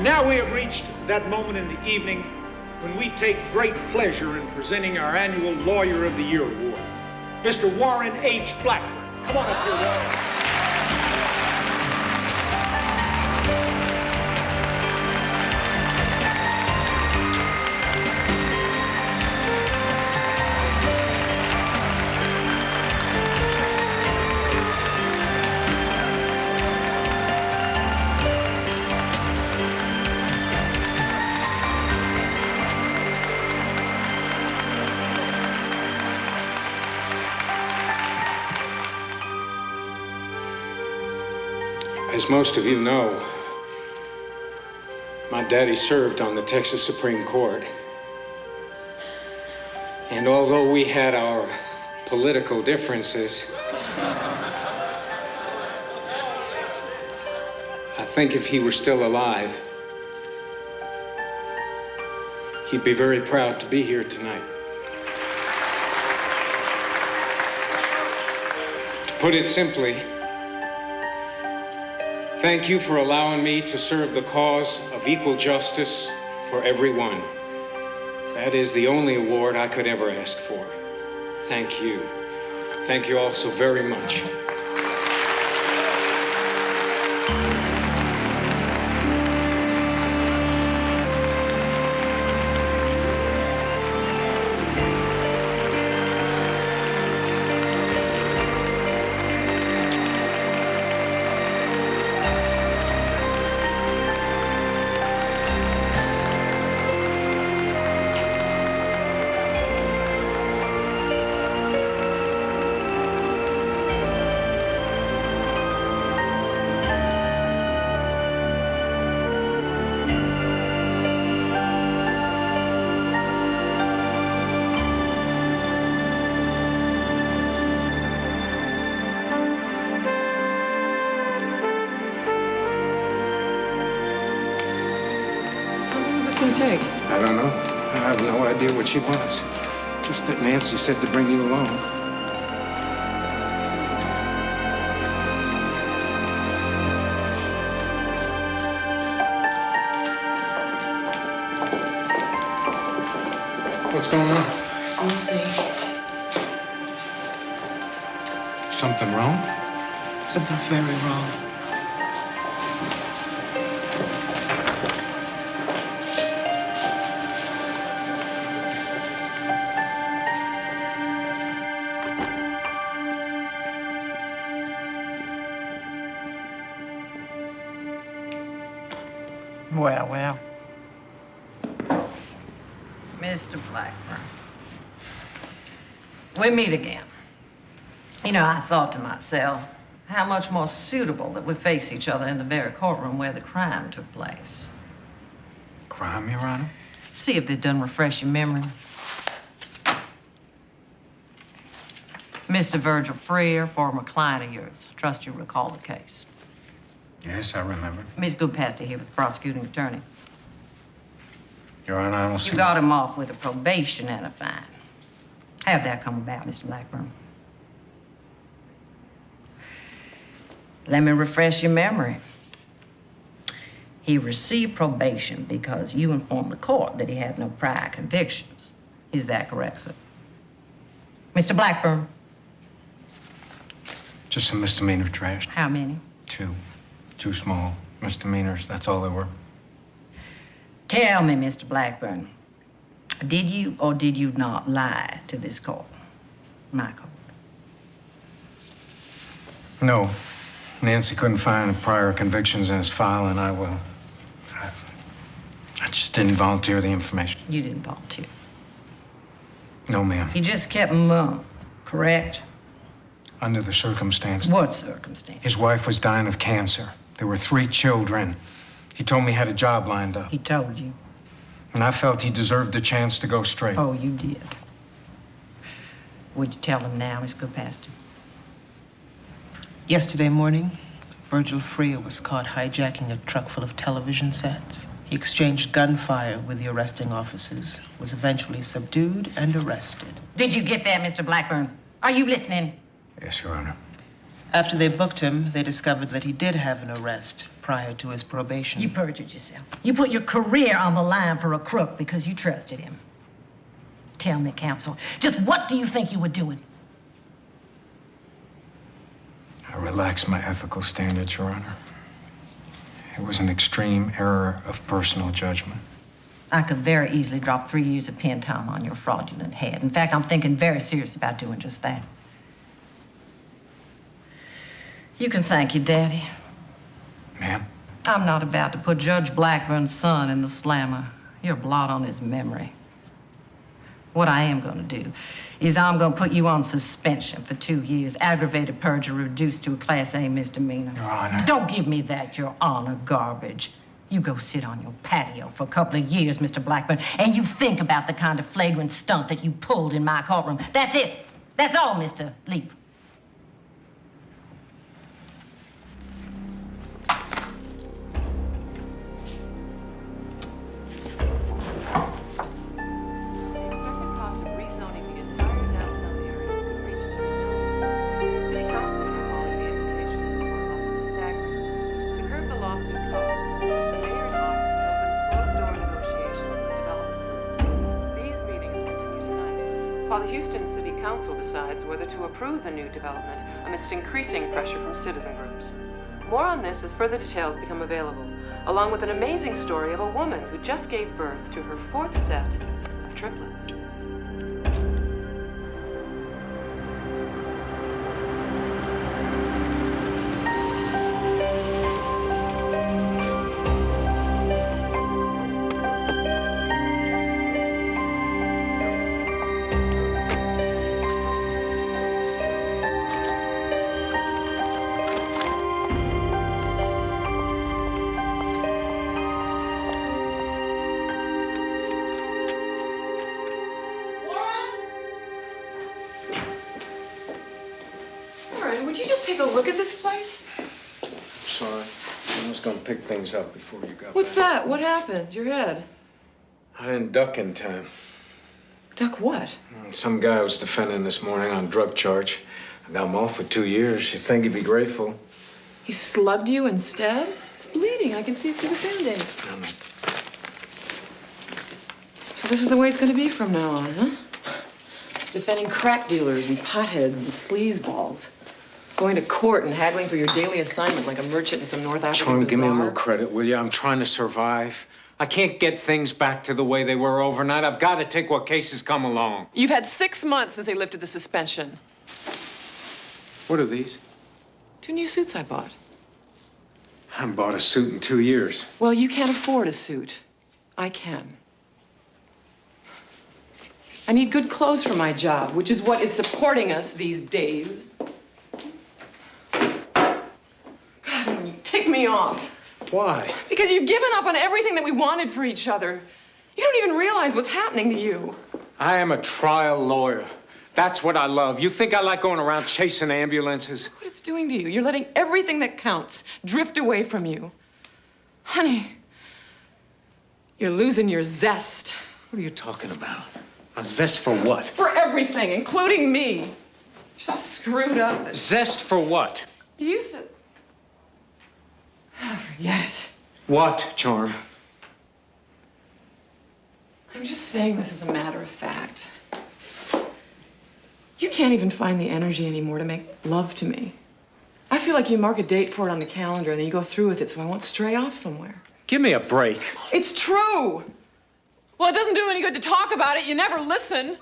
And now we have reached that moment in the evening when we take great pleasure in presenting our annual Lawyer of the Year award, Mr. Warren H. Blackburn. Come on up here, Warren. As most of you know, my daddy served on the Texas Supreme Court. And although we had our political differences, I think if he were still alive, he'd be very proud to be here tonight. To put it simply, thank you for allowing me to serve the cause of equal justice for everyone. That is the only award I could ever ask for. Thank you. Thank you all so very much. Take? I don't know. I have no idea what she wants. Just that Nancy said to bring you along. What's going on? We'll see. Something wrong? Something's very wrong. Well. Mr. Blackburn, we meet again. You know, I thought to myself, how much more suitable that we face each other in the very courtroom where the crime took place. Crime, Your Honor? See if they've done refresh your memory. Mr. Virgil Freer, former client of yours. I trust you recall the case. Yes, I remember. Miss Goodpasture here with the prosecuting attorney. Your Honor, I don't see... You got him off with a probation and a fine. How'd that come about, Mr. Blackburn? Let me refresh your memory. He received probation because you informed the court that he had no prior convictions. Is that correct, sir? Mr. Blackburn? Just some misdemeanor trash. How many? 2. 2 small misdemeanors, that's all they were. Tell me, Mr. Blackburn, did you or did you not lie to this court? My court. No. Nancy couldn't find prior convictions in his file, and I just didn't volunteer the information. You didn't volunteer? No, ma'am. You just kept mum, correct? Under the circumstances. What circumstances? His wife was dying of cancer. There were 3 children. He told me he had a job lined up. He told you? And I felt he deserved a chance to go straight. Oh, you did. Would you tell him now, Miss Goodpasture? Yesterday morning, Virgil Freer was caught hijacking a truck full of television sets. He exchanged gunfire with the arresting officers, was eventually subdued and arrested. Did you get that, Mr. Blackburn? Are you listening? Yes, Your Honor. After they booked him, they discovered that he did have an arrest prior to his probation. You perjured yourself. You put your career on the line for a crook because you trusted him. Tell me, counsel, just what do you think you were doing? I relaxed my ethical standards, Your Honor. It was an extreme error of personal judgment. I could very easily drop 3 years of pen time on your fraudulent head. In fact, I'm thinking very serious about doing just that. You can thank your daddy. Ma'am? I'm not about to put Judge Blackburn's son in the slammer. You're a blot on his memory. What I am going to do is I'm going to put you on suspension for 2 years, aggravated perjury reduced to a Class A misdemeanor. Your Honor. Don't give me that, Your Honor, garbage. You go sit on your patio for a couple of years, Mr. Blackburn, and you think about the kind of flagrant stunt that you pulled in my courtroom. That's it. That's all, Mr. Leap. While the Houston City Council decides whether to approve the new development amidst increasing pressure from citizen groups. More on this as further details become available, along with an amazing story of a woman who just gave birth to her 4th set of triplets. Would you just take a look at this place? Sorry. I was gonna pick things up before you got What's there. that? What happened? Your head? I didn't duck in time. Duck what? Some guy was defending this morning on drug charge. I got him off for 2 years. You'd think he'd be grateful. He slugged you instead? It's bleeding. I can see it through the Band-Aid. So this is the way it's going to be from now on, huh? Defending crack dealers and potheads and sleazeballs. Going to court and haggling for your daily assignment like a merchant in some North African Sean, bazaar. give me a little credit, will you? I'm trying to survive. I can't get things back to the way they were overnight. I've got to take what cases come along. You've had 6 months since they lifted the suspension. What are these? 2 new suits I bought. I haven't bought a suit in 2 years. Well, you can't afford a suit. I can. I need good clothes for my job, which is what is supporting us these days. God, you tick me off. Why? Because you've given up on everything that we wanted for each other. You don't even realize what's happening to you. I am a trial lawyer. That's what I love. You think I like going around chasing ambulances? What it's doing to you. You're letting everything that counts drift away from you. Honey, you're losing your zest. What are you talking about? A zest for what? For everything, including me. You're so screwed up that Zest for what? you used to... Oh, forget it. What, Charm? I'm just saying this as a matter of fact. You can't even find the energy anymore to make love to me. I feel like you mark a date for it on the calendar and then you go through with it so I won't stray off somewhere. Give me a break. It's true! Well, it doesn't do any good to talk about it. You never listen.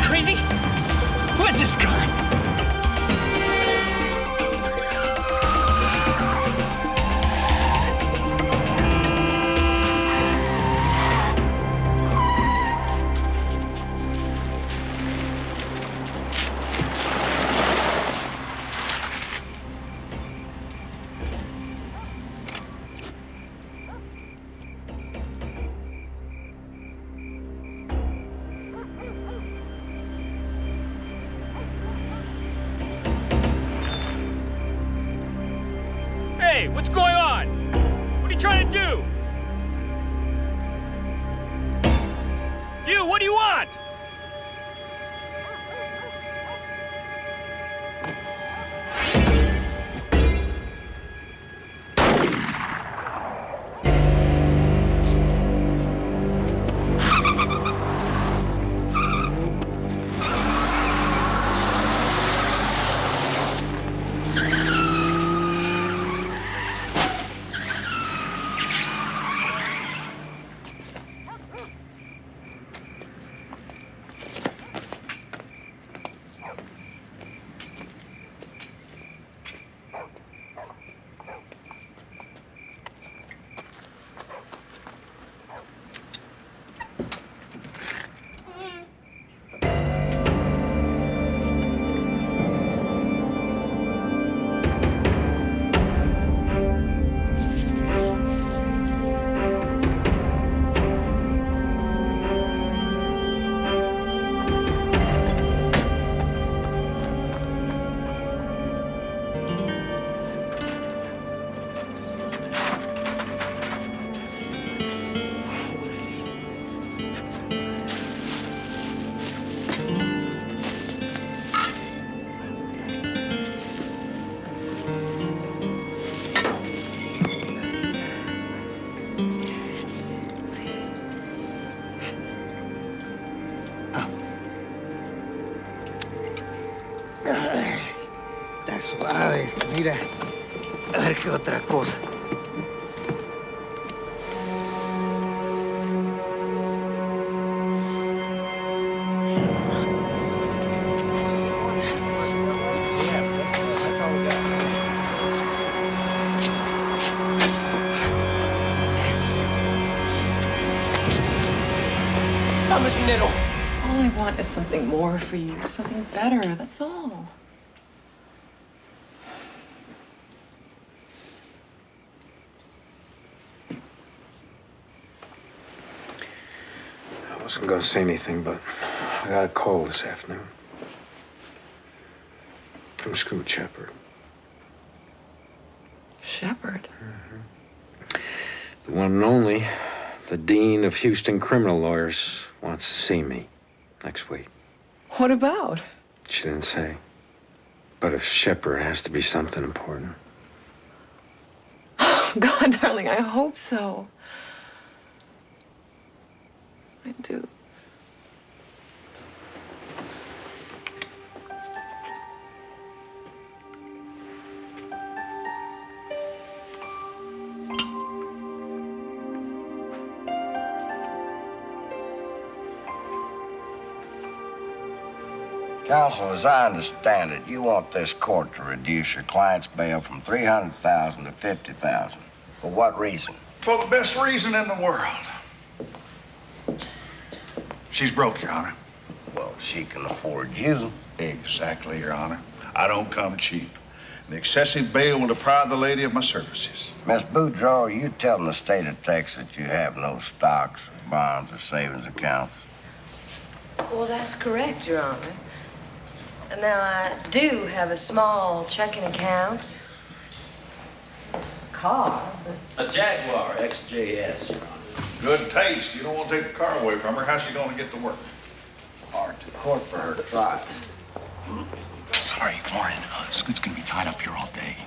Crazy? Who is this guy? want, you? You, what do you want? Está suave. Mira, a ver qué otra cosa. Dame dinero. All I want is something more for you, something better, that's all. I wasn't gonna say anything, but I got a call this afternoon. From Scoot Shepard. Shepard? The one and only, the Dean of Houston Criminal Lawyers, wants to see me next week. What about? She didn't say. But if Shepard has to be something important. Oh, God, darling, I hope so. I do. Counsel, as I understand it, you want this court to reduce your client's bail from $300,000 to $50,000. For what reason? For the best reason in the world. She's broke, Your Honor. Well, she can afford you. Exactly, Your Honor. I don't come cheap. An excessive bail will deprive the lady of my services. Miss Boudreau, are you telling the state of Texas that you have no stocks, or bonds, or savings accounts? Well, that's correct, Your Honor. Now, I do have a small checking account, a car, but... A Jaguar XJS, Your Honor. Good taste. You don't want to take the car away from her. How's she going to get to work? Or to court for her trial? Sorry, Warren. Scoot's gonna be tied up here all day.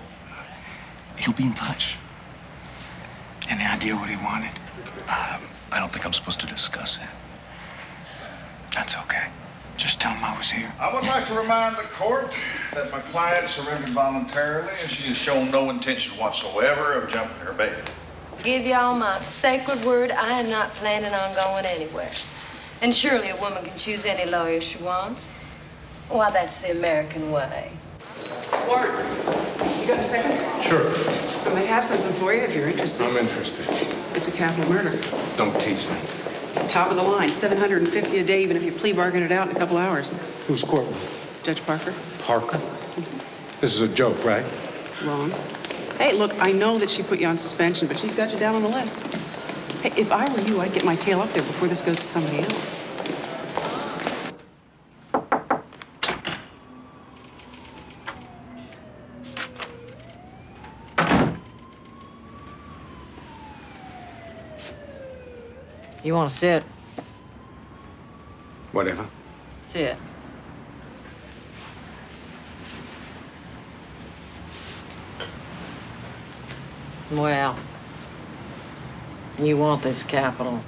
He'll be in touch. Any idea what he wanted? I don't think I'm supposed to discuss it. That's okay. Just tell him I was here. I would like to remind the court that my client surrendered voluntarily and she has shown no intention whatsoever of jumping her bail. Give y'all my sacred word, I am not planning on going anywhere. And surely a woman can choose any lawyer she wants. Why, that's the American way. Warren, you got a second? Sure. I might have something for you if you're interested. I'm interested. It's a capital murder. Don't tease me. Top of the line, $750 a day, even if you plea bargain it out in a couple hours. Whose courtroom? Judge Parker. Parker? This is a joke, right? Wrong. Hey, look, I know that she put you on suspension, but she's got you down on the list. Hey, if I were you, I'd get my tail up there before this goes to somebody else. You want to sit? Whatever. Sit. Well, you want this capital.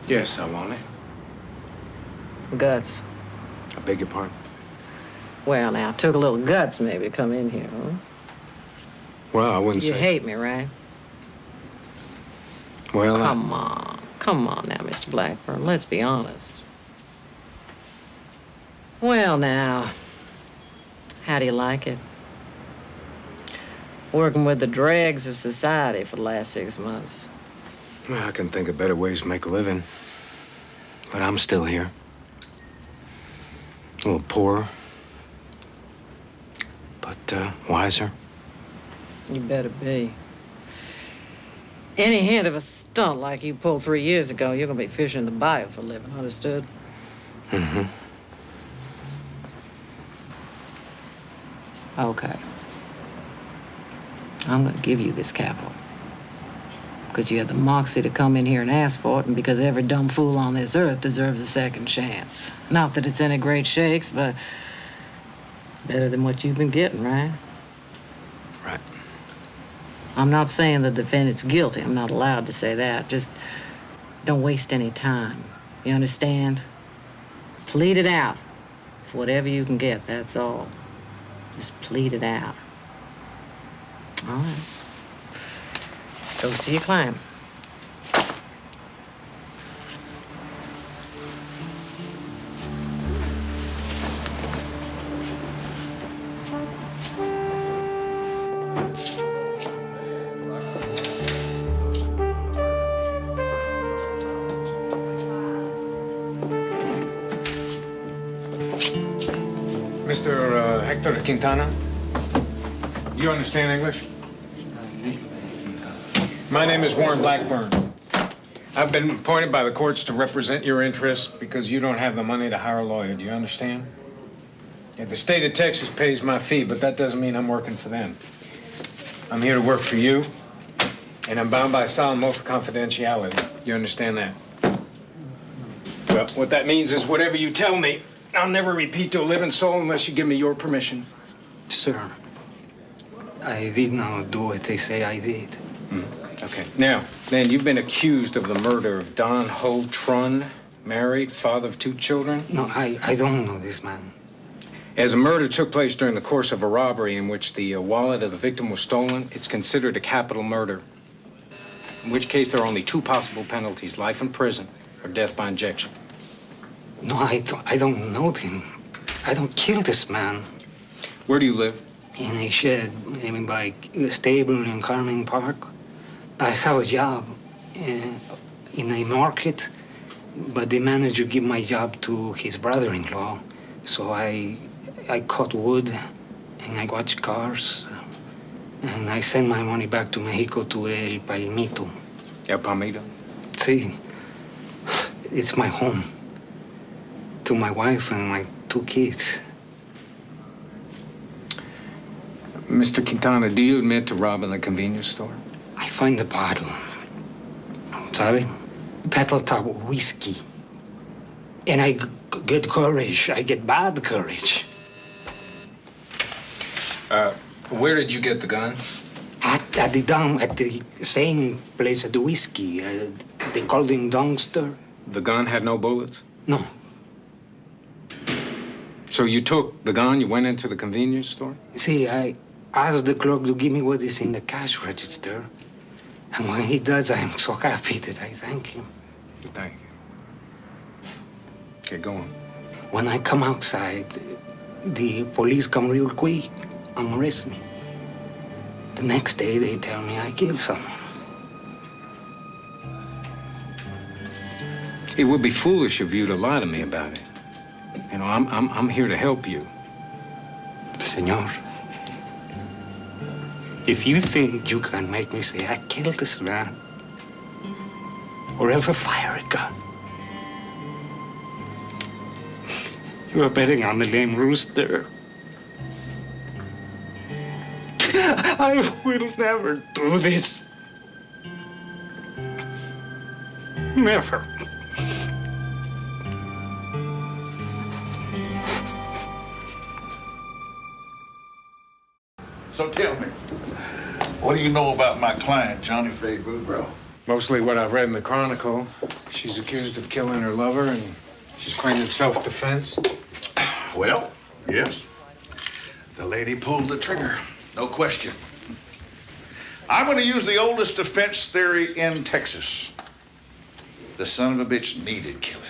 Yes, I want it. Guts. I beg your pardon? Well, now, it took a little guts maybe to come in here, huh? Well, I wouldn't You say... hate me, right? Well, Come on now, Mr. Blackburn, let's be honest. Well, now, how do you like it? Working with the dregs of society for the last 6 months. Well, I can think of better ways to make a living. But I'm still here. A little poorer. But, wiser. You better be. Any hint of a stunt like you pulled 3 years ago, you're gonna be fishing in the bayou for a living, understood? Mm-hmm. Okay. I'm gonna give you this capital. Because you had the moxie to come in here and ask for it, and because every dumb fool on this earth deserves a second chance. Not that it's any great shakes, but it's better than what you've been getting, right? Right. I'm not saying the defendant's guilty. I'm not allowed to say that. Just don't waste any time. You understand? Plead it out for whatever you can get, that's all. Just plead it out. All right. Go see your client. Mr. Hector Quintana, you understand English? My name is Warren Blackburn. I've been appointed by the courts to represent your interests because you don't have the money to hire a lawyer. Do you understand? Yeah, the state of Texas pays my fee, but that doesn't mean I'm working for them. I'm here to work for you, and I'm bound by a solemn oath of confidentiality. You understand that? Well, what that means is whatever you tell me, I'll never repeat to a living soul unless you give me your permission. Sir, I did not do what they say I did. Okay. Now, then, you've been accused of the murder of Don Ho Trun, married, father of 2 children. No, I don't know this man. As a murder took place during the course of a robbery in which the wallet of the victim was stolen, it's considered a capital murder. In which case, there are only 2 possible penalties, life in prison or death by injection. No, I don't know him. I don't kill this man. Where do you live? In a shed, by the stable in Carmine Park. I have a job in a market, but the manager gave my job to his brother-in-law. So I cut wood and I watch cars. And I send my money back to Mexico to El Palmito. El Palmito? See, it's my home. To my wife and my 2 kids. Mr. Quintana, do you admit to robbing the convenience store? I find the bottle. Sorry? Battle top whiskey. And I get courage. I get bad courage. Where did you get the gun? At the same place at the whiskey. They called him Dongster. The gun had no bullets? No. So you took the gun, you went into the convenience store? See, I asked the clerk to give me what is in the cash register. And when he does, I'm so happy that I thank him. You thank him. Okay, go on. When I come outside, the police come real quick and arrest me. The next day, they tell me I killed someone. It would be foolish of you to lie to me about it. You know, I'm here to help you. Senor, if you think you can make me say I killed this man, or ever fire a gun, you are betting on the lame rooster. I will never do this. Never. So tell me, what do you know about my client, Johnnie Faye Boudreau? Mostly what I've read in the Chronicle. She's accused of killing her lover, and she's claiming self-defense. Well, yes. The lady pulled the trigger, no question. I'm going to use the oldest defense theory in Texas. The son of a bitch needed killing.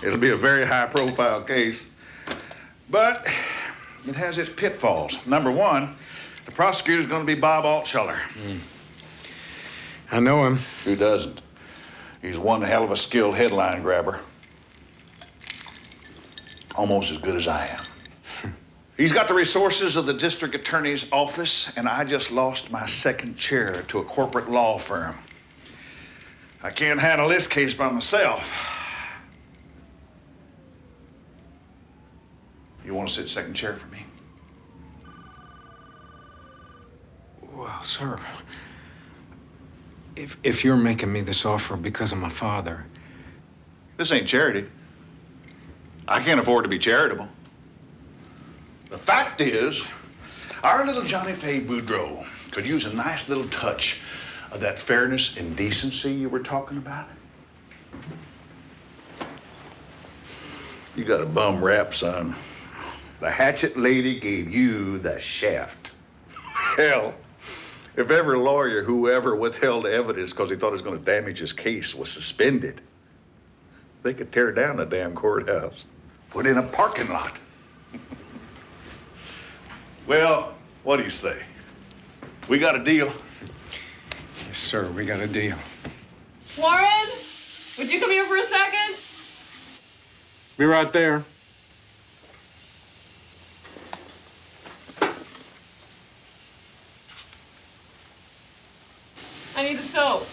It'll be a very high-profile case, but it has its pitfalls. Number one, the prosecutor's going to be Bob Altshuler. I know him. Who doesn't? He's one hell of a skilled headline grabber. Almost as good as I am. He's got the resources of the district attorney's office, and I just lost my second chair to a corporate law firm. I can't handle this case by myself. You want to sit second chair for me? Well, sir, if you're making me this offer because of my father... This ain't charity. I can't afford to be charitable. The fact is, our little Johnnie Faye Boudreau could use a nice little touch of that fairness and decency you were talking about. You got a bum rap, son. The hatchet lady gave you the shaft. Hell, if every lawyer who ever withheld evidence because he thought it was going to damage his case was suspended, they could tear down the damn courthouse, put in a parking lot. Well, what do you say? We got a deal? Yes, sir, we got a deal. Warren, would you come here for a second? Be right there. I need the soap.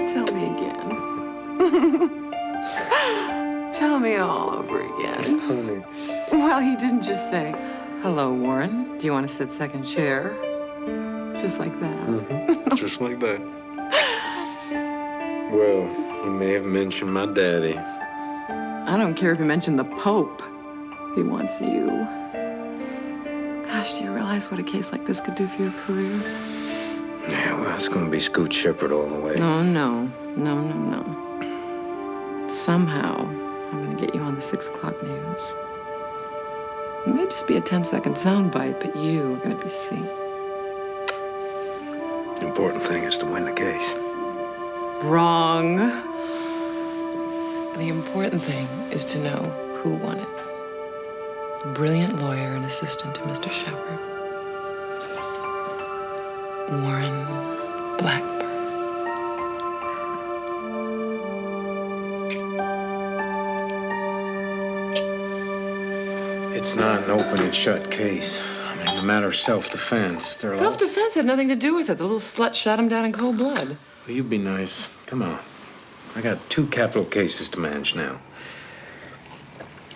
Tell me again. Tell me all over again. Well, he didn't just say, "Hello, Warren. Do you want to sit second chair?" Just like that. Just like that. Well, he may have mentioned my daddy. I don't care if you mentioned the Pope. He wants you. Gosh, do you realize what a case like this could do for your career? Yeah, well, it's gonna be Scoot Shepherd all the way. No. Somehow, I'm gonna get you on the 6 o'clock news. It may just be a 10-second soundbite, but you are gonna be seen. The important thing is to win the case. Wrong. The important thing is to know who won it. A brilliant lawyer and assistant to Mr. Shepherd. Warren Blackburn. It's not an open and shut case. I mean, the matter of self-defense, they're like... Self-defense had nothing to do with it. The little slut shot him down in cold blood. Well, you be nice. Come on. I got 2 capital cases to manage now.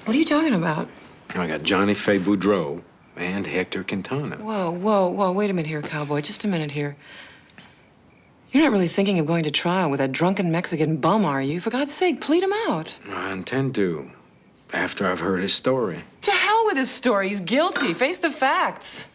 What are you talking about? I got Johnnie Faye Boudreau and Hector Quintana. Whoa. Wait a minute here, cowboy. Just a minute here. You're not really thinking of going to trial with that drunken Mexican bum, are you? For God's sake, plead him out. I intend to, after I've heard his story. To hell with his story. He's guilty. Face the facts.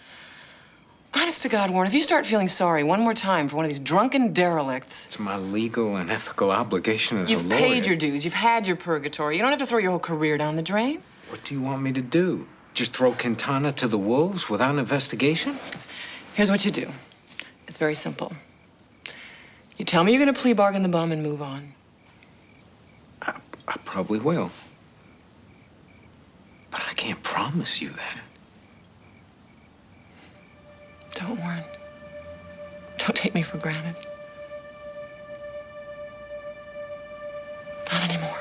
Honest to God, Warren, if you start feeling sorry one more time for one of these drunken derelicts... It's my legal and ethical obligation as a lawyer. You've paid your dues. You've had your purgatory. You don't have to throw your whole career down the drain. What do you want me to do? Just throw Quintana to the wolves without an investigation? Here's what you do. It's very simple. You tell me you're going to plea bargain the bum and move on. I probably will. But I can't promise you that. Don't, Warren. Don't take me for granted. Not anymore.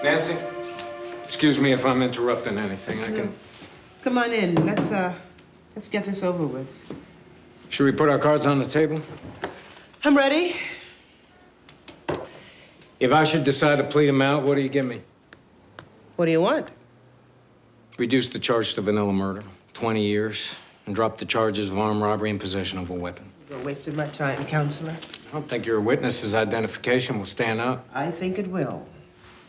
Nancy, excuse me if I'm interrupting anything. I can... Come on in. Let's get this over with. Should we put our cards on the table? I'm ready. If I should decide to plead him out, what do you give me? What do you want? Reduce the charge to vanilla murder, 20 years, and drop the charges of armed robbery and possession of a weapon. You're wasting my time, counselor. I don't think your witness's identification will stand up. I think it will.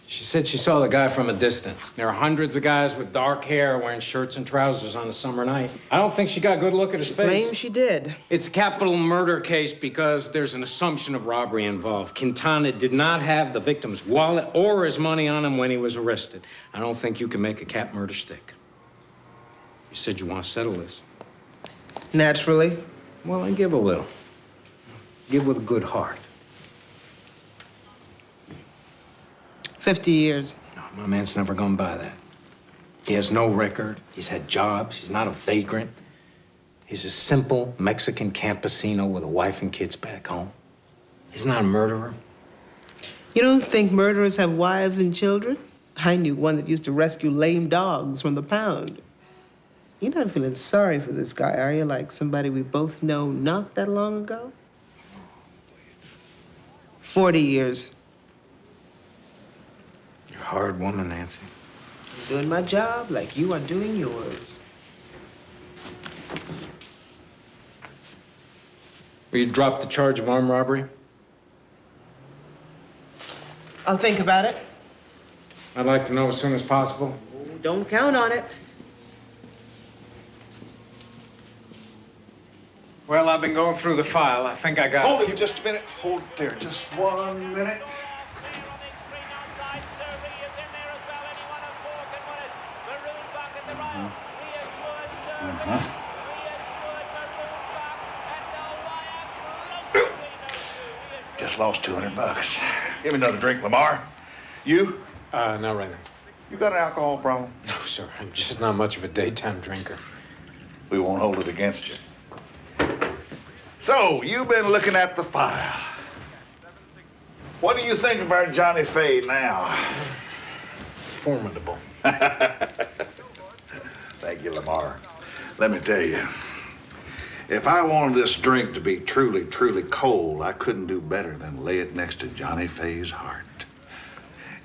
She said she saw the guy from a distance. There are hundreds of guys with dark hair wearing shirts and trousers on a summer night. I don't think she got a good look at his face. Claim she did. It's a capital murder case because there's an assumption of robbery involved. Quintana did not have the victim's wallet or his money on him when he was arrested. I don't think you can make a cap murder stick. You said you want to settle this. Naturally. Well, then give a little. Give with a good heart. 50 years. No, my man's never gone by that. He has no record. He's had jobs. He's not a vagrant. He's a simple Mexican campesino with a wife and kids back home. He's not a murderer. You don't think murderers have wives and children? I knew one that used to rescue lame dogs from the pound. You're not feeling sorry for this guy, are you? Like somebody we both know not that long ago? 40 years. You're a hard woman, Nancy. I'm doing my job like you are doing yours. Will you drop the charge of armed robbery? I'll think about it. I'd like to know as soon as possible. Don't count on it. Well, I've been going through the file. I think I got Hold it just a minute. Hold it there. Just 1 minute. Just lost $200. Give me another drink, Lamar. You? Not right now. You got an alcohol problem? No, sir. I'm just not much of a daytime drinker. We won't hold it against you. So, you've been looking at the file. What do you think of our Johnnie Faye now? Formidable. Thank you, Lamar. Let me tell you, if I wanted this drink to be truly, truly cold, I couldn't do better than lay it next to Johnnie Faye's heart.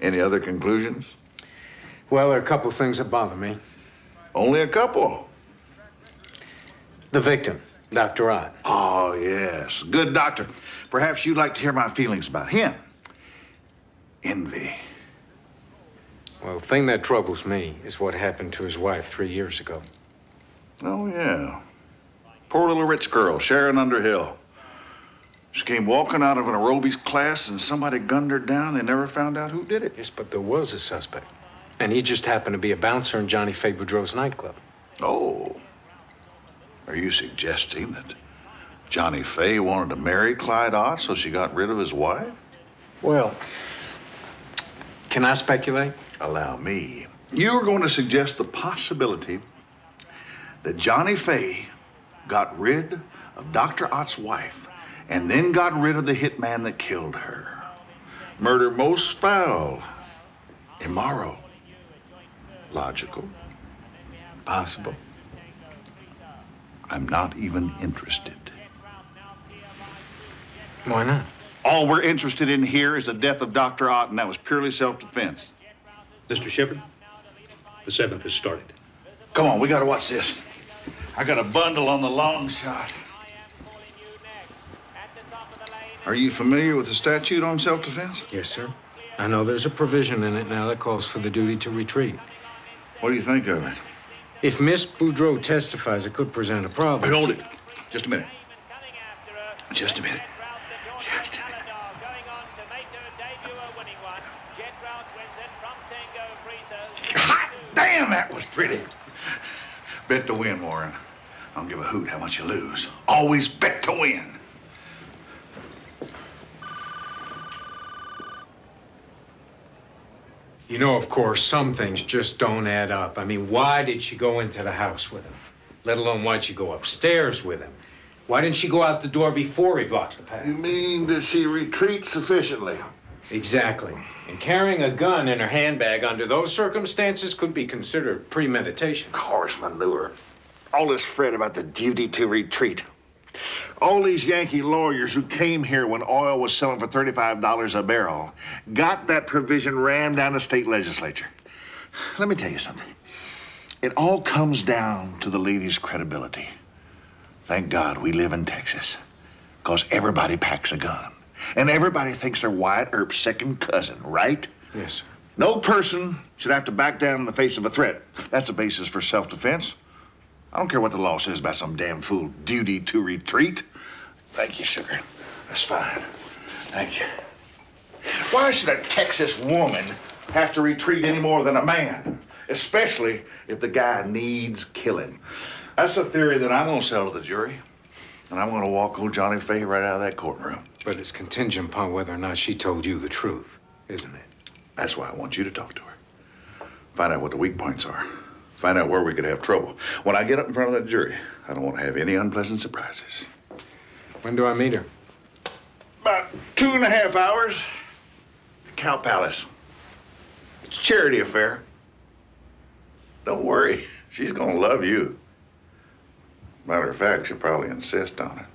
Any other conclusions? Well, there are a couple of things that bother me. Only a couple. The victim, Dr. Ott. Oh, yes. Good doctor. Perhaps you'd like to hear my feelings about him. Envy. Well, the thing that troubles me is what happened to his wife 3 years ago. Oh, yeah. Poor little rich girl, Sharon Underhill. She came walking out of an aerobics class and somebody gunned her down. They never found out who did it. Yes, but there was a suspect. And he just happened to be a bouncer in Johnnie Faye Boudreau's nightclub. Oh. Are you suggesting that Johnnie Faye wanted to marry Clyde Ott so she got rid of his wife? Well, can I speculate? Allow me. You're going to suggest the possibility that Johnnie Faye got rid of Dr. Ott's wife and then got rid of the hitman that killed her. Murder most foul, immoral, logical, possible. I'm not even interested. Why not? All we're interested in here is the death of Dr. Ott, and that was purely self-defense. Mr. Shepard, the 7th has started. Come on, we gotta watch this. I got a bundle on the long shot. Are you familiar with the statute on self-defense? Yes, sir. I know there's a provision in it now that calls for the duty to retreat. What do you think of it? If Miss Boudreau testifies, it could present a problem. Wait, hold it. Just a minute. Just a minute. Just a minute. Hot damn, that was pretty. Bet to win, Warren. I don't give a hoot how much you lose. Always bet to win. You know, of course, some things just don't add up. I mean, why did she go into the house with him? Let alone why'd she go upstairs with him? Why didn't she go out the door before he blocked the path? You mean, did she retreat sufficiently? Exactly. And carrying a gun in her handbag under those circumstances could be considered premeditation. Horse manure. All this fret about the duty to retreat. All these Yankee lawyers who came here when oil was selling for $35 a barrel got that provision rammed down the state legislature. Let me tell you something. It all comes down to the lady's credibility. Thank God we live in Texas, because everybody packs a gun. And everybody thinks they're Wyatt Earp's second cousin, right? Yes, sir. No person should have to back down in the face of a threat. That's a basis for self-defense. I don't care what the law says about some damn fool duty to retreat. Thank you, sugar. That's fine. Thank you. Why should a Texas woman have to retreat any more than a man? Especially if the guy needs killing. That's a theory that I'm gonna sell to the jury. And I'm gonna walk old Johnnie Faye right out of that courtroom. But it's contingent upon whether or not she told you the truth, isn't it? That's why I want you to talk to her. Find out what the weak points are. Find out where we could have trouble. When I get up in front of that jury, I don't want to have any unpleasant surprises. When do I meet her? About 2.5 hours. The Cow Palace. It's a charity affair. Don't worry. She's gonna love you. Matter of fact, she'll probably insist on it.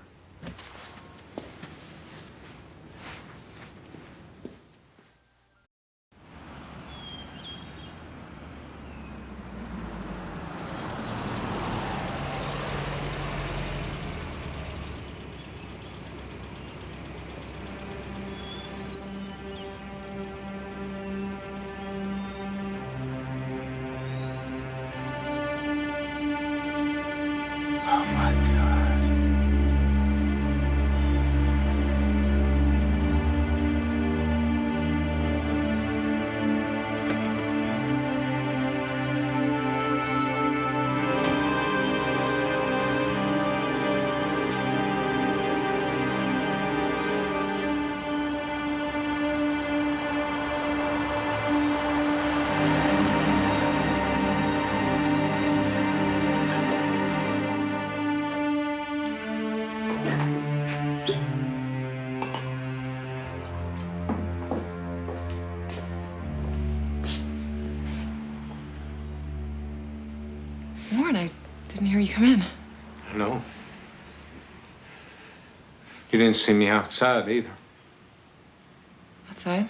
Warren, I didn't hear you come in. No. You didn't see me outside either. Outside?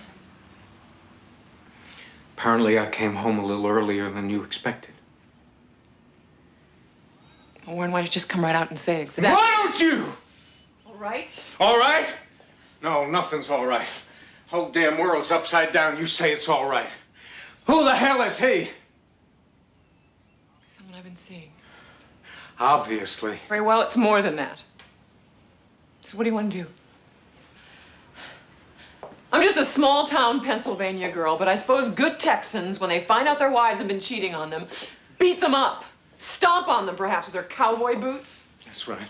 Apparently, I came home a little earlier than you expected. Warren, why don't you just come right out and say exactly? Why don't you? All right. All right? No, nothing's all right. Whole damn world's upside down. You say it's all right. Who the hell is he? Someone I've been seeing. Obviously. Very well, it's more than that. So what do you want to do? I'm just a small-town Pennsylvania girl, but I suppose good Texans, when they find out their wives have been cheating on them, beat them up. Stomp on them, perhaps, with their cowboy boots. That's right.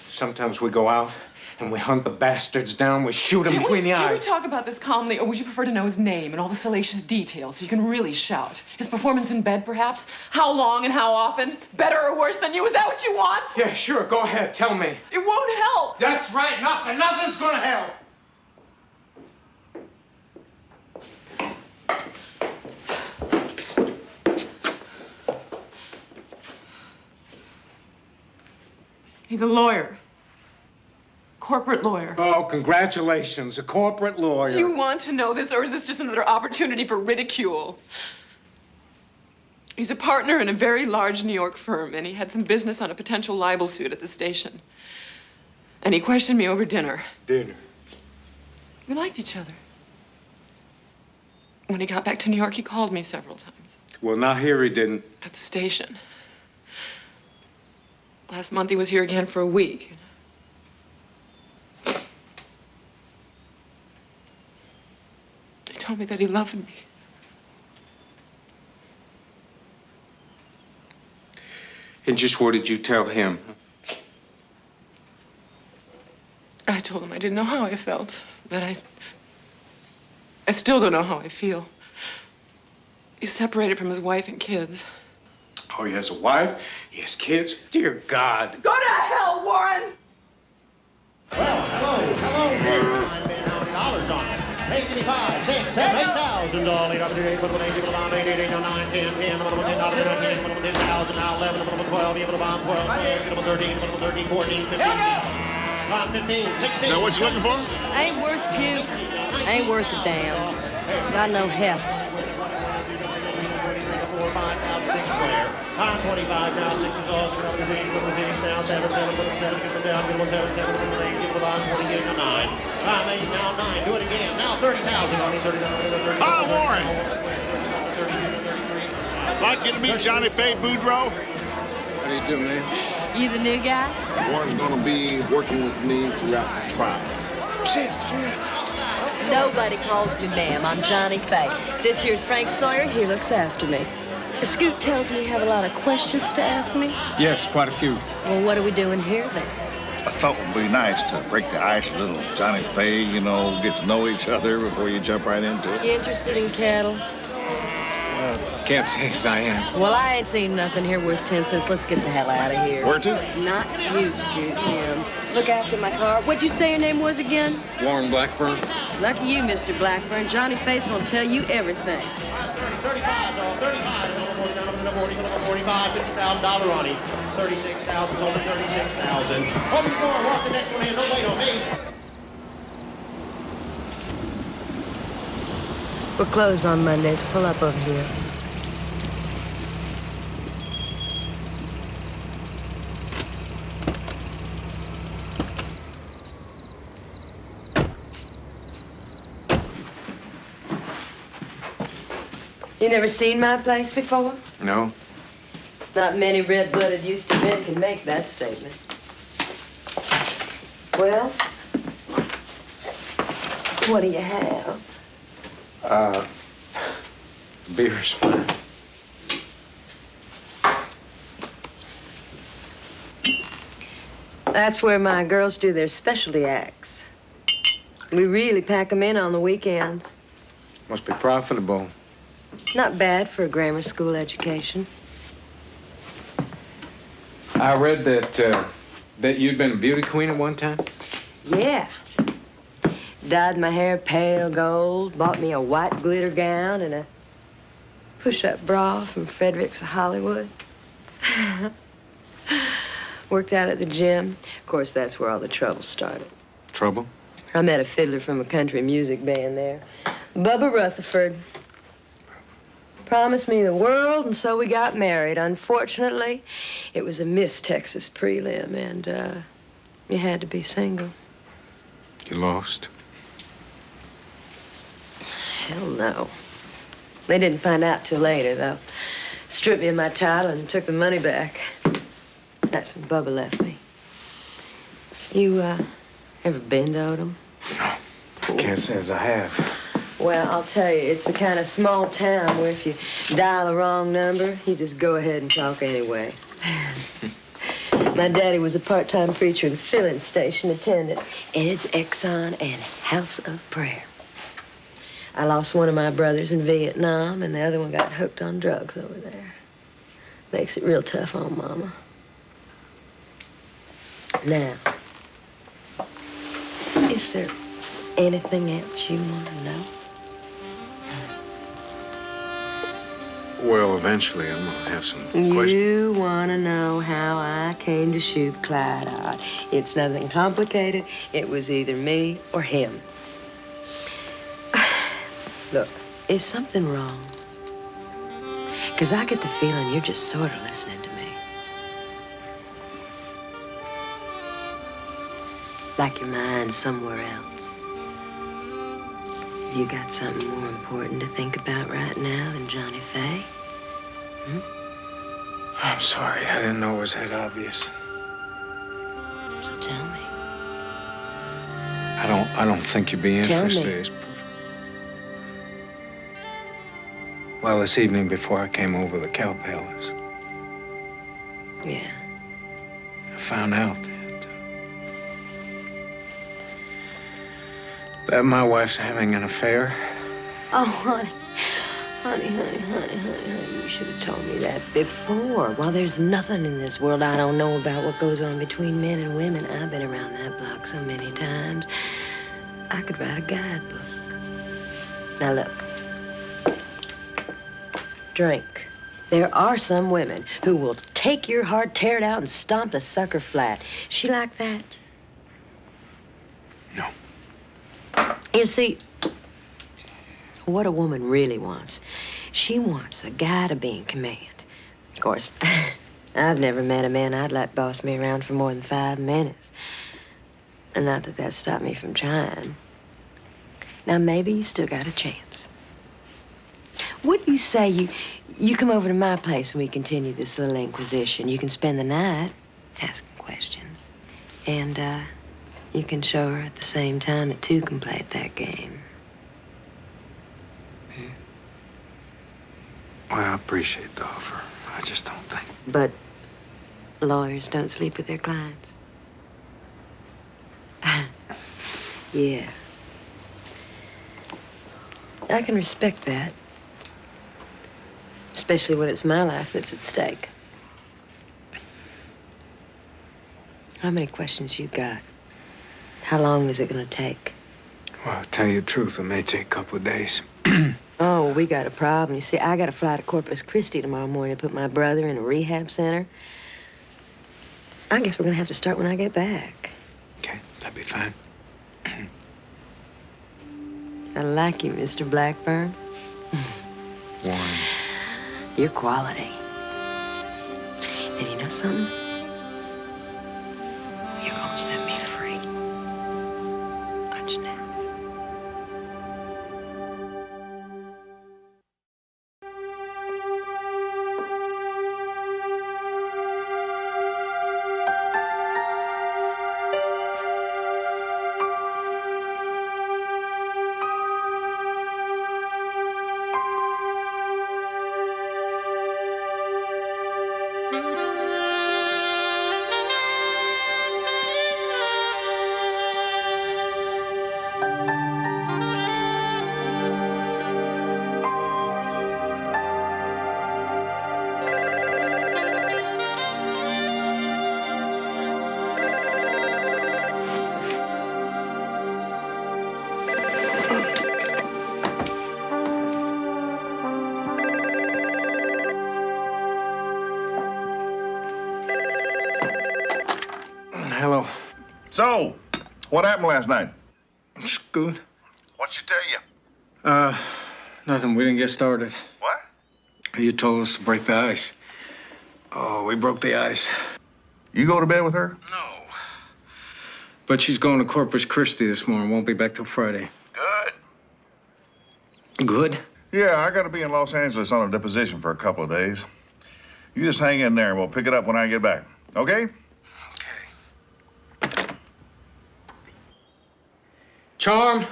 Sometimes we go out and we hunt the bastards down. We shoot them between the eyes. Can we talk about this calmly, or would you prefer to know his name and all the salacious details so you can really shout? His performance in bed, perhaps? How long and how often? Better or worse than you? Is that what you want? Yeah, sure. Go ahead. Tell me. It won't help. That's right. Nothing. Nothing's gonna help. He's a lawyer. Corporate lawyer. Oh, congratulations. A corporate lawyer. Do you want to know this, or is this just another opportunity for ridicule? He's a partner in a very large New York firm, and he had some business on a potential libel suit at the station. And he questioned me over dinner. Dinner? We liked each other. When he got back to New York, he called me several times. Well, not here he didn't. At the station. Last month he was here again for a week. He told me that he loved me. And just what did you tell him? I told him I didn't know how I felt, that I still don't know how I feel. He's separated from his wife and kids. Oh, he has a wife? He has kids? Dear God. Go to hell, Warren! Well, hello, Bert. $9 on it. Make any 7, 8,000, all 8, 8, 8, 8, 8, 8, 8, 9, 10, 10, 10,000, now 11, 12, 12, 13, 13, 14, 15, 15, 16. Is that what you're looking for? Ain't worth puke. Ain't worth a damn. Got no heft. 4, 5,000, 6 square. 25 now, 6 is all, 6 now, 7, 7, 7, give them down, give them 7, 7, give them 8, give them 48 now 9. 8 now 9, do it again. Now 30,000, only 30,000. Hi, Warren. I'd like you to meet Johnnie Faye Boudreau. How do you do, man? You the new guy? Warren's gonna be working with me throughout the trial. Shit. Nobody calls me ma'am. I'm Johnnie Faye. This here's Frank Sawyer. He looks after me. Scoot tells me you have a lot of questions to ask me. Yes, quite a few. Well, what are we doing here then? I thought it would be nice to break the ice a little. Johnnie Faye, you know, get to know each other before you jump right into it. You interested in cattle? Can't say as I am. Well, I ain't seen nothing here worth 10 cents. Let's get the hell out of here. Where to? Not you, Scoot. Him. Look after my car. What'd you say your name was again? Warren Blackburn. Lucky you, Mr. Blackburn. Johnnie Faye's gonna tell you everything. 35, 45, $50,000 on him. 36,000, only 36,000. Open the door, walk the next one in. Don't wait on me. We're closed on Mondays. Pull up over here. You never seen my place before? No. Not many red-blooded Houston men can make that statement. Well, what do you have? Beer's fine. That's where my girls do their specialty acts. We really pack them in on the weekends. Must be profitable. Not bad for a grammar school education. I read that you'd been a beauty queen at one time. Yeah. Dyed my hair pale gold, bought me a white glitter gown and a push-up bra from Frederick's of Hollywood. Worked out at the gym. Of course, that's where all the trouble started. Trouble? I met a fiddler from a country music band there, Bubba Rutherford. Promised me the world, and so we got married. Unfortunately, it was a Miss Texas prelim, and you had to be single. You lost? Hell no. They didn't find out till later, though. Stripped me of my title and took the money back. That's when Bubba left me. You, ever been to Odom? No. Can't say as I have. Well, I'll tell you, it's the kind of small town where if you dial the wrong number, you just go ahead and talk anyway. My daddy was a part-time preacher and filling station attendant. Ed's Exxon and House of Prayer. I lost one of my brothers in Vietnam, and the other one got hooked on drugs over there. Makes it real tough on Mama. Now, is there anything else you want to know? Well, eventually I'm gonna have some questions. You want to know how I came to shoot Clyde out. It's nothing complicated. It was either me or him. Look, is something wrong? Because I get the feeling you're just sort of listening to me. Like your mind's somewhere else. Have you got something more important to think about right now than Johnnie Faye? I'm sorry, I didn't know it was that obvious. So tell me. I don't think you'd be Tell interested. Well, this evening before I came over the Cow Palace, Yeah. I found out that my wife's having an affair. Oh, honey. Honey, you should have told me that before. Well, there's nothing in this world I don't know about what goes on between men and women. I've been around that block so many times. I could write a guidebook. Now look. Drink. There are some women who will take your heart, tear it out, and stomp the sucker flat. She like that? No. You see, what a woman really wants, she wants a guy to be in command. Of course, I've never met a man I'd let boss me around for more than 5 minutes. And not that stopped me from trying. Now, maybe you still got a chance. What do you say you come over to my place and we continue this little inquisition? You can spend the night asking questions. And, you can show her at the same time that two can play at that game. Well, I appreciate the offer. I just don't think. But lawyers don't sleep with their clients. Yeah. I can respect that. Especially when it's my life that's at stake. How many questions you got? How long is it gonna take? Well, to tell you the truth, it may take a couple of days. Oh, we got a problem. You see, I gotta fly to Corpus Christi tomorrow morning to put my brother in a rehab center. I guess we're gonna have to start when I get back. Okay, that'd be fine. I like you, Mr. Blackburn. Warren. You're quality. And you know something? You're gonna set me free. Aren't you now? Hello. So, what happened last night? It's good. What'd she tell you? Nothing. We didn't get started. What? You told us to break the ice. Oh, we broke the ice. You go to bed with her? No. But she's going to Corpus Christi this morning. Won't be back till Friday. Good. Good? Yeah, I gotta be in Los Angeles on a deposition for a couple of days. You just hang in there and we'll pick it up when I get back. Okay? Charm?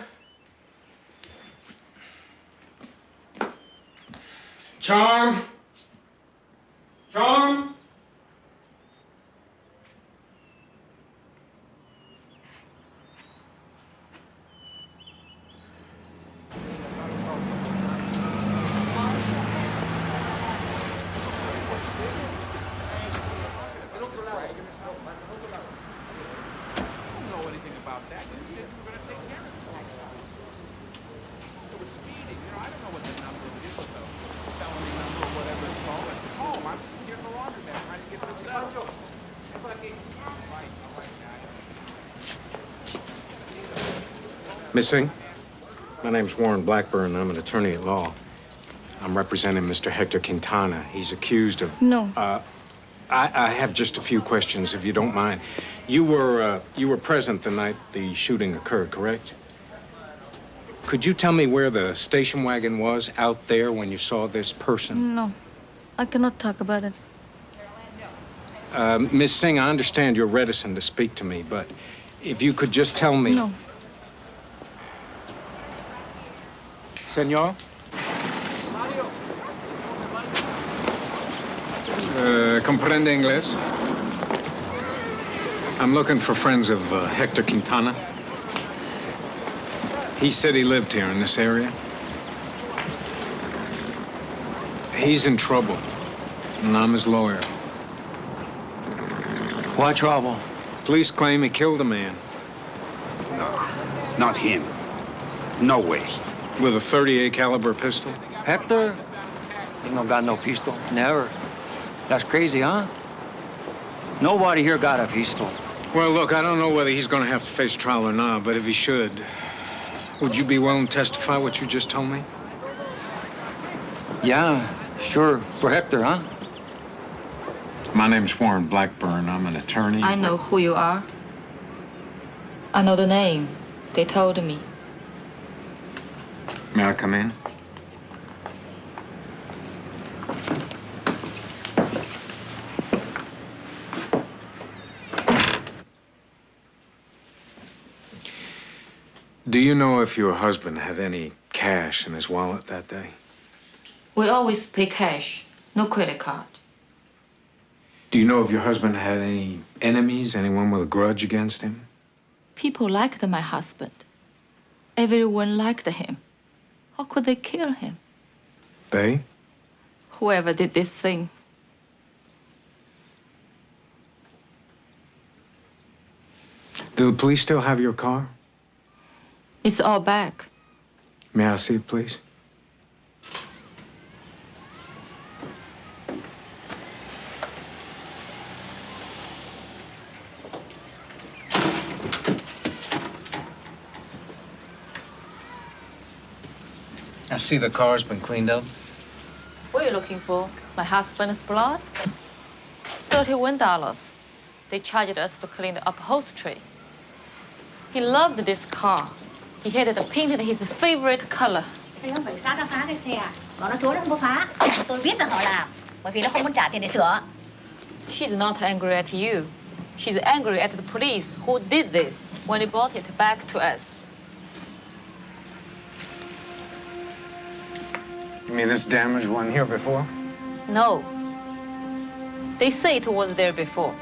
Charm? Charm? Miss Singh, my name's Warren Blackburn. I'm an attorney at law. I'm representing Mr. Hector Quintana. He's accused of... No. I have just a few questions, if you don't mind. You were present the night the shooting occurred, correct? Could you tell me where the station wagon was out there when you saw this person? No. I cannot talk about it. Miss Singh, I understand you're reticent to speak to me, but if you could just tell me... No. Senor? Comprende inglés? I'm looking for friends of Hector Quintana. He said he lived here in this area. He's in trouble, and I'm his lawyer. What trouble? Police claim he killed a man. No, not him. No way. With a .38 caliber pistol? Hector? Ain't no got no pistol. Never. That's crazy, huh? Nobody here got a pistol. Well, look, I don't know whether he's going to have to face trial or not, but if he should, would you be willing to testify what you just told me? Yeah, sure. For Hector, huh? My name's Warren Blackburn. I'm an attorney. I know who you are. I know the name. They told me. May I come in? Do you know if your husband had any cash in his wallet that day? We always pay cash, no credit card. Do you know if your husband had any enemies, anyone with a grudge against him? People liked my husband. Everyone liked him. How could they kill him? They? Whoever did this thing. Do the police still have your car? It's all back. May I see it, please? I see the car's been cleaned up. What are you looking for? My husband's blood? $31. They charged us to clean the upholstery. He loved this car. He had it painted his favorite color. Thầy không phải sát nó phá cái xe à? Còn nó chối nó không có phá. Tôi biết rằng họ làm. Bởi vì nó không muốn trả tiền để sửa. She's not angry at you. She's angry at the police who did this when they brought it back to us. You mean this damage wasn't here before? No. They say it was there before,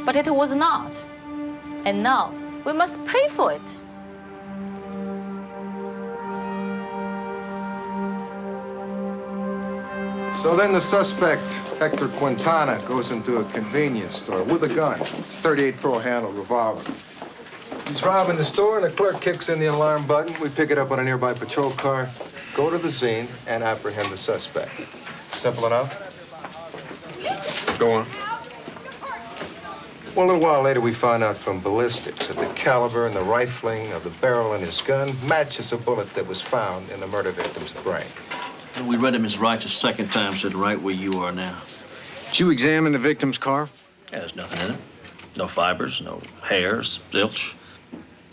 but it was not. And now we must pay for it. So then the suspect, Hector Quintana, goes into a convenience store with a gun, .38 Pro-handle revolver. He's robbing the store, and the clerk kicks in the alarm button. We pick it up on a nearby patrol car, go to the scene, and apprehend the suspect. Simple enough? Go on. Well, a little while later, we found out from ballistics that the caliber and the rifling of the barrel in his gun matches a bullet that was found in the murder victim's brain. We read him his rights a second time, said right where you are now. Did you examine the victim's car? Yeah, there's nothing in it. No fibers, no hairs, zilch.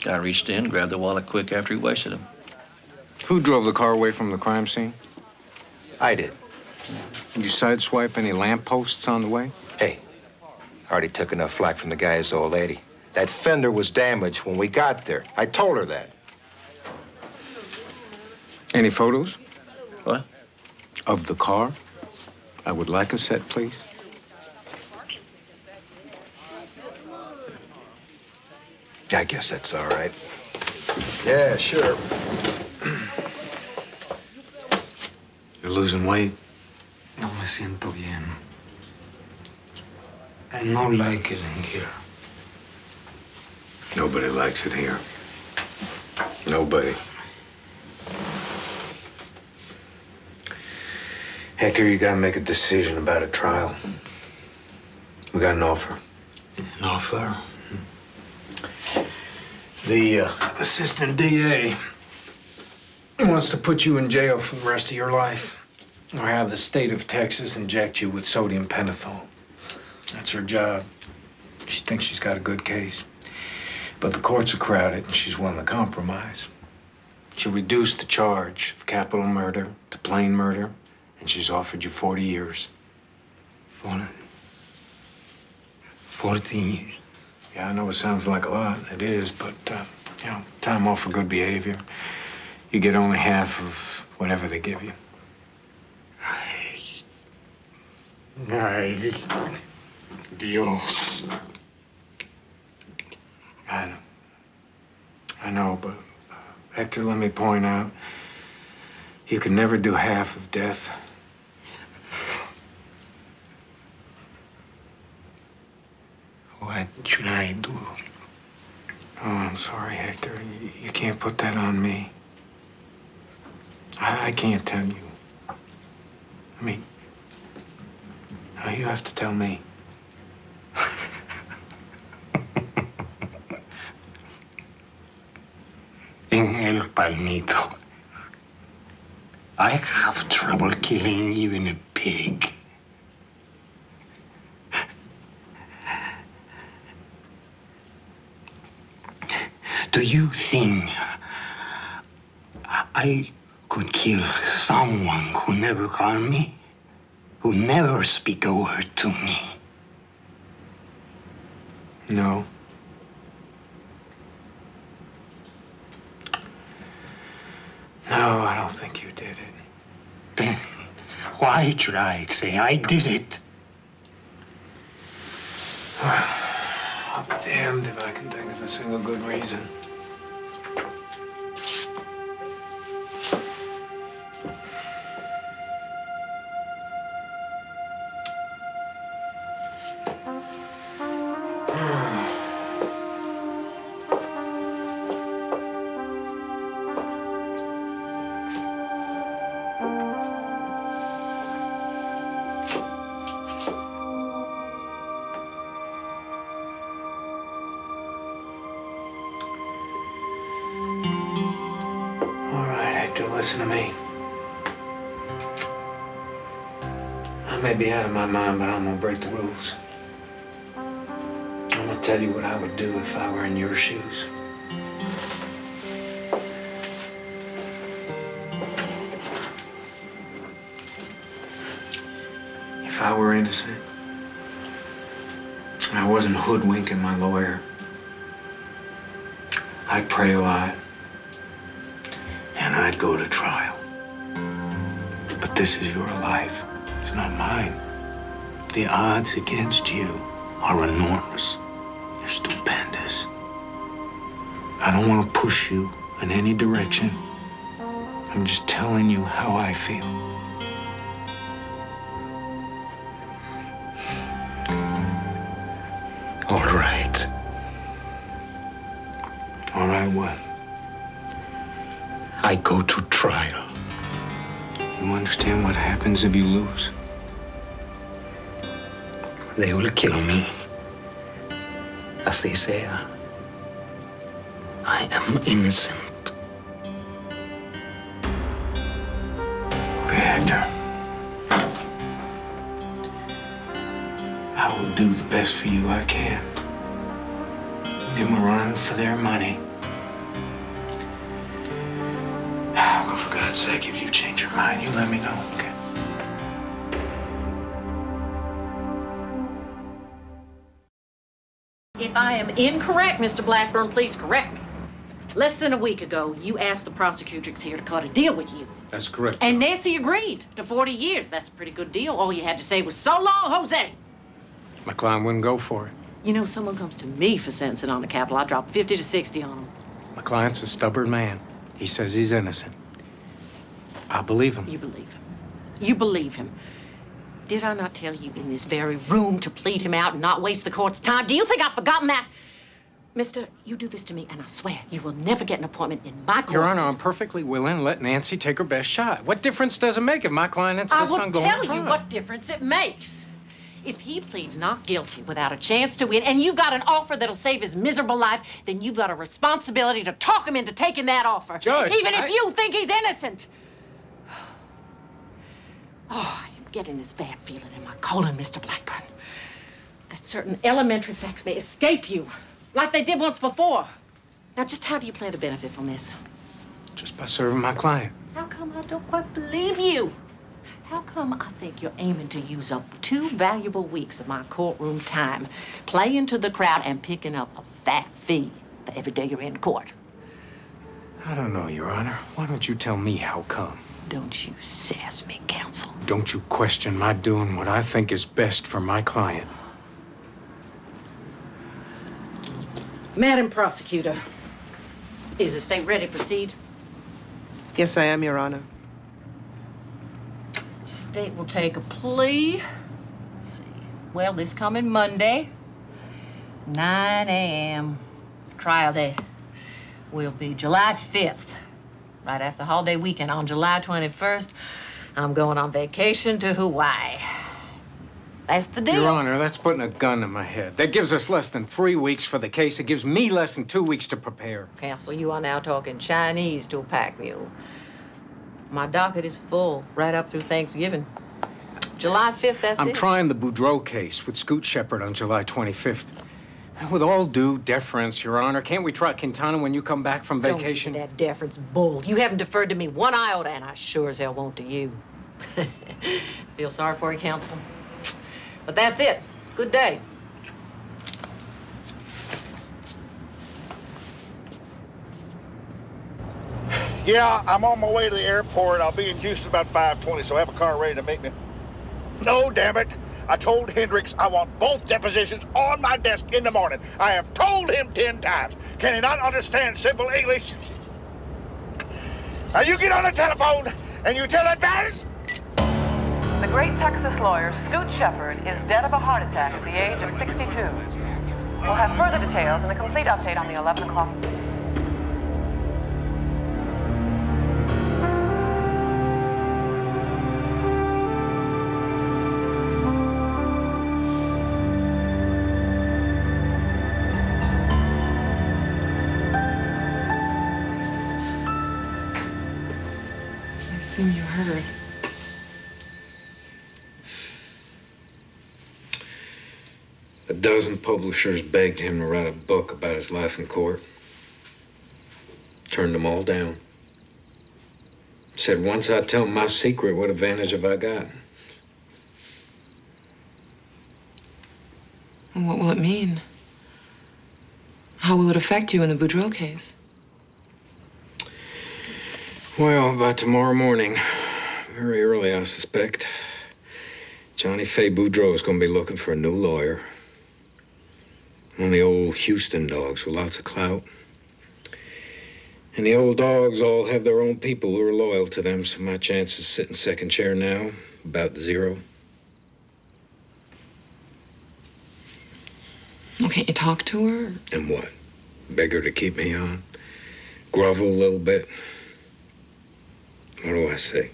Guy reached in, grabbed the wallet quick after he wasted him. Who drove the car away from the crime scene? I did. Did you sideswipe any lampposts on the way? Hey, I already took enough flack from the guy's old lady. That fender was damaged when we got there. I told her that. Any photos? What? Of the car? I would like a set, please. I guess that's all right. Yeah, sure. You're losing weight. No me siento bien. I don't like it in here. Nobody likes it here. Nobody. Hector, you gotta make a decision about a trial. We got an offer. An offer? The assistant DA wants to put you in jail for the rest of your life, or have the state of Texas inject you with sodium pentothal. That's her job. She thinks she's got a good case. But the courts are crowded, and she's willing to compromise. She'll reduce the charge of capital murder to plain murder, and she's offered you 40 years. 40 years? Yeah, I know it sounds like a lot. It is, but, you know, time off for good behavior. You get only half of whatever they give you. Ay, Dios. I know, but, Hector, let me point out, you can never do half of death. What should I do? Oh, I'm sorry, Hector. You can't put that on me. I can't tell you. I mean, now you have to tell me. In El Palmito, I have trouble killing even a pig. Do you think I could kill someone who never harmed me? Who never speak a word to me? No. No, I don't think you did it. Then why should I say I did it? I'll be damned if I can think of a single good reason. Listen to me. I may be out of my mind, but I'm gonna break the rules. I'm gonna tell you what I would do if I were in your shoes. If I were innocent, and I wasn't hoodwinking my lawyer, I'd pray a lot. And I'd go to trial. But this is your life. It's not mine. The odds against you are enormous. They're stupendous. I don't want to push you in any direction. I'm just telling you how I feel. All right. All right, what? I go to trial. You understand what happens if you lose? They will kill me. Así sea. I am innocent. Okay, Hector. I will do the best for you I can. Give them a run for their money. But for God's sake, if you change your mind, you let me know, okay? If I am incorrect, Mr. Blackburn, please correct me. Less than a week ago, you asked the prosecutors here to cut a deal with you. That's correct. And Nancy agreed to 40 years. That's a pretty good deal. All you had to say was, so long, Jose. My client wouldn't go for it. You know, someone comes to me for sentencing on the capital, I drop 50 to 60 on him. My client's a stubborn man. He says he's innocent. I believe him. You believe him. You believe him. Did I not tell you in this very room to plead him out and not waste the court's time? Do you think I've forgotten that? Mister, you do this to me, and I swear you will never get an appointment in my court. Your Honor, I'm perfectly willing to let Nancy take her best shot. What difference does it make if my client insists on going to trial? I will tell you what difference it makes. If he pleads not guilty without a chance to win, and you've got an offer that'll save his miserable life, then you've got a responsibility to talk him into taking that offer. Judge, even if you think he's innocent. Oh, I am getting this bad feeling in my colon, Mr. Blackburn. That certain elementary facts may escape you, like they did once before. Now, just how do you plan to benefit from this? Just by serving my client. How come I don't quite believe you? How come I think you're aiming to use up 2 valuable weeks of my courtroom time, playing to the crowd and picking up a fat fee for every day you're in court? I don't know, Your Honor. Why don't you tell me how come? Don't you sass me, counsel. Don't you question my doing what I think is best for my client. Madam Prosecutor, is the state ready to proceed? Yes, I am, Your Honor. State will take a plea. Let's see. Well, this coming Monday, 9 a.m. Trial day will be July 5th. Right after the holiday weekend on July 21st, I'm going on vacation to Hawaii. That's the deal. Your Honor, that's putting a gun in my head. That gives us less than 3 weeks for the case. It gives me less than 2 weeks to prepare. Counsel, you are now talking Chinese to a pack mule. My docket is full right up through Thanksgiving. July 5th, that's it. I'm trying the Boudreau case with Scoot Shepard on July 25th. And with all due deference, Your Honor, can't we try Quintana when you come back from vacation? Don't give me that deference bull. You haven't deferred to me one iota, and I sure as hell won't to you. Feel sorry for you, counsel. But that's it. Good day. Yeah, I'm on my way to the airport. I'll be in Houston about 5:20, so have a car ready to meet me. No, damn it. I told Hendricks I want both depositions on my desk in the morning. I have told him 10 times. Can he not understand simple English? Now you get on the telephone and you tell that man. The great Texas lawyer, Scoot Shepard, is dead of a heart attack at the age of 62. We'll have further details and a complete update on the 11 o'clock. I assume you heard. A dozen publishers begged him to write a book about his life in court. Turned them all down. Said, once I tell my secret, what advantage have I got? And what will it mean? How will it affect you in the Boudreau case? Well, by tomorrow morning, very early, I suspect, Johnnie Faye Boudreau is going to be looking for a new lawyer. One of the old Houston dogs with lots of clout. And the old dogs all have their own people who are loyal to them, so my chances sitting second chair now, about 0. Well, can't you talk to her? And what? Beg her to keep me on? Grovel a little bit? What do I say?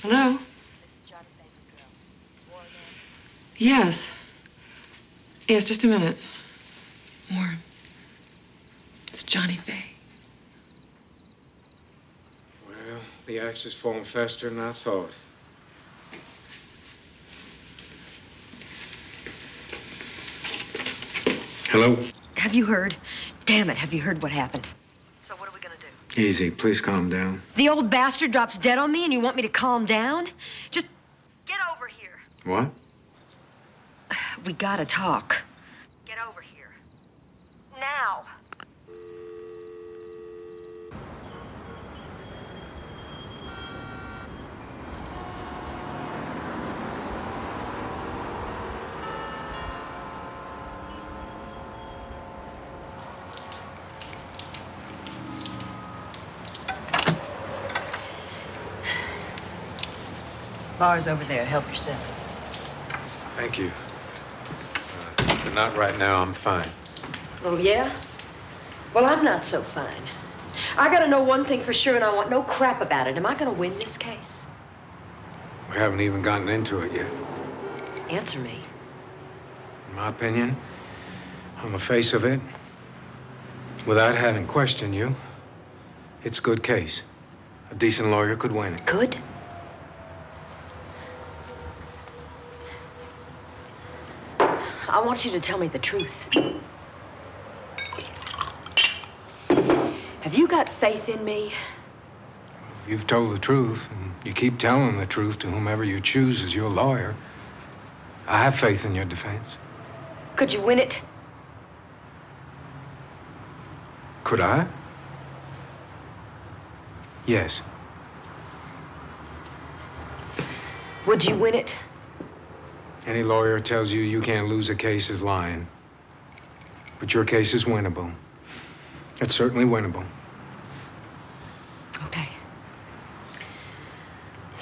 Hello? This is Johnnie Faye Boudreau. Is Warren there? Yes. Yes, just a minute. Warren. It's Johnnie Faye. Well, the axe is falling faster than I thought. Hello? Have you heard? Damn it, have you heard what happened? So what are we gonna do? Easy, please calm down. The old bastard drops dead on me and you want me to calm down? Just get over here. What? We gotta talk. Get over here. Now. Bar's over there. Help yourself. Thank you. But not right now, I'm fine. Oh, yeah? Well, I'm not so fine. I gotta know one thing for sure, and I want no crap about it. Am I gonna win this case? We haven't even gotten into it yet. Answer me. In my opinion, on the face of it, without having questioned you, it's a good case. A decent lawyer could win it. Good? I want you to tell me the truth. Have you got faith in me? You've told the truth, and you keep telling the truth to whomever you choose as your lawyer. I have faith in your defense. Could you win it? Could I? Yes. Would you win it? Any lawyer tells you you can't lose a case is lying. But your case is winnable. It's certainly winnable. Okay.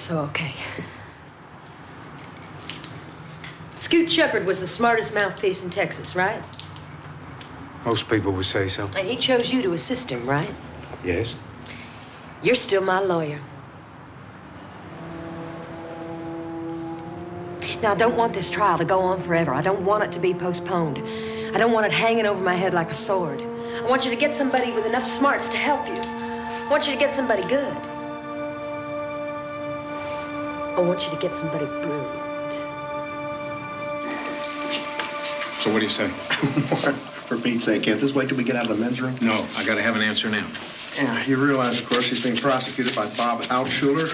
So, okay. Scoot Shepard was the smartest mouthpiece in Texas, right? Most people would say so. And he chose you to assist him, right? Yes. You're still my lawyer. Now, I don't want this trial to go on forever. I don't want it to be postponed. I don't want it hanging over my head like a sword. I want you to get somebody with enough smarts to help you. I want you to get somebody good. I want you to get somebody brilliant. So what do you say? For Pete's sake, can't this wait till we get out of the men's room? No, I gotta have an answer now. Yeah, you realize, of course, he's being prosecuted by Bob Altshuler.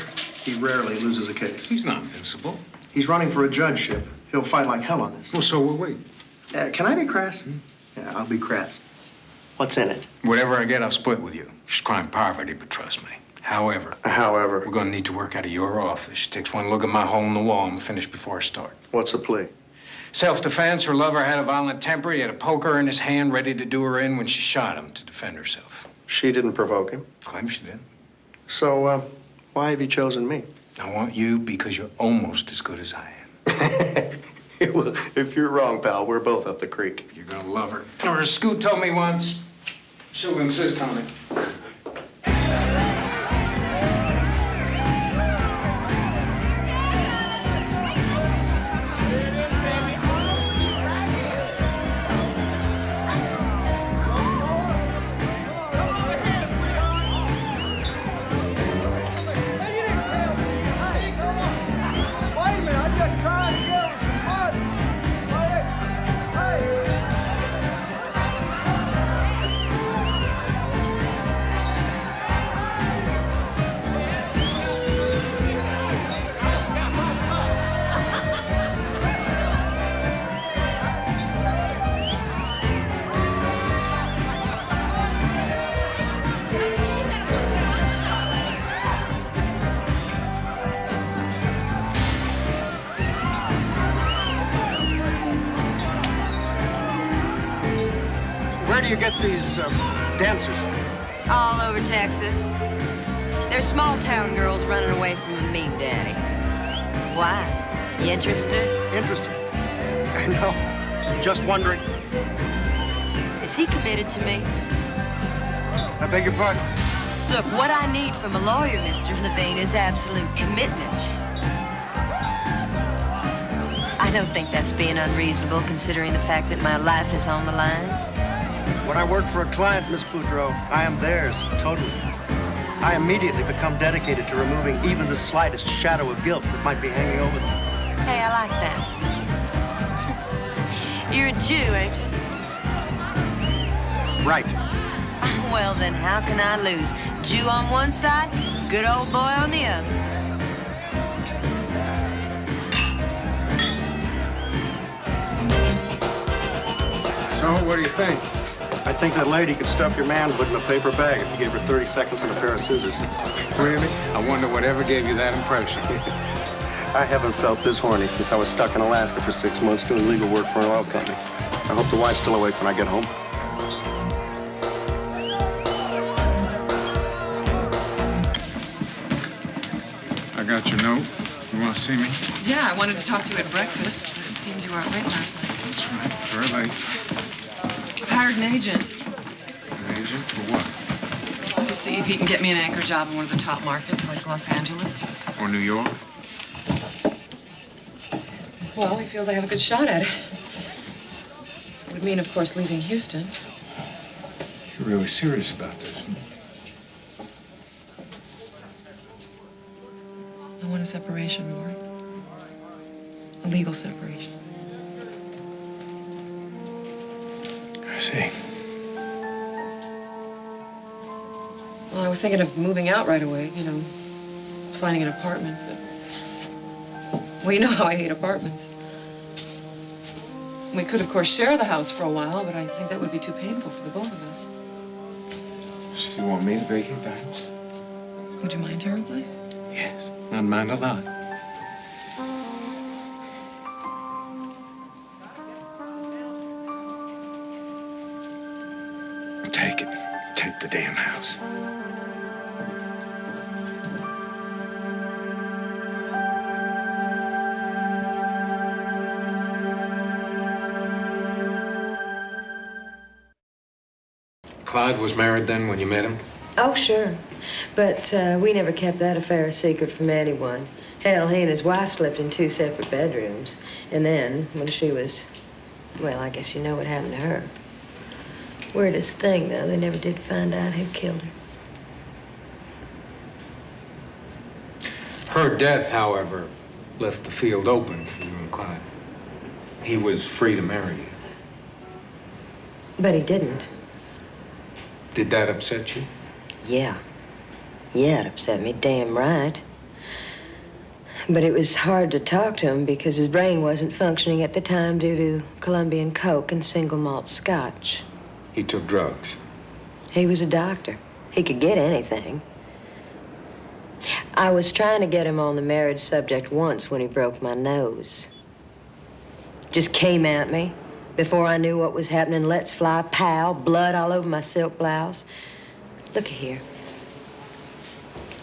He rarely loses a case. He's not invincible. He's running for a judgeship. He'll fight like hell on this. Well, so will we. Can I be crass? Yeah, I'll be crass. What's in it? Whatever I get, I'll split with you. It's crime poverty, but trust me. However, we're gonna need to work out of your office. She takes one look at my hole in the wall. I'm finished before I start. What's the plea? Self-defense. Her lover had a violent temper. He had a poker in his hand, ready to do her in when she shot him to defend herself. She didn't provoke him. Claims she did. So, why have you chosen me? I want you because you're almost as good as I am. Well, if you're wrong, pal, we're both up the creek. You're gonna love her. Or as Scoot told me once, she'll insist on it. Where do you get these dancers? All over Texas. They're small-town girls running away from a mean daddy. Why? You interested? Interested? No. Just wondering. Is he committed to me? I beg your pardon? Look, what I need from a lawyer, Mr. Levine, is absolute commitment. I don't think that's being unreasonable, considering the fact that my life is on the line. When I work for a client, Miss Boudreau, I am theirs, totally. I immediately become dedicated to removing even the slightest shadow of guilt that might be hanging over them. Hey, I like that. You're a Jew, ain't you? Right. Well, then how can I lose? Jew on one side, good old boy on the other. So, what do you think? I think that lady could stuff your manhood in a paper bag if you gave her 30 seconds and a pair of scissors. Really? I wonder whatever gave you that impression. I haven't felt this horny since I was stuck in Alaska for 6 months doing legal work for an oil company. I hope the wife's still awake when I get home. I got your note. You want to see me? Yeah, I wanted to talk to you at breakfast, but it seems you were out late last night. That's right. Very late. I've hired an agent. An agent for what? To see if he can get me an anchor job in one of the top markets like Los Angeles. Or New York? Well, he feels I have a good shot at it. It would mean, of course, leaving Houston. You're really serious about this? I want a separation, Warren. A legal separation. I see. Well, I was thinking of moving out right away, you know, finding an apartment, but... Well, you know how I hate apartments. We could, of course, share the house for a while, but I think that would be too painful for the both of us. So you want me to vacate the house? Would you mind terribly? Yes. I'd mind a lot. Take it. Take the damn house. Clyde was married then when you met him? Oh, sure. But we never kept that affair a secret from anyone. Hell, he and his wife slept in 2 separate bedrooms. And then, when she was, well, I guess you know what happened to her. Weirdest thing, though, they never did find out who killed her. Her death, however, left the field open for you and Clyde. He was free to marry you. But he didn't. Did that upset you? Yeah. Yeah, it upset me, damn right. But it was hard to talk to him because his brain wasn't functioning at the time due to Colombian coke and single malt scotch. He took drugs. He was a doctor. He could get anything. I was trying to get him on the marriage subject once when he broke my nose. Just came at me. Before I knew what was happening, let's fly, pow, blood all over my silk blouse. Look here.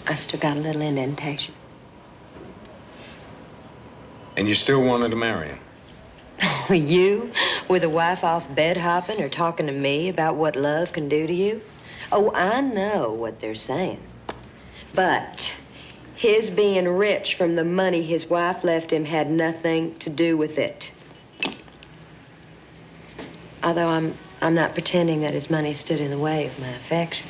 I still got a little indentation. And you still wanted to marry him? You, with a wife off bed hopping or talking to me about what love can do to you? Oh, I know what they're saying. But his being rich from the money his wife left him had nothing to do with it. Although I'm not pretending that his money stood in the way of my affection.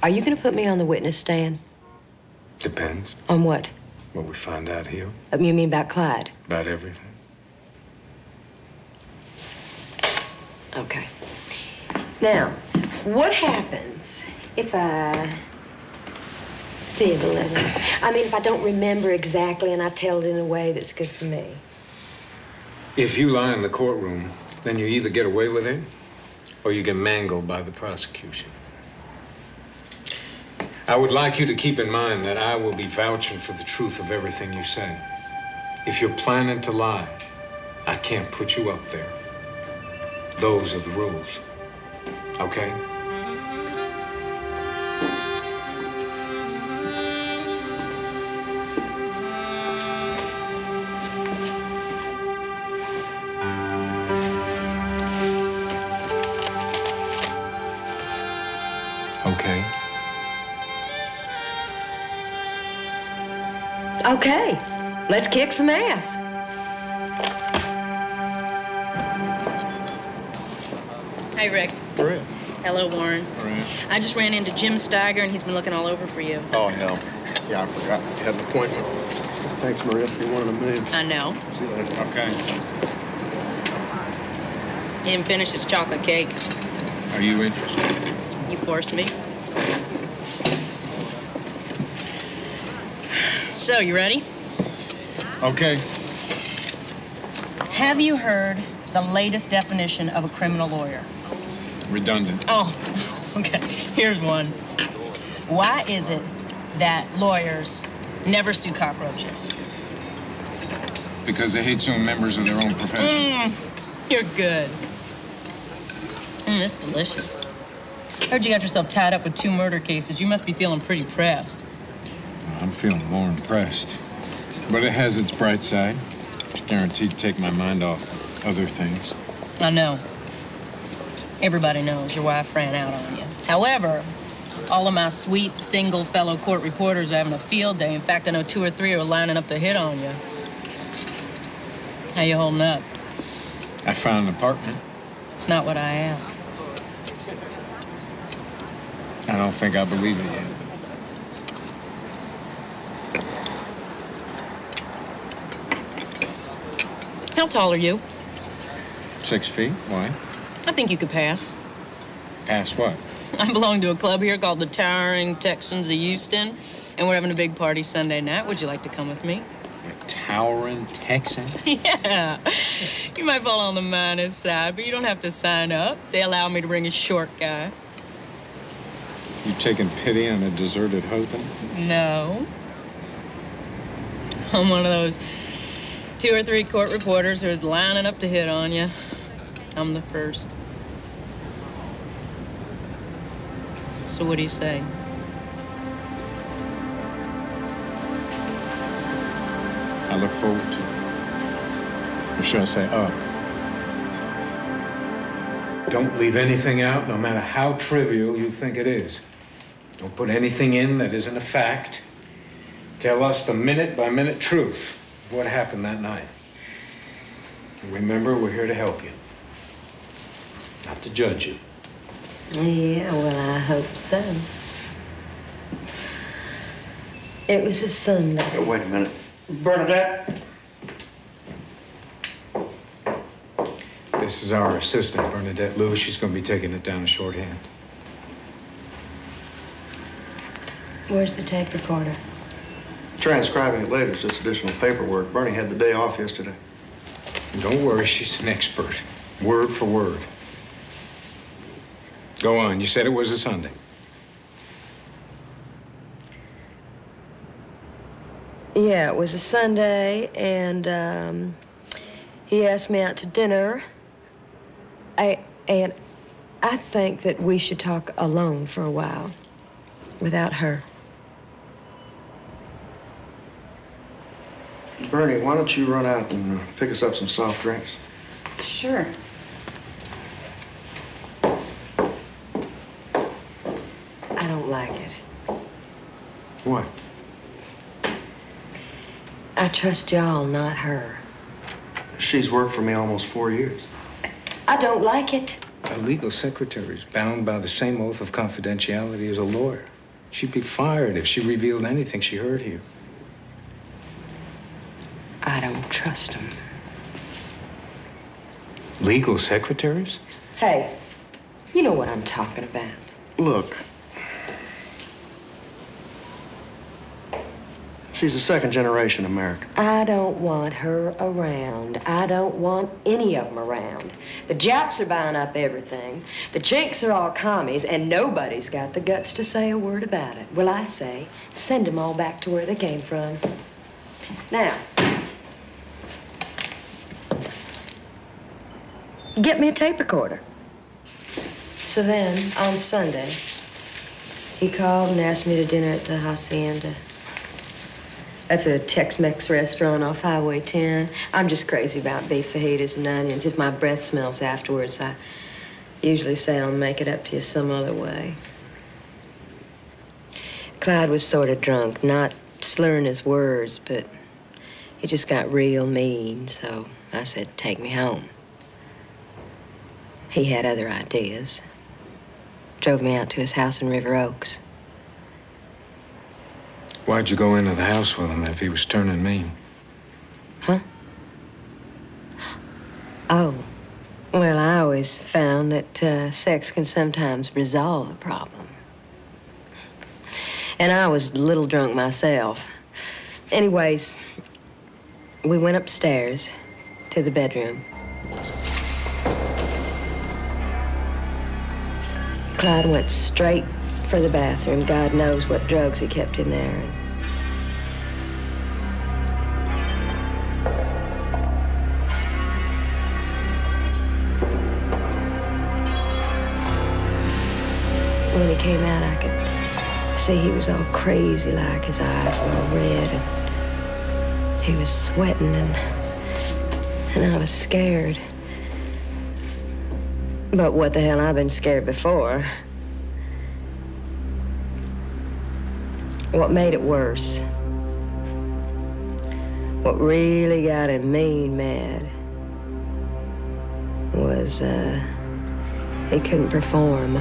Are you going to put me on the witness stand? Depends. On what? What we find out here. You mean about Clyde? About everything. Okay. Now, what happens if I fib a little? I mean, if I don't remember exactly and I tell it in a way that's good for me. If you lie in the courtroom, then you either get away with it or you get mangled by the prosecution. I would like you to keep in mind that I will be vouching for the truth of everything you say. If you're planning to lie, I can't put you up there. Those are the rules. Okay? Okay. Okay, let's kick some ass. Hey, Rick. Maria. Hello, Warren. Maria. I just ran into Jim Steiger, and he's been looking all over for you. Oh, hell. Yeah, I forgot. You had an appointment. Thanks, Maria. You're one in a million. I know. See you later. Okay. He didn't finish his chocolate cake. Are you interested? You forced me. So, you ready? Okay. Have you heard the latest definition of a criminal lawyer? Redundant. Oh, okay. Here's one. Why is it that lawyers never sue cockroaches? Because they hate suing members of their own profession. You're good. It's delicious. Heard you got yourself tied up with 2 murder cases. You must be feeling pretty pressed. I'm feeling more impressed. But it has its bright side. It's guaranteed to take my mind off other things. I know. Everybody knows your wife ran out on you. However, all of my sweet, single fellow court reporters are having a field day. In fact, I know 2 or 3 are lining up to hit on you. How you holding up? I found an apartment. It's not what I asked. I don't think I believe it yet. How tall are you? 6 feet? Why? I think you could pass. Pass what? I belong to a club here called the Towering Texans of Houston, and we're having a big party Sunday night. Would you like to come with me? The Towering Texans? Yeah. You might fall on the minus side, but you don't have to sign up. They allow me to bring a short guy. You taking pity on a deserted husband? No. I'm one of those 2 or 3 court reporters who's lining up to hit on you. I'm the first. So what do you say? I look forward to it. Or should I say up? Don't leave anything out, no matter how trivial you think it is. Don't put anything in that isn't a fact. Tell us the minute-by-minute truth of what happened that night. And remember, we're here to help you, not to judge you. Yeah, well, I hope so. It was a Sunday. Oh, wait a minute. Bernadette? This is our assistant, Bernadette Lewis. She's going to be taking it down a shorthand. Where's the tape recorder? Transcribing it later is just additional paperwork. Bernie had the day off yesterday. Don't worry, she's an expert. Word for word. Go on. You said it was a Sunday. Yeah, it was a Sunday, and he asked me out to dinner. And I think that we should talk alone for a while, without her. Bernie, why don't you run out and pick us up some soft drinks? Sure. I don't like it. What? I trust y'all, not her. She's worked for me almost 4 years. I don't like it. A legal secretary is bound by the same oath of confidentiality as a lawyer. She'd be fired if she revealed anything she heard here. I don't trust him. Legal secretaries? Hey, you know what I'm talking about. Look. She's a second-generation American. I don't want her around. I don't want any of them around. The Japs are buying up everything. The Chinks are all commies, and nobody's got the guts to say a word about it. Well, I say, send them all back to where they came from. Now, get me a tape recorder. So then, on Sunday, he called and asked me to dinner at the Hacienda. That's a Tex-Mex restaurant off Highway 10. I'm just crazy about beef fajitas and onions. If my breath smells afterwards, I usually say I'll make it up to you some other way. Clyde was sort of drunk, not slurring his words, but he just got real mean, so I said, take me home. He had other ideas. Drove me out to his house in River Oaks. Why'd you go into the house with him if he was turning mean? Huh? Oh. Well, I always found that sex can sometimes resolve a problem. And I was a little drunk myself. Anyways, we went upstairs to the bedroom. Clyde went straight for the bathroom. God knows what drugs he kept in there. When he came out, I could see he was all crazy like. His eyes were all red, and he was sweating, and I was scared. But what the hell, I've been scared before. What made it worse, what really got him mean mad, was he couldn't perform.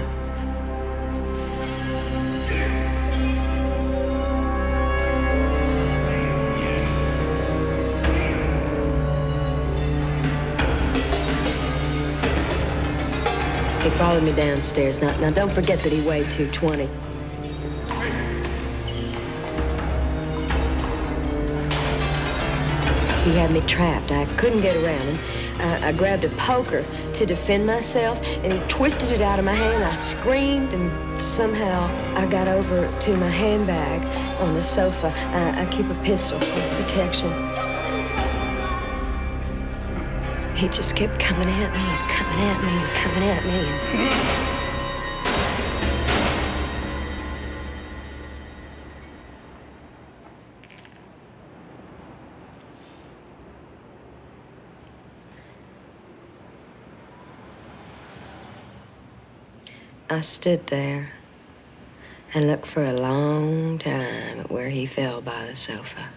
He followed me downstairs. Now don't forget that he weighed 220. He had me trapped. I couldn't get around him. I grabbed a poker to defend myself, and he twisted it out of my hand. I screamed, and somehow I got over to my handbag on the sofa. I keep a pistol for protection. He just kept coming at me and coming at me and coming at me. I stood there and looked for a long time at where he fell by the sofa.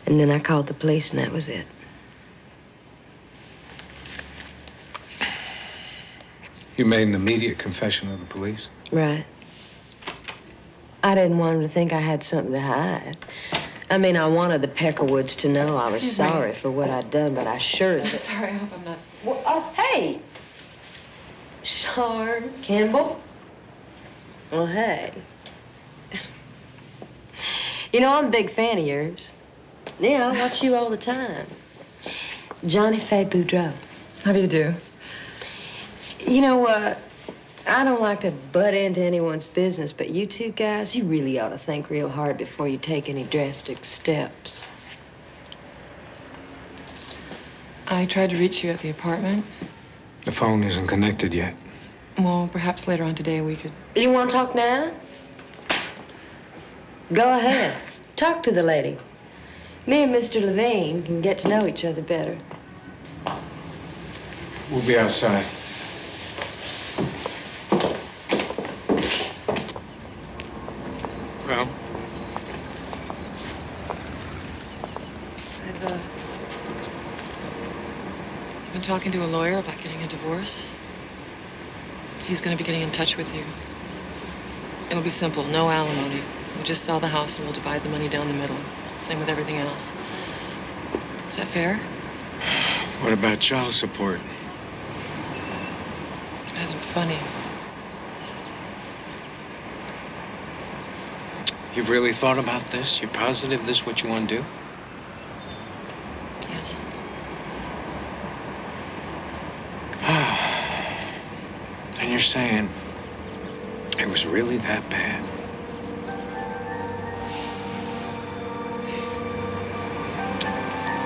And then I called the police, and that was it. You made an immediate confession to the police? Right. I didn't want him to think I had something to hide. I mean, I wanted the Peckerwoods to know I was Excuse me. sorry for what I'd done, but I sure... I'm sorry, I hope I'm not... Well, oh, hey! Sharn Campbell? Well, hey. You know, I'm a big fan of yours. Yeah, I watch you all the time. Johnnie Faye Boudreau. How do you do? You know what? I don't like to butt into anyone's business, but you two guys, you really ought to think real hard before you take any drastic steps. I tried to reach you at the apartment. The phone isn't connected yet. Well, perhaps later on today we could... You want to talk now? Go ahead. Talk to the lady. Me and Mr. Levine can get to know each other better. We'll be outside. Well? I've been talking to a lawyer about getting a divorce. He's going to be getting in touch with you. It'll be simple, no alimony. We'll just sell the house and we'll divide the money down the middle. Same with everything else. Is that fair? What about child support? That isn't funny. You've really thought about this? You're positive this is what you want to do? Yes. And you're saying it was really that bad?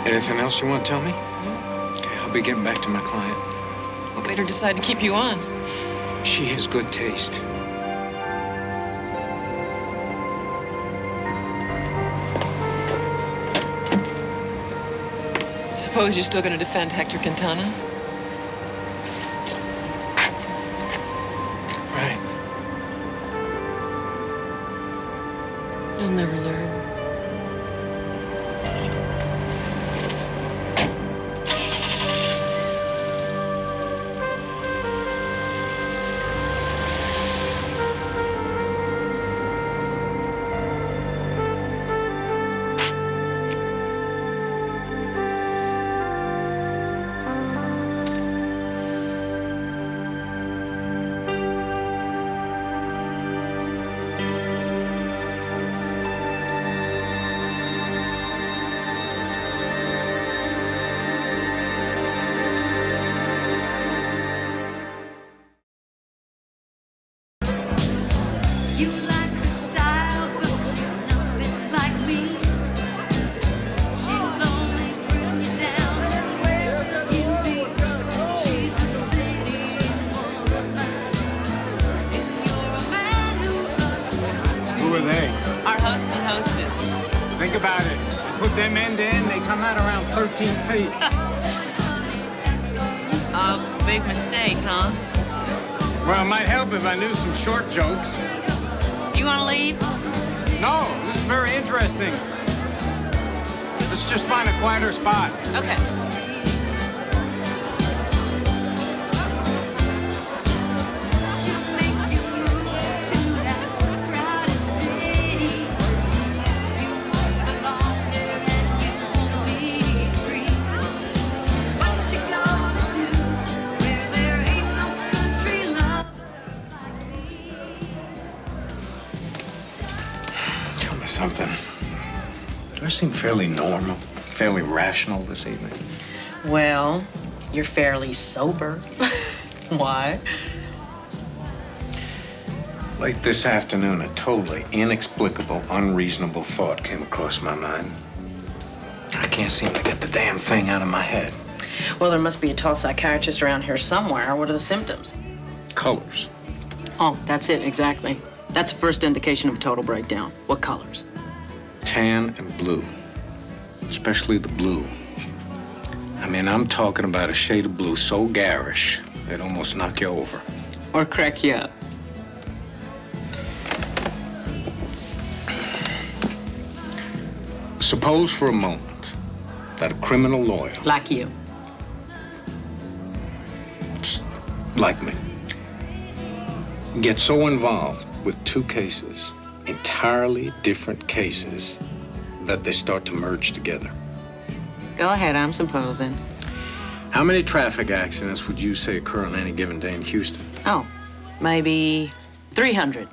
Anything else you want to tell me? No. Okay, I'll be getting back to my client. What made her decide to keep you on? She has good taste. Suppose you're still going to defend Hector Quintana? Right. You'll never learn. Who are they? Our host and hostess. Think about it. Put them end to end, they come out around 13 feet. Big mistake, huh? Well, it might help if I knew some short jokes. Do you want to leave? No, this is very interesting. Let's just find a quieter spot. Okay. Something. Do I seem fairly normal, fairly rational this evening? Well, you're fairly sober. Why? Late this afternoon, a totally inexplicable, unreasonable thought came across my mind. I can't seem to get the damn thing out of my head. Well, there must be a tall psychiatrist around here somewhere. What are the symptoms? Colors. Oh, that's it, exactly. That's the first indication of a total breakdown. What colors? Tan and blue. Especially the blue. I mean, I'm talking about a shade of blue so garish, it'd almost knock you over. Or crack you up. Suppose for a moment that a criminal lawyer, Like you. like me, gets so involved with two cases, entirely different cases, that they start to merge together. Go ahead, I'm supposing. How many traffic accidents would you say occur on any given day in Houston? Oh, maybe 300.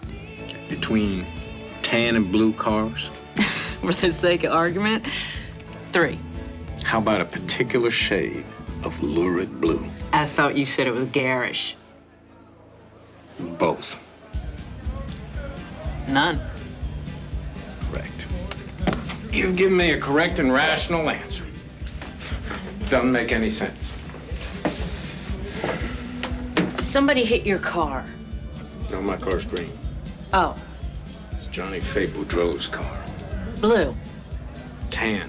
Between tan and blue cars? For the sake of argument, 3. How about a particular shade of lurid blue? I thought you said it was garish. Both. None. Correct. You've given me a correct and rational answer. Doesn't make any sense. Somebody hit your car. No, my car's green. Oh, It's Johnnie Faye Boudreau's car. blue. Tan,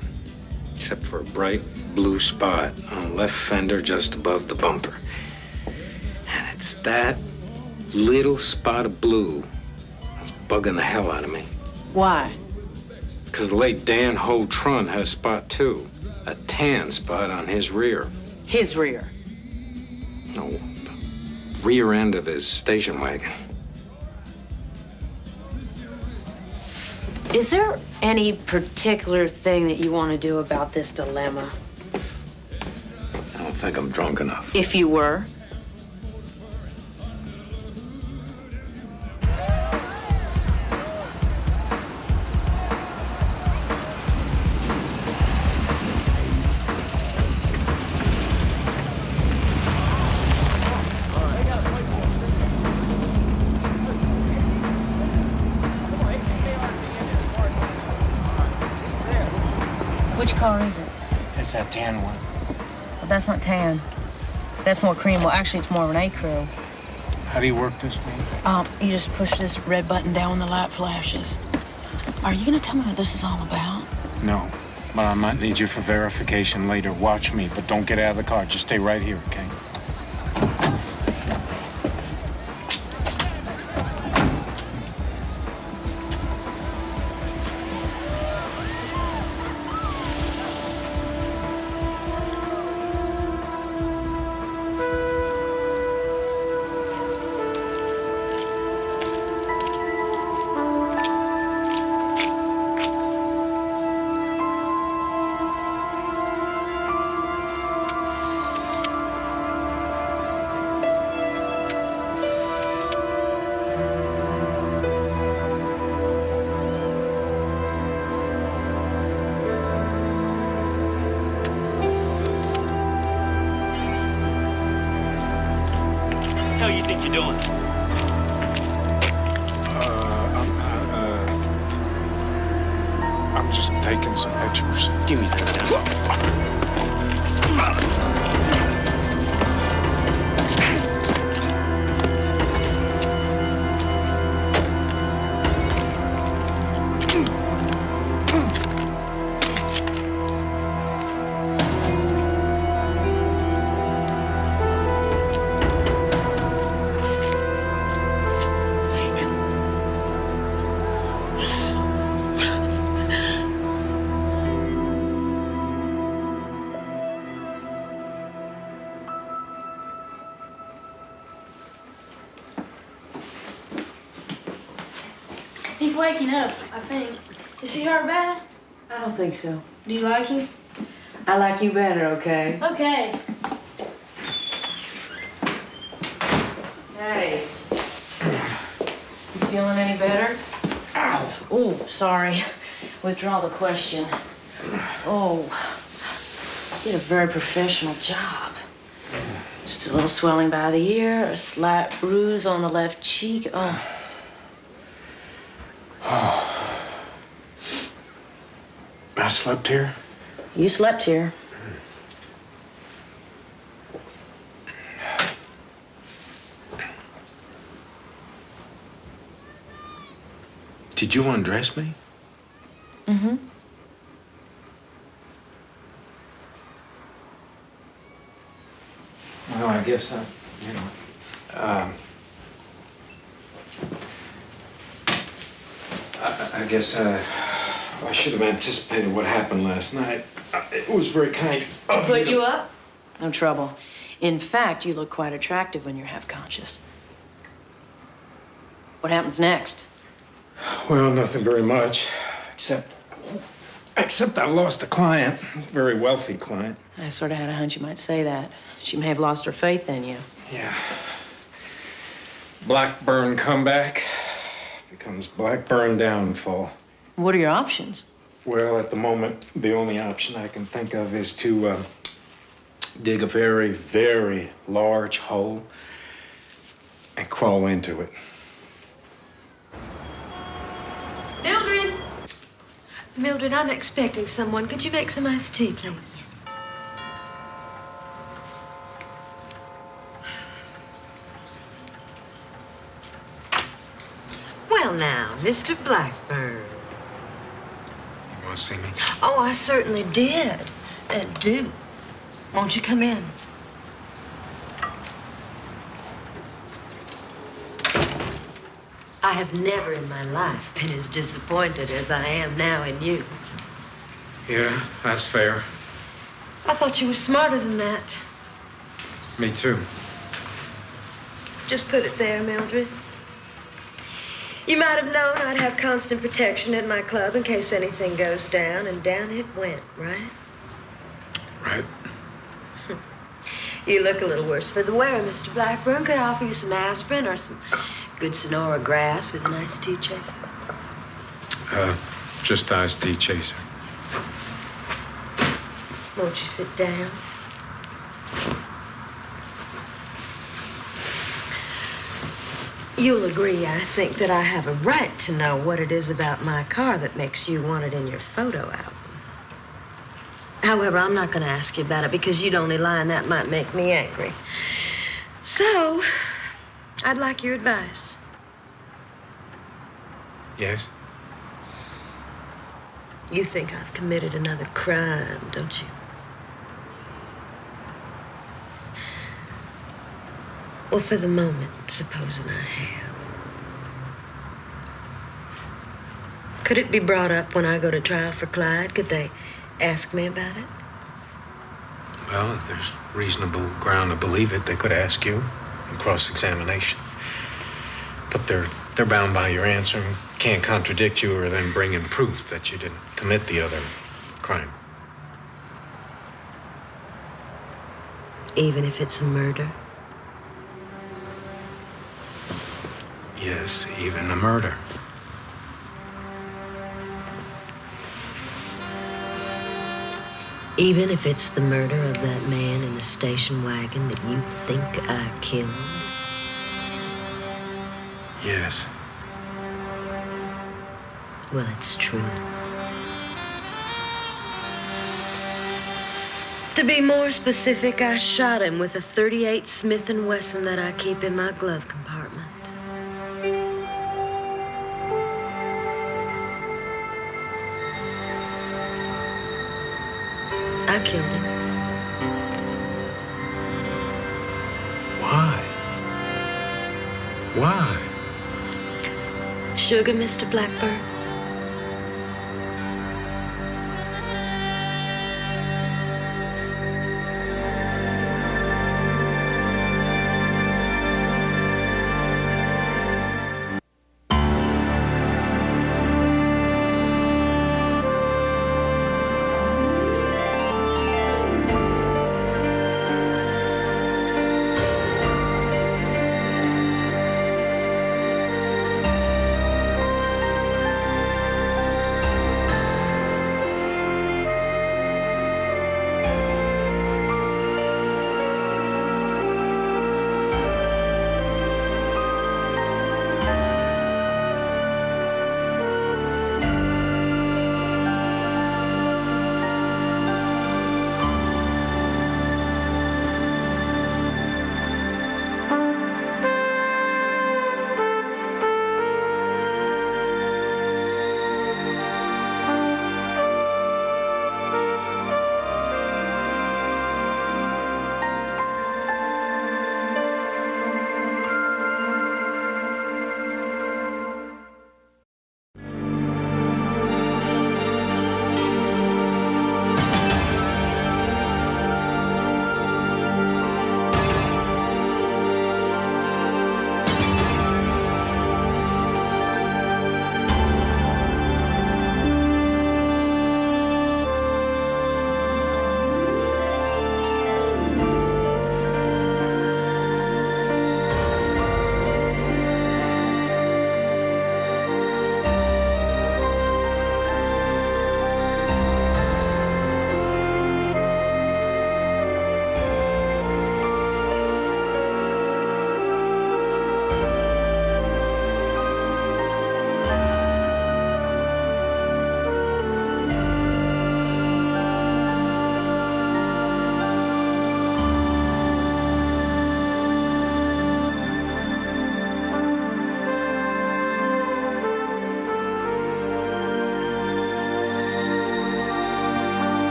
except for a bright blue spot on the left fender just above the bumper. And it's that little spot of blue that's bugging the hell out of me. Why? Because the late Dan Ho Trun had a spot too. A tan spot on his rear. His rear. No, the rear end of his station wagon. Is there any particular thing that you want to do about this dilemma? I don't think I'm drunk enough. If you were? Which car is it? It's that tan one. Well, that's not tan. That's more cream. Well, actually, it's more of an acryl. How do you work this thing? You just push this red button down when the light flashes. Are you gonna tell me what this is all about? No, but I might need you for verification later. Watch me, but don't get out of the car. Just stay right here, okay? What the hell you think you're doing? I'm just taking some pictures. Give me that. He's waking up, I think. Is he hurt bad? I don't think so. Do you like him? I like you better, okay? Okay. Hey. You feeling any better? Ow. Oh, sorry. Withdraw the question. Oh, you did a very professional job. Just a little swelling by the ear, a slight bruise on the left cheek. Oh. I slept here? You slept here. Did you undress me? Mm-hmm. guess I guess I should have anticipated what happened last night. It was very kind of Put you up? No trouble. In fact, you look quite attractive when you're half conscious. What happens next? Well, nothing very much, except I lost a client, a very wealthy client. I sort of had a hunch you might say that. She may have lost her faith in you. Yeah. Blackburn comeback becomes Blackburn downfall. What are your options? Well, at the moment, the only option I can think of is to dig a very, very large hole and crawl into it. Mildred! Mildred, I'm expecting someone. Could you make some iced tea, please? Well, now, Mr. Blackburn. You want to see me? Oh, I certainly did. Do. Won't you come in? I have never in my life been as disappointed as I am now in you. Yeah, that's fair. I thought you were smarter than that. Me too. Just put it there, Mildred. You might have known I'd have constant protection at my club in case anything goes down, and down it went, right? Right. You look a little worse for the wear, Mr. Blackburn. Could I offer you some aspirin or some good Sonora grass with an iced tea chaser? Just iced tea chaser. Won't you sit down? You'll agree, I think, that I have a right to know what it is about my car that makes you want it in your photo album. However, I'm not going to ask you about it because you'd only lie and that might make me angry. So, I'd like your advice. Yes? You think I've committed another crime, don't you? Well, for the moment, supposing I have. Could it be brought up when I go to trial for Clyde? Could they ask me about it? Well, if there's reasonable ground to believe it, they could ask you in cross-examination. But they're bound by your answer and can't contradict you or then bring in proof that you didn't commit the other crime. Even if it's a murder? Yes, even a murder. Even if it's the murder of that man in the station wagon that you think I killed? Yes. Well, it's true. To be more specific, I shot him with a .38 Smith & Wesson that I keep in my glove compartment. I killed him. Why? Why? Sugar, Mr. Blackburn?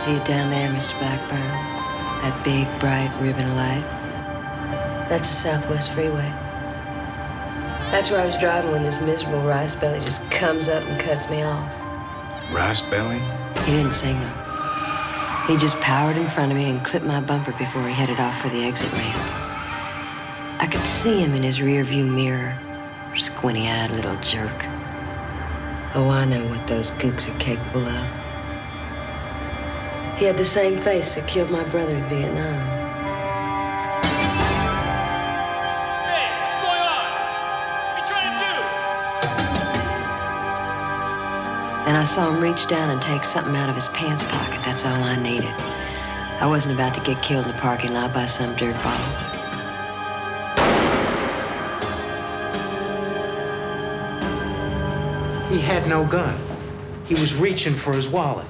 See it down there, Mr. Blackburn? That big, bright ribbon of light? That's the Southwest Freeway. That's where I was driving when this miserable rice belly just comes up and cuts me off. Rice belly? He didn't signal. He just powered in front of me and clipped my bumper before he headed off for the exit ramp. I could see him in his rearview mirror. Squinty-eyed little jerk. Oh, I know what those gooks are capable of. He had the same face that killed my brother in Vietnam. Hey, what's going on? What are you trying to do? And I saw him reach down and take something out of his pants pocket. That's all I needed. I wasn't about to get killed in the parking lot by some dirtball. He had no gun. He was reaching for his wallet.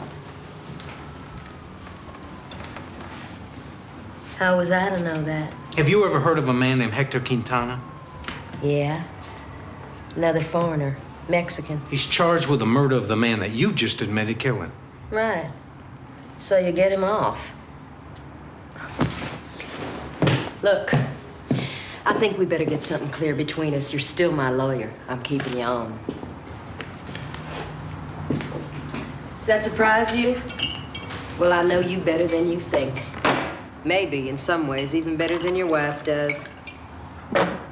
How was I to know that? Have you ever heard of a man named Hector Quintana? Yeah. Another foreigner. Mexican. He's charged with the murder of the man that you just admitted killing. Right. So you get him off. Look, I think we better get something clear between us. You're still my lawyer. I'm keeping you on. Does that surprise you? Well, I know you better than you think. Maybe, in some ways, even better than your wife does.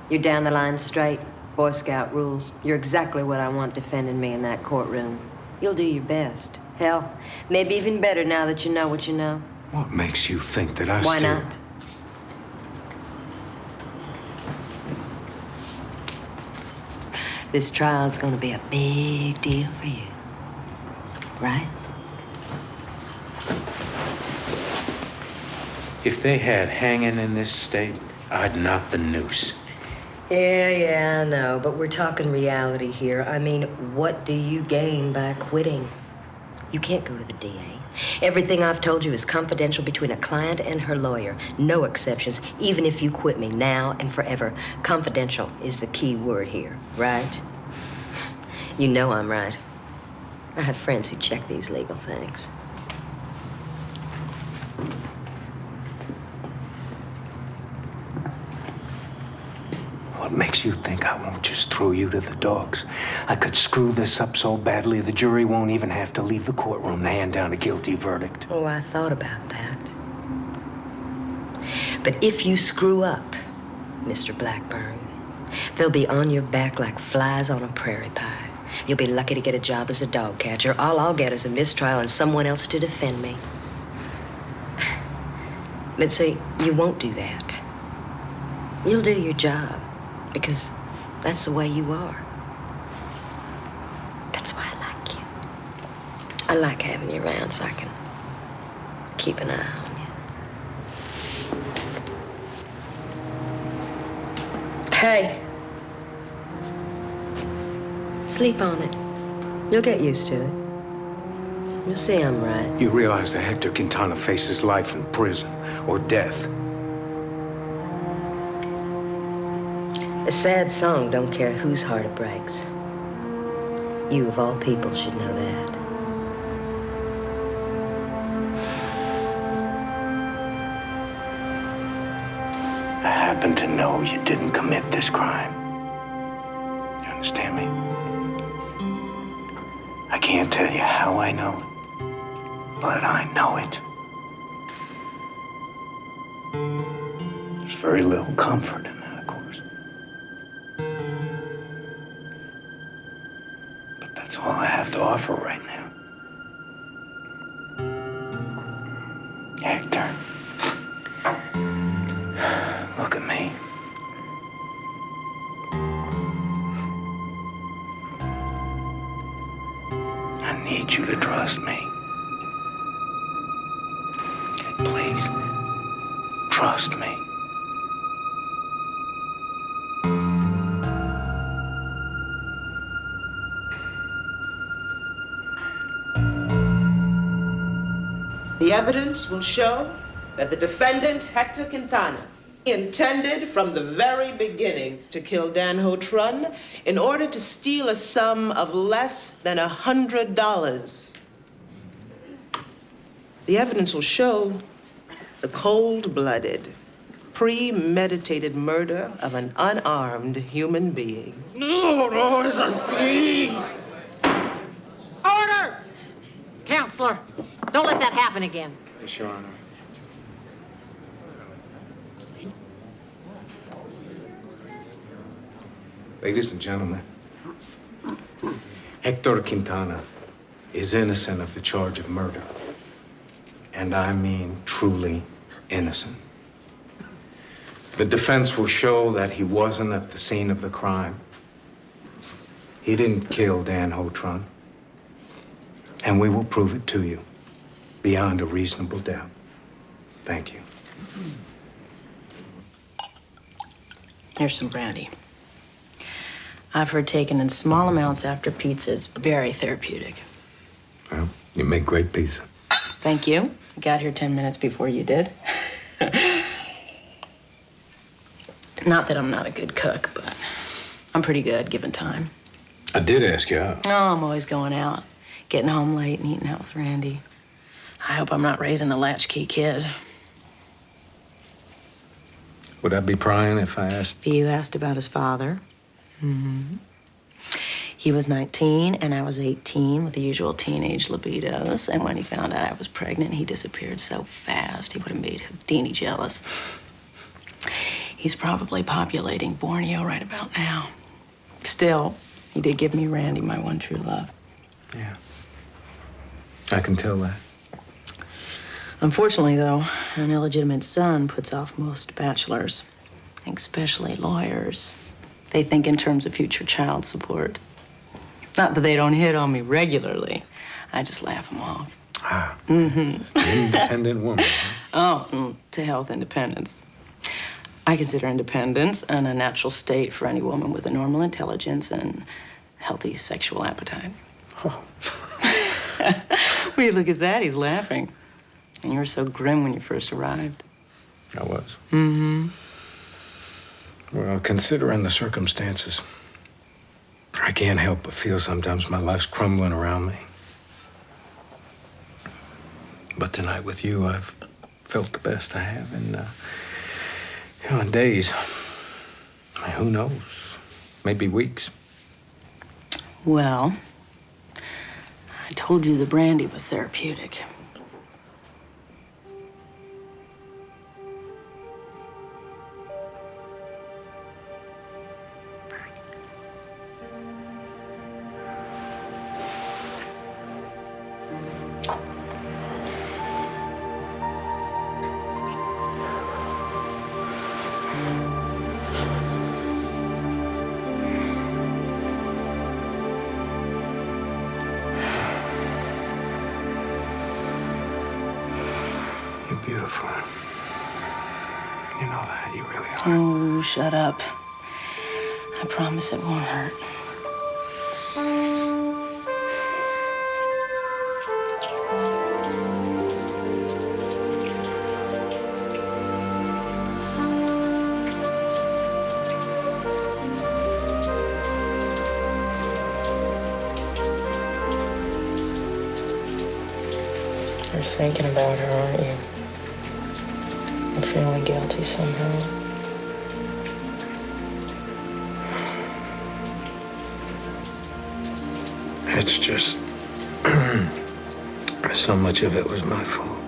You're down the line straight. Boy Scout rules. You're exactly what I want defending me in that courtroom. You'll do your best. Hell, maybe even better now that you know what you know. What makes you think that I Why still... not? This trial's gonna be a big deal for you. Right? If they had hanging in this state, I'd knot the noose. Yeah, I know, but we're talking reality here. I mean, what do you gain by quitting? You can't go to the DA. Everything I've told you is confidential between a client and her lawyer. No exceptions, even if you quit me now and forever. Confidential is the key word here, right? You know I'm right. I have friends who check these legal things. What makes you think I won't just throw you to the dogs? I could screw this up so badly the jury won't even have to leave the courtroom to hand down a guilty verdict. Oh, I thought about that. But if you screw up, Mr. Blackburn, they'll be on your back like flies on a prairie pie. You'll be lucky to get a job as a dog catcher. All I'll get is a mistrial and someone else to defend me. But see, you won't do that. You'll do your job. Because that's the way you are. That's why I like you. I like having you around so I can keep an eye on you. Hey. Sleep on it. You'll get used to it. You'll see I'm right. You realize that Hector Quintana faces life in prison or death. A sad song don't care whose heart it breaks. You, of all people, should know that. I happen to know you didn't commit this crime. You understand me? I can't tell you how I know it, but I know it. There's very little comfort in that, of course. But that's all I have to offer right now. Hector, look at me. I need you to trust me. Okay, please, trust me. The evidence will show that the defendant, Hector Quintana, intended from the very beginning to kill Dan Ho Trun in order to steal a sum of less than $100. The evidence will show the cold-blooded, premeditated murder of an unarmed human being. No, es así. Order! Counselor, don't let that happen again. Yes, Your Honor. Ladies and gentlemen, Hector Quintana is innocent of the charge of murder. And I mean truly innocent. The defense will show that he wasn't at the scene of the crime. He didn't kill Dan Hotron. And we will prove it to you beyond a reasonable doubt. Thank you. Here's some brandy. I've heard taken in small amounts after pizza is very therapeutic. Well, you make great pizza. Thank you. I got here 10 minutes before you did. Not that I'm not a good cook, but I'm pretty good given time. I did ask you out. Oh, I'm always going out, getting home late and eating out with Randy. I hope I'm not raising a latchkey kid. Would I be prying if I asked? You asked about his father. Mm-hmm. He was 19 and I was 18 with the usual teenage libidos. And when he found out I was pregnant, he disappeared so fast he would have made Houdini jealous. He's probably populating Borneo right about now. Still, he did give me Randy, my one true love. Yeah. I can tell that. Unfortunately, though, an illegitimate son puts off most bachelors, especially lawyers. They think in terms of future child support. Not that they don't hit on me regularly. I just laugh them off. Ah. Mm-hmm. Independent woman. Oh, to health independence. I consider independence a natural state for any woman with a normal intelligence and healthy sexual appetite. Oh. Will you look at that? He's laughing. And you were so grim when you first arrived. I was. Mm-hmm. Well, considering the circumstances, I can't help but feel sometimes my life's crumbling around me. But tonight with you, I've felt the best I have in days. I mean, who knows? Maybe weeks. Well, I told you the brandy was therapeutic. You're beautiful. You know that. You really are. Oh, shut up. I promise it won't hurt. You're thinking about her, aren't you? You're feeling guilty somehow. It's just so much of it was my fault.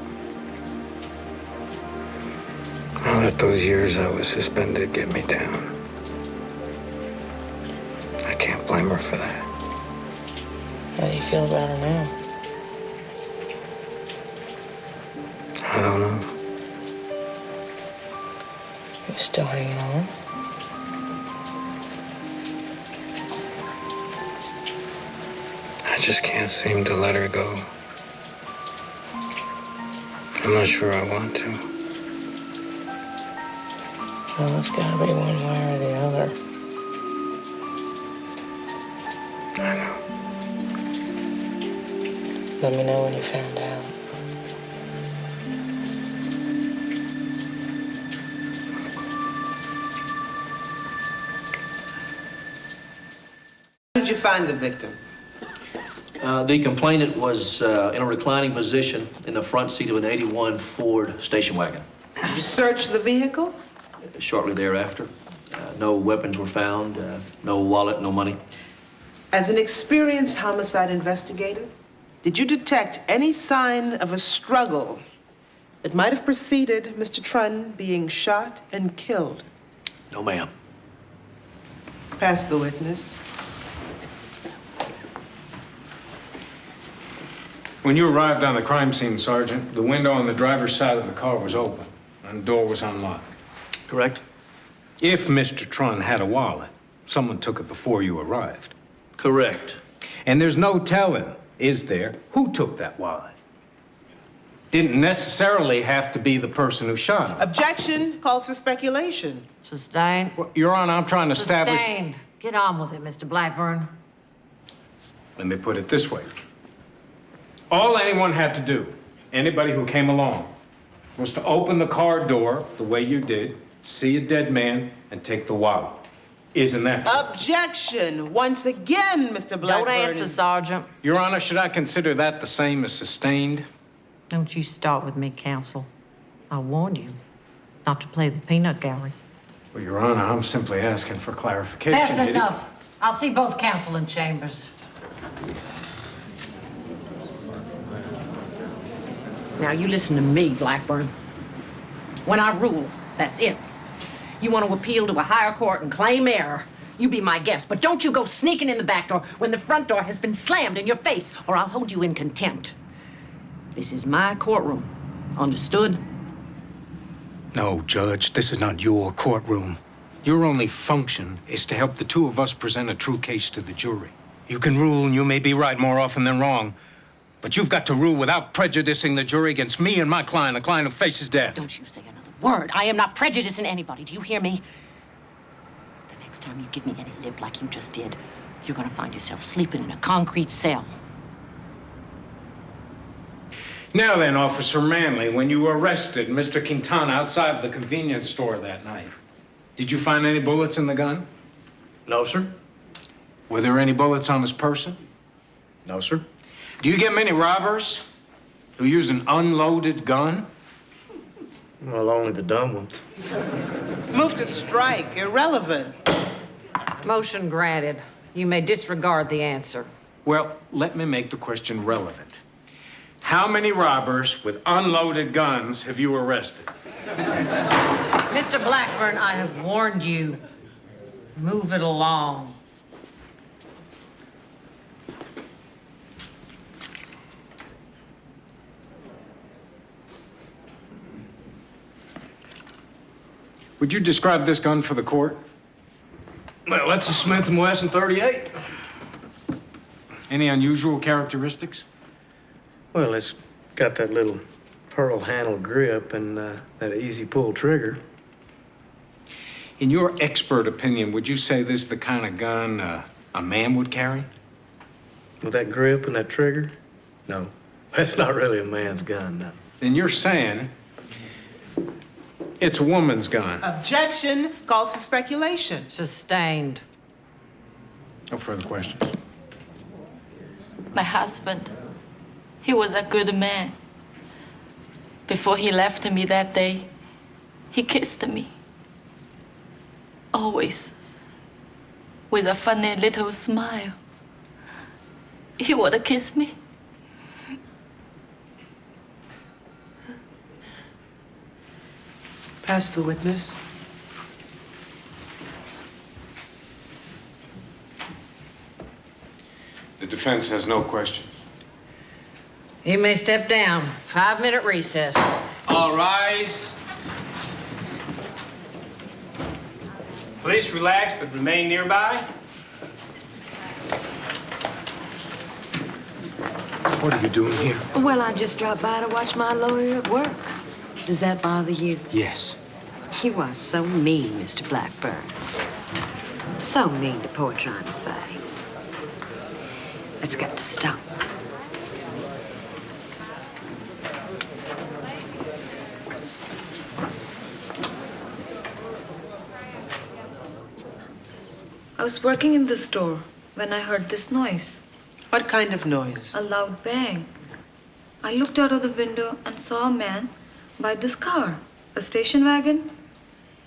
I let those years I was suspended get me down. I can't blame her for that. How do you feel about her now? I don't know. You're still hanging on? I just can't seem to let her go. I'm not sure I want to. Well, it's gotta be one way or the other. I know. Let me know when you found out. How did you find the victim? The complainant was in a reclining position in the front seat of an '81 Ford station wagon. Did you search the vehicle? Shortly thereafter, no weapons were found, no wallet, no money. As an experienced homicide investigator, did you detect any sign of a struggle that might have preceded Mr. Trunn being shot and killed? No, ma'am. Pass the witness. When you arrived on the crime scene, Sergeant, the window on the driver's side of the car was open and the door was unlocked. Correct. If Mr. Trunn had a wallet, someone took it before you arrived. Correct. And there's no telling, is there, who took that wallet? Didn't necessarily have to be the person who shot him. Objection calls for speculation. Sustained. Well, Your Honor, I'm trying to establish... Sustained. Get on with it, Mr. Blackburn. Let me put it this way. All anyone had to do, anybody who came along, was to open the car door the way you did, see a dead man, and take the wallet. Isn't that true? Objection! Once again, Mr. Blackburn. Don't answer, Sergeant. Your Honor, should I consider that the same as sustained? Don't you start with me, counsel. I warned you not to play the peanut gallery. Well, Your Honor, I'm simply asking for clarification. That's enough. I'll see both counsel in chambers. Now, you listen to me, Blackburn. When I rule, that's it. You want to appeal to a higher court and claim error, you be my guest. But don't you go sneaking in the back door when the front door has been slammed in your face, or I'll hold you in contempt. This is my courtroom. Understood? No, Judge, this is not your courtroom. Your only function is to help the two of us present a true case to the jury. You can rule, and you may be right more often than wrong, but you've got to rule without prejudicing the jury against me and my client, a client who faces death. Don't you say another word. I am not prejudicing anybody. Do you hear me? The next time you give me any lip like you just did, you're gonna find yourself sleeping in a concrete cell. Now then, Officer Manley, when you arrested Mr. Quintana outside of the convenience store that night, did you find any bullets in the gun? No, sir. Were there any bullets on his person? No, sir. Do you get many robbers who use an unloaded gun? Well, only the dumb ones. Move to strike. Irrelevant. Motion granted. You may disregard the answer. Well, let me make the question relevant. How many robbers with unloaded guns have you arrested? Mr. Blackburn, I have warned you. Move it along. Would you describe this gun for the court? Well, that's a Smith & Wesson .38. Any unusual characteristics? Well, it's got that little pearl handle grip and that easy pull trigger. In your expert opinion, would you say this is the kind of gun a man would carry? With that grip and that trigger? No. That's not really a man's gun, no. Then you're saying it's a woman's gun. Objection calls for speculation. Sustained. No further questions. My husband, he was a good man. Before he left me that day, he kissed me. Always with a funny little smile. He would kiss me. Pass the witness. The defense has no questions. You may step down. 5-minute recess. All rise. Please relax, but remain nearby. What are you doing here? Well, I just dropped by to watch my lawyer at work. Does that bother you? Yes. You are so mean, Mr. Blackburn. So mean to poor Johnnie Faye. It's got to stop. I was working in the store when I heard this noise. What kind of noise? A loud bang. I looked out of the window and saw a man by this car, a station wagon.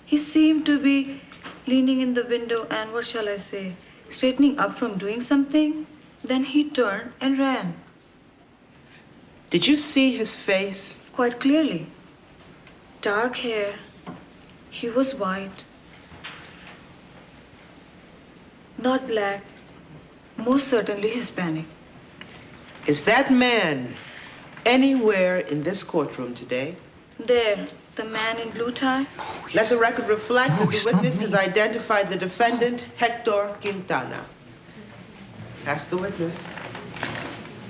He seemed to be leaning in the window and, what shall I say, straightening up from doing something. Then he turned and ran. Did you see his face? Quite clearly. Dark hair. He was white. Not black. Most certainly Hispanic. Is that man anywhere in this courtroom today? There, the man in blue tie. Let the record reflect that the witness has identified the defendant, Hector Quintana. Ask the witness.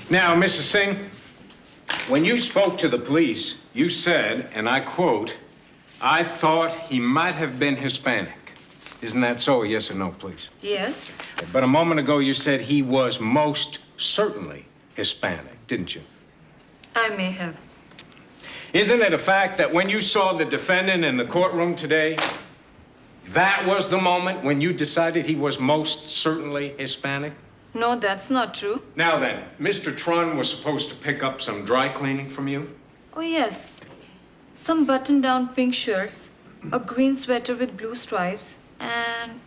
Now, Mrs. Singh, when you spoke to the police, you said, and I quote, "I thought he might have been Hispanic." Isn't that so? Yes or no, please? Yes. But a moment ago, you said he was most certainly Hispanic, didn't you? I may have. Isn't it a fact that when you saw the defendant in the courtroom today, that was the moment when you decided he was most certainly Hispanic? No, that's not true. Now then, Mr. Trun was supposed to pick up some dry cleaning from you? Oh, yes. Some button-down pink shirts, a green sweater with blue stripes, and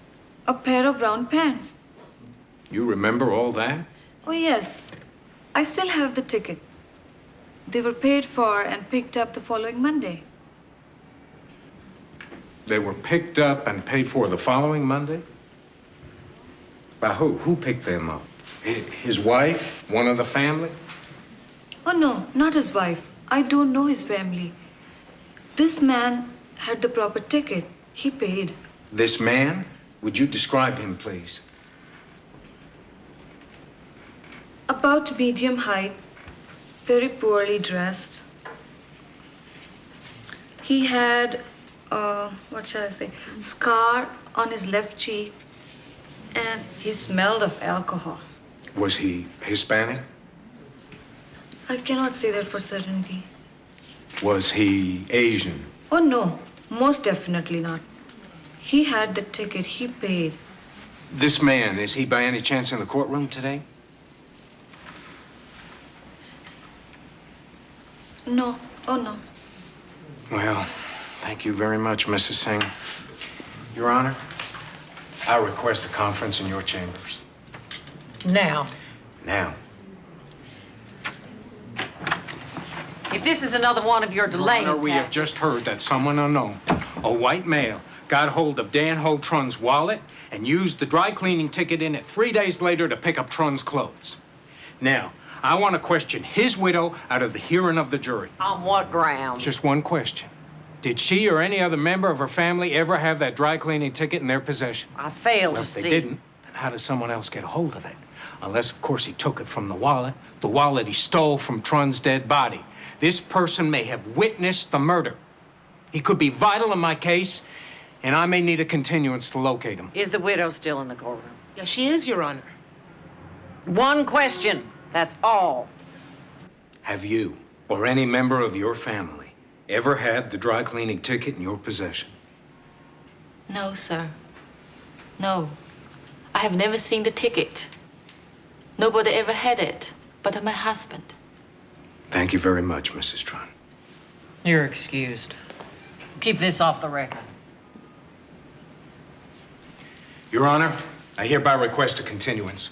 a pair of brown pants. You remember all that? Oh, yes. I still have the ticket. They were paid for and picked up the following Monday. They were picked up and paid for the following Monday? By who? Who picked them up? His wife? One of the family? Oh, no, not his wife. I don't know his family. This man had the proper ticket. He paid. This man? Would you describe him, please? About medium height, very poorly dressed. He had, what shall I say, scar on his left cheek, and he smelled of alcohol. Was he Hispanic? I cannot say that for certainty. Was he Asian? Oh, no, most definitely not. He had the ticket. He paid. This man, is he by any chance in the courtroom today? No. Oh, no. Well, thank you very much, Mrs. Singh. Your Honor, I request a conference in your chambers. Now, Now. if this is another one of your delaying Your Honor, we have just heard that someone unknown, a white male, got hold of Dan Ho Trun's wallet and used the dry cleaning ticket in it 3 days later to pick up Trun's clothes. Now, I want to question his widow out of the hearing of the jury. On what grounds? Just one question. Did she or any other member of her family ever have that dry cleaning ticket in their possession? I failed Well, to if they see. didn't, then how did someone else get a hold of it? Unless, of course, he took it from the wallet he stole from Trun's dead body. This person may have witnessed the murder. He could be vital in my case, and I may need a continuance to locate him. Is the widow still in the courtroom? Yes, she is, Your Honor. One question. That's all. Have you, or any member of your family, ever had the dry cleaning ticket in your possession? No, sir. No. I have never seen the ticket. Nobody ever had it but my husband. Thank you very much, Mrs. Trun. You're excused. Keep this off the record. Your Honor, I hereby request a continuance.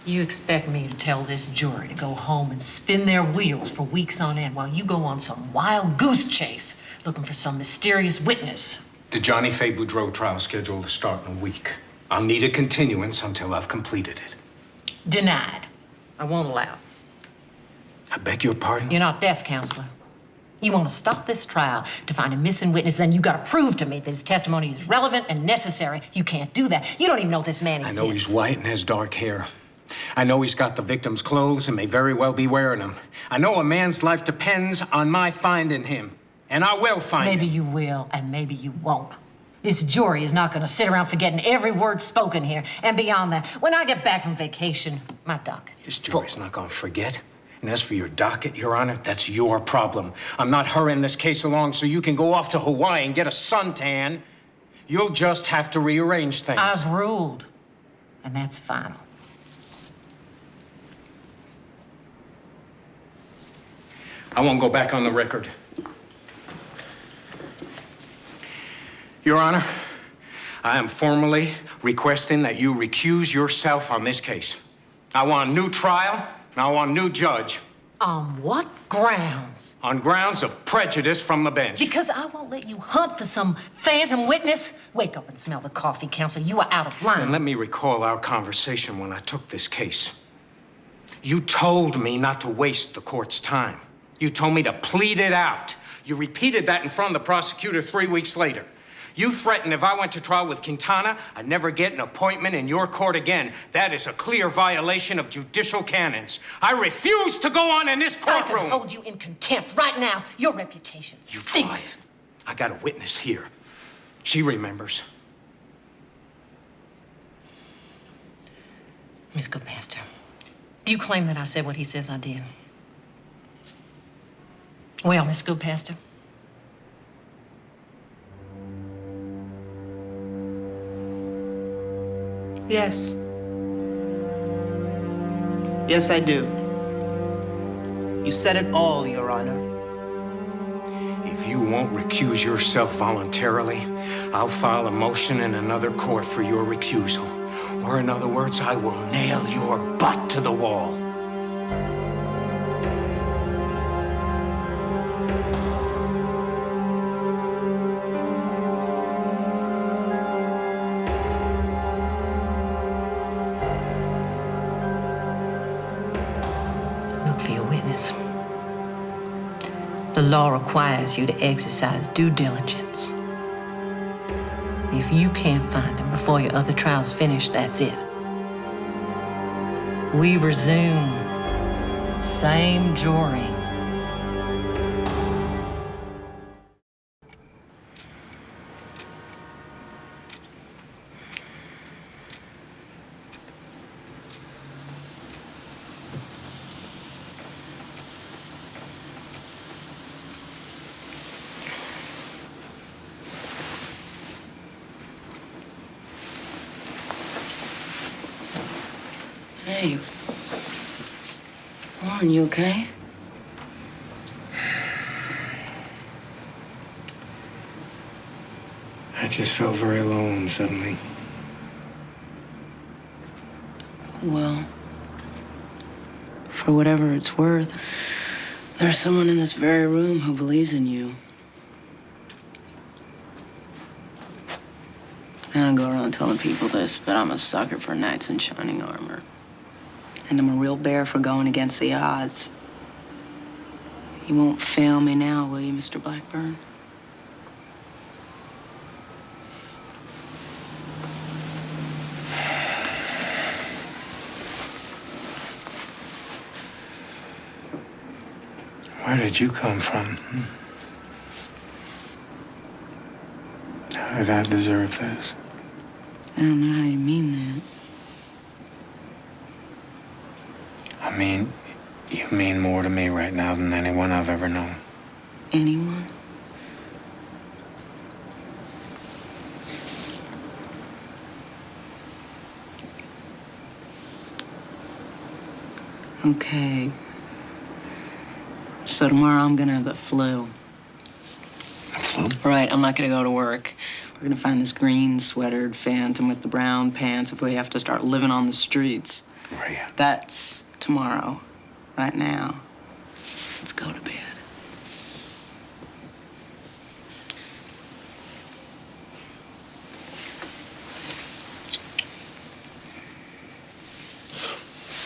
You expect me to tell this jury to go home and spin their wheels for weeks on end while you go on some wild goose chase looking for some mysterious witness? The Johnnie Faye Boudreau trial scheduled to start in a week. I'll need a continuance until I've completed it. Denied. I won't allow it. I beg your pardon? You're not deaf, counselor. You want to stop this trial to find a missing witness, then you got to prove to me that his testimony is relevant and necessary. You can't do that. You don't even know this man exists. I know he's white and has dark hair. I know he's got the victim's clothes and may very well be wearing them. I know a man's life depends on my finding him. And I will find him. Maybe you will, and maybe you won't. This jury is not going to sit around forgetting every word spoken here. And beyond that, when I get back from vacation, my docket This jury's not going to forget. And as for your docket, Your Honor, that's your problem. I'm not hurrying this case along so you can go off to Hawaii and get a suntan. You'll just have to rearrange things. I've ruled, and that's final. I won't go back on the record. Your Honor, I am formally requesting that you recuse yourself on this case. I want a new trial, and I want a new judge. On what grounds? On grounds of prejudice from the bench. Because I won't let you hunt for some phantom witness. Wake up and smell the coffee, Counselor. You are out of line. And let me recall our conversation when I took this case. You told me not to waste the court's time. You told me to plead it out. You repeated that in front of the prosecutor 3 weeks later. You threatened if I went to trial with Quintana, I'd never get an appointment in your court again. That is a clear violation of judicial canons. I refuse to go on in this courtroom. I can hold you in contempt right now. Your reputation stinks. I got a witness here. She remembers. Miss Goodmaster, do you claim that I said what he says I did? Well, Miss Goodmaster, Yes. Yes, I do. You said it all, Your Honor. If you won't recuse yourself voluntarily, I'll file a motion in another court for your recusal. Or in other words, I will nail your butt to the wall. The law requires you to exercise due diligence. If you can't find him before your other trial's finished, that's it. We resume. Same jury. Hey, Warren, you okay? I just felt very alone suddenly. Well, for whatever it's worth, there's someone in this very room who believes in you. I don't go around telling people this, but I'm a sucker for knights in shining armor. And I'm a real bear for going against the odds. You won't fail me now, will you, Mr. Blackburn? Where did you come from? How did I deserve this? I don't know how you mean that. I mean, you mean more to me right now than anyone I've ever known. Anyone? Okay. So tomorrow I'm gonna have the flu. The flu? Right, I'm not gonna go to work. We're gonna find this green sweatered phantom with the brown pants if we have to start living on the streets. Where are you? That's tomorrow. Right now. Let's go to bed.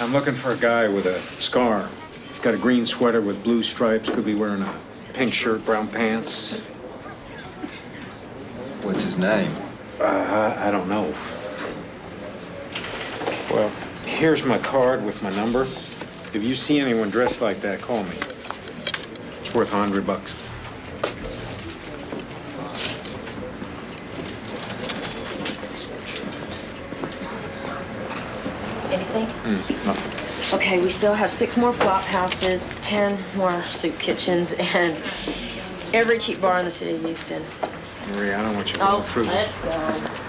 I'm looking for a guy with a scar. He's got a green sweater with blue stripes. Could be wearing a pink shirt, brown pants. What's his name? I don't know. Well, here's my card with my number. If you see anyone dressed like that, call me. It's worth $100. Anything? Nothing. Okay, we still have 6 more flop houses, 10 more soup kitchens, and every cheap bar in the city of Houston. Maria, I don't want you to go through this. Let's go.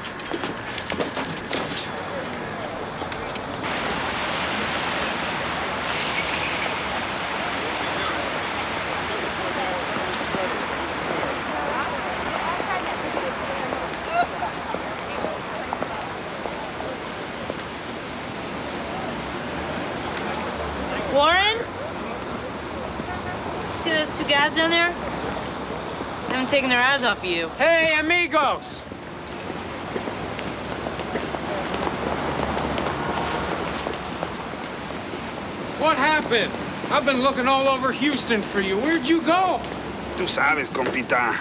Warren? See those two guys down there? They haven't taken their eyes off of you. Hey, amigos! What happened? I've been looking all over Houston for you. Where'd you go? Tú sabes, compita.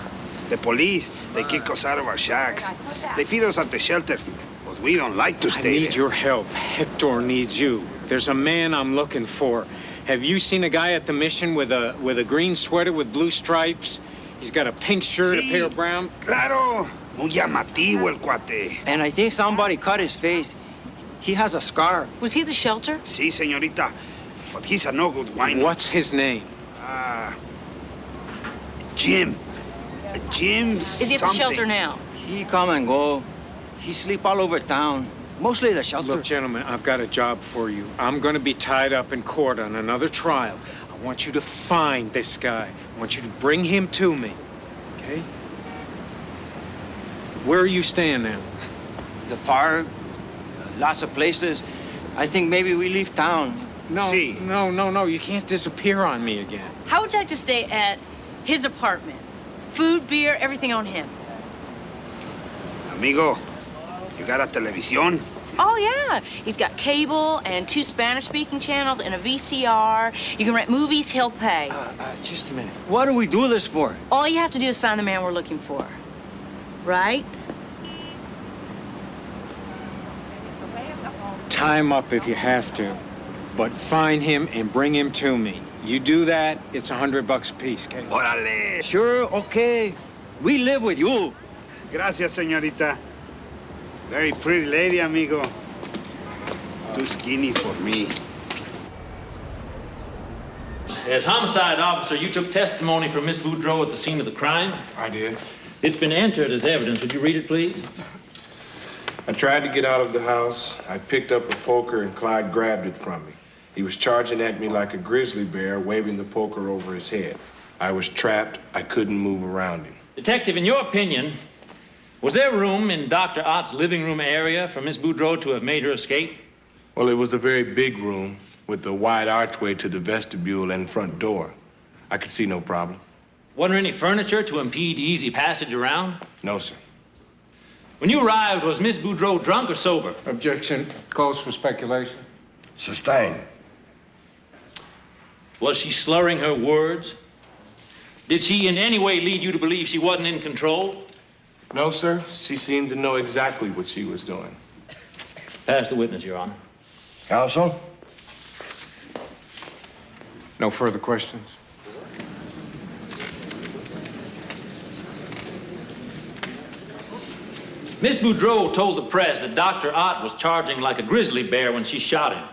The police, they kick us out of our shacks. They feed us at the shelter, but we don't like to stay I need your help. Hector needs you. There's a man I'm looking for. Have you seen a guy at the mission with a green sweater with blue stripes? He's got a pink shirt, a pair of brown. Claro. Muy llamativo el cuate. And I think somebody cut his face. He has a scar. Was he at the shelter? Sí, señorita. But he's a no good whiner. What's his name? Jim. Jim's Is he at the shelter now? He come and go. He sleep all over town. Mostly the shelter. Look, gentlemen, I've got a job for you. I'm going to be tied up in court on another trial. I want you to find this guy. I want you to bring him to me, okay? Where are you staying now? The park, lots of places. I think maybe we leave town. No, no, you can't disappear on me again. How would you like to stay at his apartment? Food, beer, everything on him. Amigo, you got a televisión? Oh, yeah. He's got cable and 2 Spanish-speaking channels and a VCR. You can rent movies, he'll pay. Just a minute. What do we do this for? All you have to do is find the man we're looking for. Right? Tie him up if you have to, but find him and bring him to me. You do that, it's $100 a piece, okay? Órale. Sure, okay. We live with you. Gracias, señorita. Very pretty lady, amigo. Too skinny for me. As homicide officer, you took testimony from Miss Boudreau at the scene of the crime? I did. It's been entered as evidence. Would you read it, please? I tried to get out of the house. I picked up a poker and Clyde grabbed it from me. He was charging at me like a grizzly bear, waving the poker over his head. I was trapped. I couldn't move around him. Detective, in your opinion, was there room in Dr. Ott's living room area for Miss Boudreau to have made her escape? Well, it was a very big room with a wide archway to the vestibule and front door. I could see no problem. Wasn't there any furniture to impede easy passage around? No, sir. When you arrived, was Miss Boudreau drunk or sober? Objection. Calls for speculation. Sustained. Was she slurring her words? Did she in any way lead you to believe she wasn't in control? No, sir. She seemed to know exactly what she was doing. Pass the witness, Your Honor. Counsel? No further questions? Miss Boudreau told the press that Dr. Ott was charging like a grizzly bear when she shot him.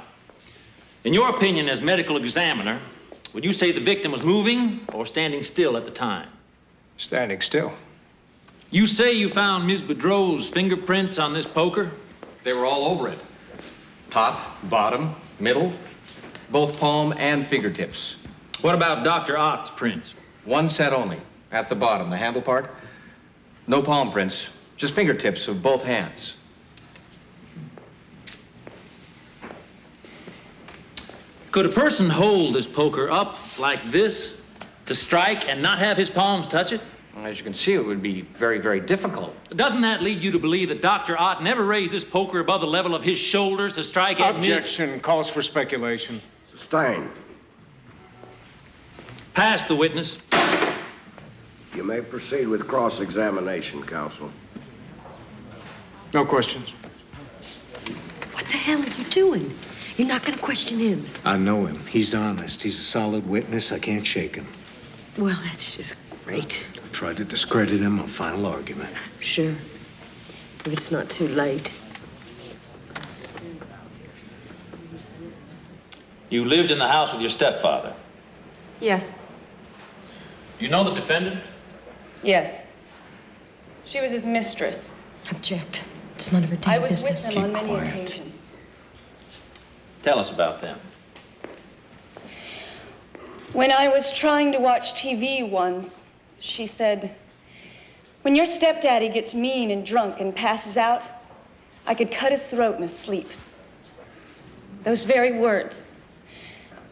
In your opinion as medical examiner, would you say the victim was moving or standing still at the time? Standing still. You say you found Miss Boudreau's fingerprints on this poker? They were all over it. Top, bottom, middle, both palm and fingertips. What about Dr. Ott's prints? One set only, at the bottom, the handle part. No palm prints, just fingertips of both hands. Could a person hold this poker up like this to strike and not have his palms touch it? As you can see, it would be very, very difficult. Doesn't that lead you to believe that Dr. Ott never raised this poker above the level of his shoulders to strike at Objection. Calls for speculation. Sustained. Pass the witness. You may proceed with cross-examination, counsel. No questions. What the hell are you doing? You're not going to question him. I know him. He's honest. He's a solid witness. I can't shake him. Well, that's just great. I tried to discredit him on final argument. Sure. If it's not too late. You lived in the house with your stepfather. Yes. You know the defendant? Yes. She was his mistress. Object. It's none of her damn I was business. with him on many occasions. Tell us about them. When I was trying to watch TV once, she said, "When your stepdaddy gets mean and drunk and passes out, I could cut his throat in his sleep." Those very words.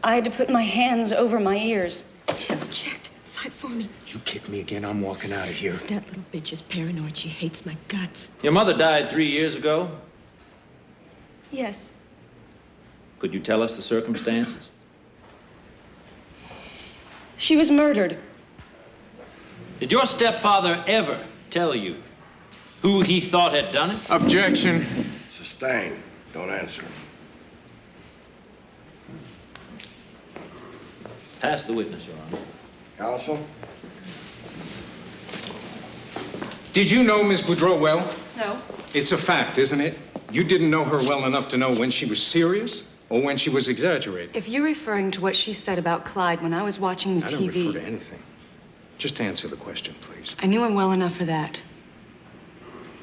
I had to put my hands over my ears. Object. Fight for me. You kick me again, I'm walking out of here. That little bitch is paranoid. She hates my guts. Your mother died 3 years ago. Yes. Could you tell us the circumstances? She was murdered. Did your stepfather ever tell you who he thought had done it? Objection. Sustained. Don't answer. Pass the witness, Your Honor. Counsel? Did you know Miss Boudreau well? No. It's a fact, isn't it? You didn't know her well enough to know when she was serious or when she was exaggerating. If you're referring to what she said about Clyde when I was watching the I TV... don't refer to anything. Just answer the question, please. I knew her well enough for that.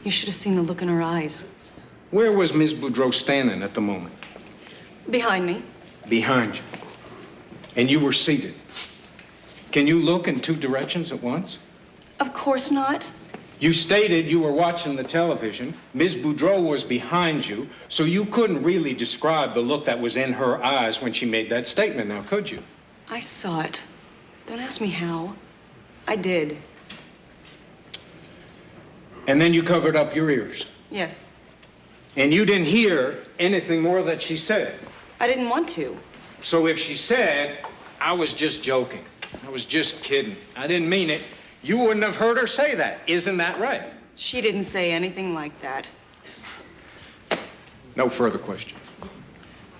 You should have seen the look in her eyes. Where was Miss Boudreau standing at the moment? Behind me. Behind you. And you were seated. Can you look in two directions at once? Of course not. You stated you were watching the television. Ms. Boudreau was behind you, so you couldn't really describe the look that was in her eyes when she made that statement, now could you? I saw it. Don't ask me how. I did. And then you covered up your ears. Yes. And you didn't hear anything more that she said. I didn't want to. So if she said, I was just joking, I was just kidding, I didn't mean it, you wouldn't have heard her say that. Isn't that right? She didn't say anything like that. No further questions.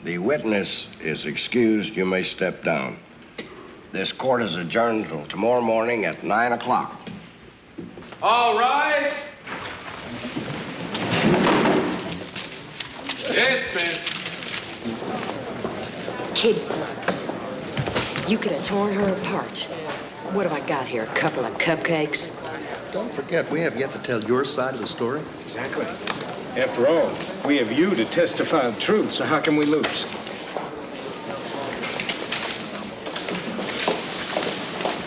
The witness is excused. You may step down. This court is adjourned until tomorrow morning at 9 o'clock. All rise. Yes, miss. Kid gloves. You could have torn her apart. What have I got here? A couple of cupcakes? Don't forget, we have yet to tell your side of the story. Exactly. After all, we have you to testify the truth, so how can we lose?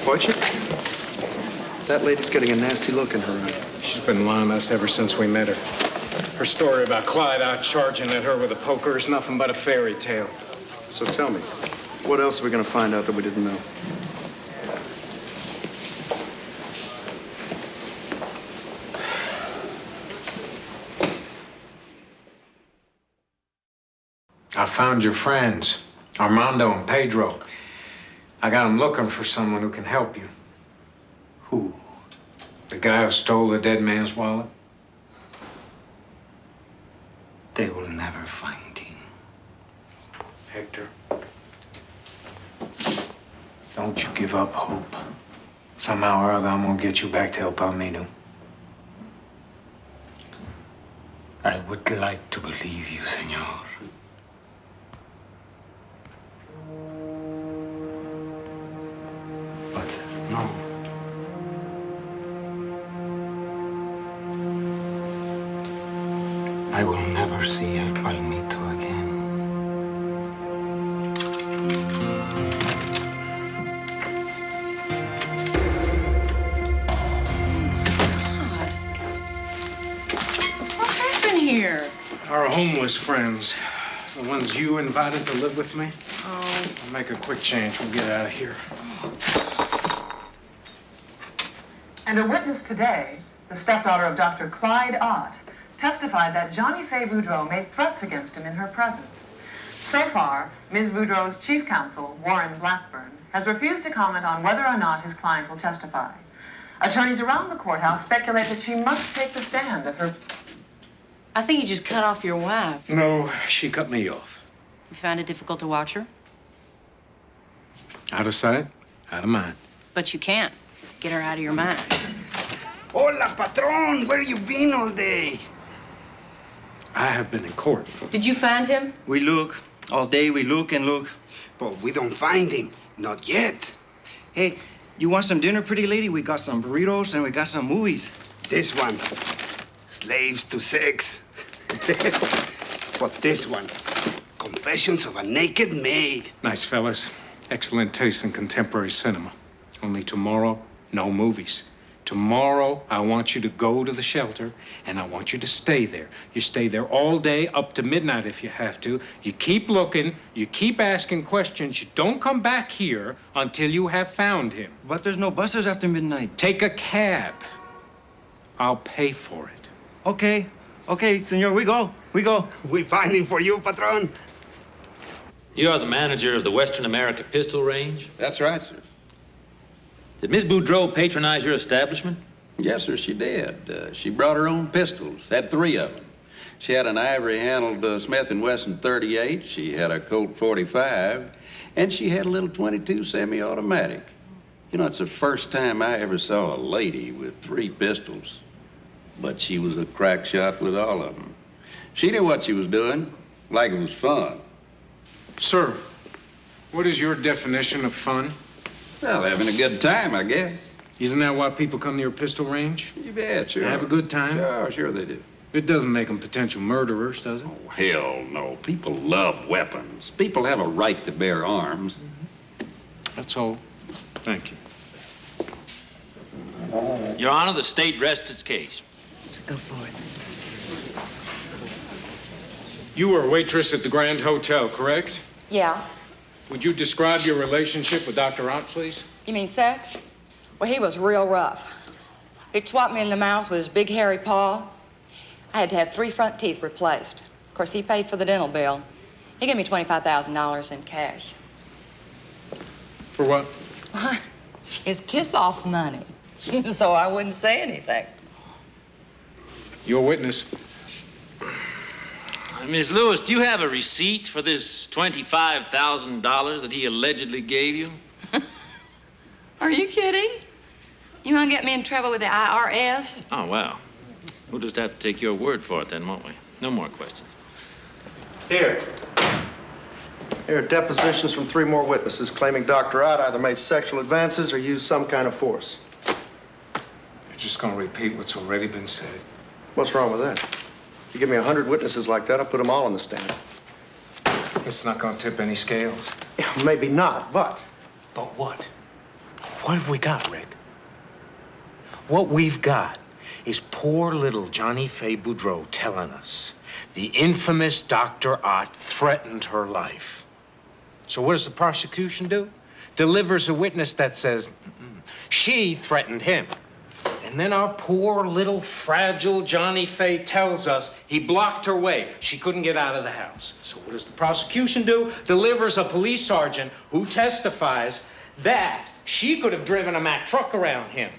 Wojciech? That lady's getting a nasty look in her eye. She's been lying to us ever since we met her. Her story about Clyde out charging at her with a poker is nothing but a fairy tale. So tell me, what else are we going to find out that we didn't know? I found your friends, Armando and Pedro. I got them looking for someone who can help you. Who? The guy who stole the dead man's wallet? They will never find him. Hector, don't you give up hope. Somehow or other, I'm gonna get you back to El Palomino. I would like to believe you, senor. But no. I will never see El Palmito again. What happened here? Our homeless friends, the ones you invited to live with me. Oh. I'll make a quick change. We'll get out of here. And a witness today, the stepdaughter of Dr. Clyde Ott, testified that Johnnie Faye Boudreau made threats against him in her presence. So far, Ms. Boudreau's chief counsel, Warren Blackburn, has refused to comment on whether or not his client will testify. Attorneys around the courthouse speculate that she must take the stand of her... I think you just cut off your wife. No, she cut me off. You found it difficult to watch her? Out of sight, out of mind. But you can't. Get her out of your mind. Hola, patron. Where you been all day? I have been in court. Did you find him? We look. All day we look and look. But we don't find him. Not yet. Hey, you want some dinner, pretty lady? We got some burritos and we got some movies. This one. Slaves to sex. But this one. Confessions of a Naked Maid. Nice fellas. Excellent taste in contemporary cinema. Only tomorrow, no movies. Tomorrow, I want you to go to the shelter, and I want you to stay there. You stay there all day, up to midnight if you have to. You keep looking, you keep asking questions. You don't come back here until you have found him. But there's no buses after midnight. Take a cab. I'll pay for it. Okay, senor, we go. We find him for you, Patron. You are the manager of the Western America Pistol Range? That's right, sir. Did Miss Boudreau patronize your establishment? Yes, sir, she did. She brought her own pistols, had 3 of them. She had an ivory-handled Smith & Wesson .38, she had a Colt .45, and she had a little .22 semi-automatic. You know, it's the first time I ever saw a lady with 3 pistols. But she was a crack shot with all of them. She knew what she was doing, like it was fun. Sir, what is your definition of fun? Well, having a good time, I guess. Isn't that why people come to your pistol range? You bet, sure. To have a good time? Sure they do. It doesn't make them potential murderers, does it? Oh, hell no. People love weapons. People have a right to bear arms. That's all. Thank you. Your Honor, the state rests its case. Go for it. You were a waitress at the Grand Hotel, correct? Yeah. Would you describe your relationship with Dr. Ott, please? You mean sex? Well, he was real rough. He'd swat me in the mouth with his big hairy paw. I had to have 3 front teeth replaced. Of course, he paid for the dental bill. He gave me $25,000 in cash. For what? His kiss-off money. So I wouldn't say anything. You're a witness. Miss Lewis, do you have a receipt for this $25,000 that he allegedly gave you? Are you kidding? You want to get me in trouble with the IRS? Oh, well. We'll just have to take your word for it then, won't we? No more questions. Here are depositions from 3 more witnesses claiming Dr. Ott either made sexual advances or used some kind of force. You're just gonna repeat what's already been said. What's wrong with that? You give me 100 witnesses like that, I'll put them all on the stand. It's not gonna tip any scales. Yeah, maybe not, but... But what? What have we got, Rick? What we've got is poor little Johnnie Faye Boudreau telling us the infamous Dr. Ott threatened her life. So what does the prosecution do? Delivers a witness that says she threatened him. And then our poor little fragile Johnnie Faye tells us he blocked her way. She couldn't get out of the house. So what does the prosecution do? Delivers a police sergeant who testifies that she could have driven a Mack truck around him.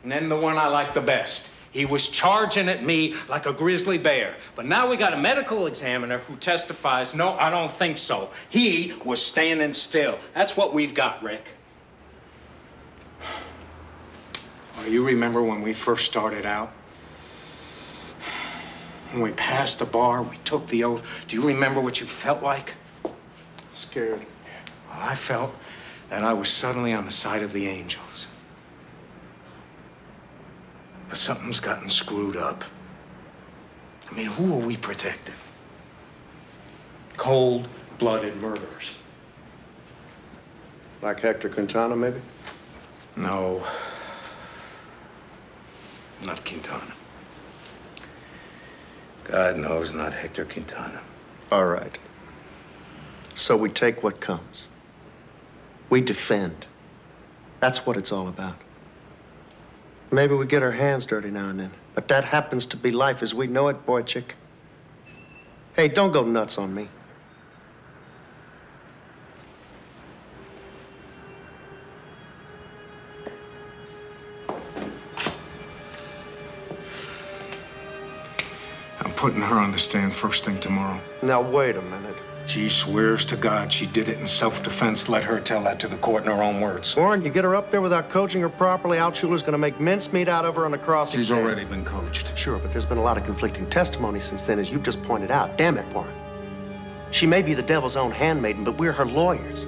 And then the one I like the best. He was charging at me like a grizzly bear. But now we got a medical examiner who testifies, no, I don't think so. He was standing still. That's what we've got, Rick. Well, you remember when we first started out? When we passed the bar, we took the oath. Do you remember what you felt like? Scared. Well, I felt that I was suddenly on the side of the angels. But something's gotten screwed up. I mean, who are we protecting? Cold-blooded murderers. Like Hector Quintana, maybe? No. Not Quintana. God knows, not Hector Quintana. All right. So we take what comes. We defend. That's what it's all about. Maybe we get our hands dirty now and then, but that happens to be life as we know it, boy chick. Hey, don't go nuts on me. I'm putting her on the stand first thing tomorrow. Now, wait a minute. She swears to God she did it in self-defense. Let her tell that to the court in her own words. Warren, you get her up there without coaching her properly, Altshuler's gonna make mincemeat out of her on the crossing. She's already been coached. Sure, but there's been a lot of conflicting testimony since then, as you just pointed out. Damn it, Warren. She may be the devil's own handmaiden, but we're her lawyers.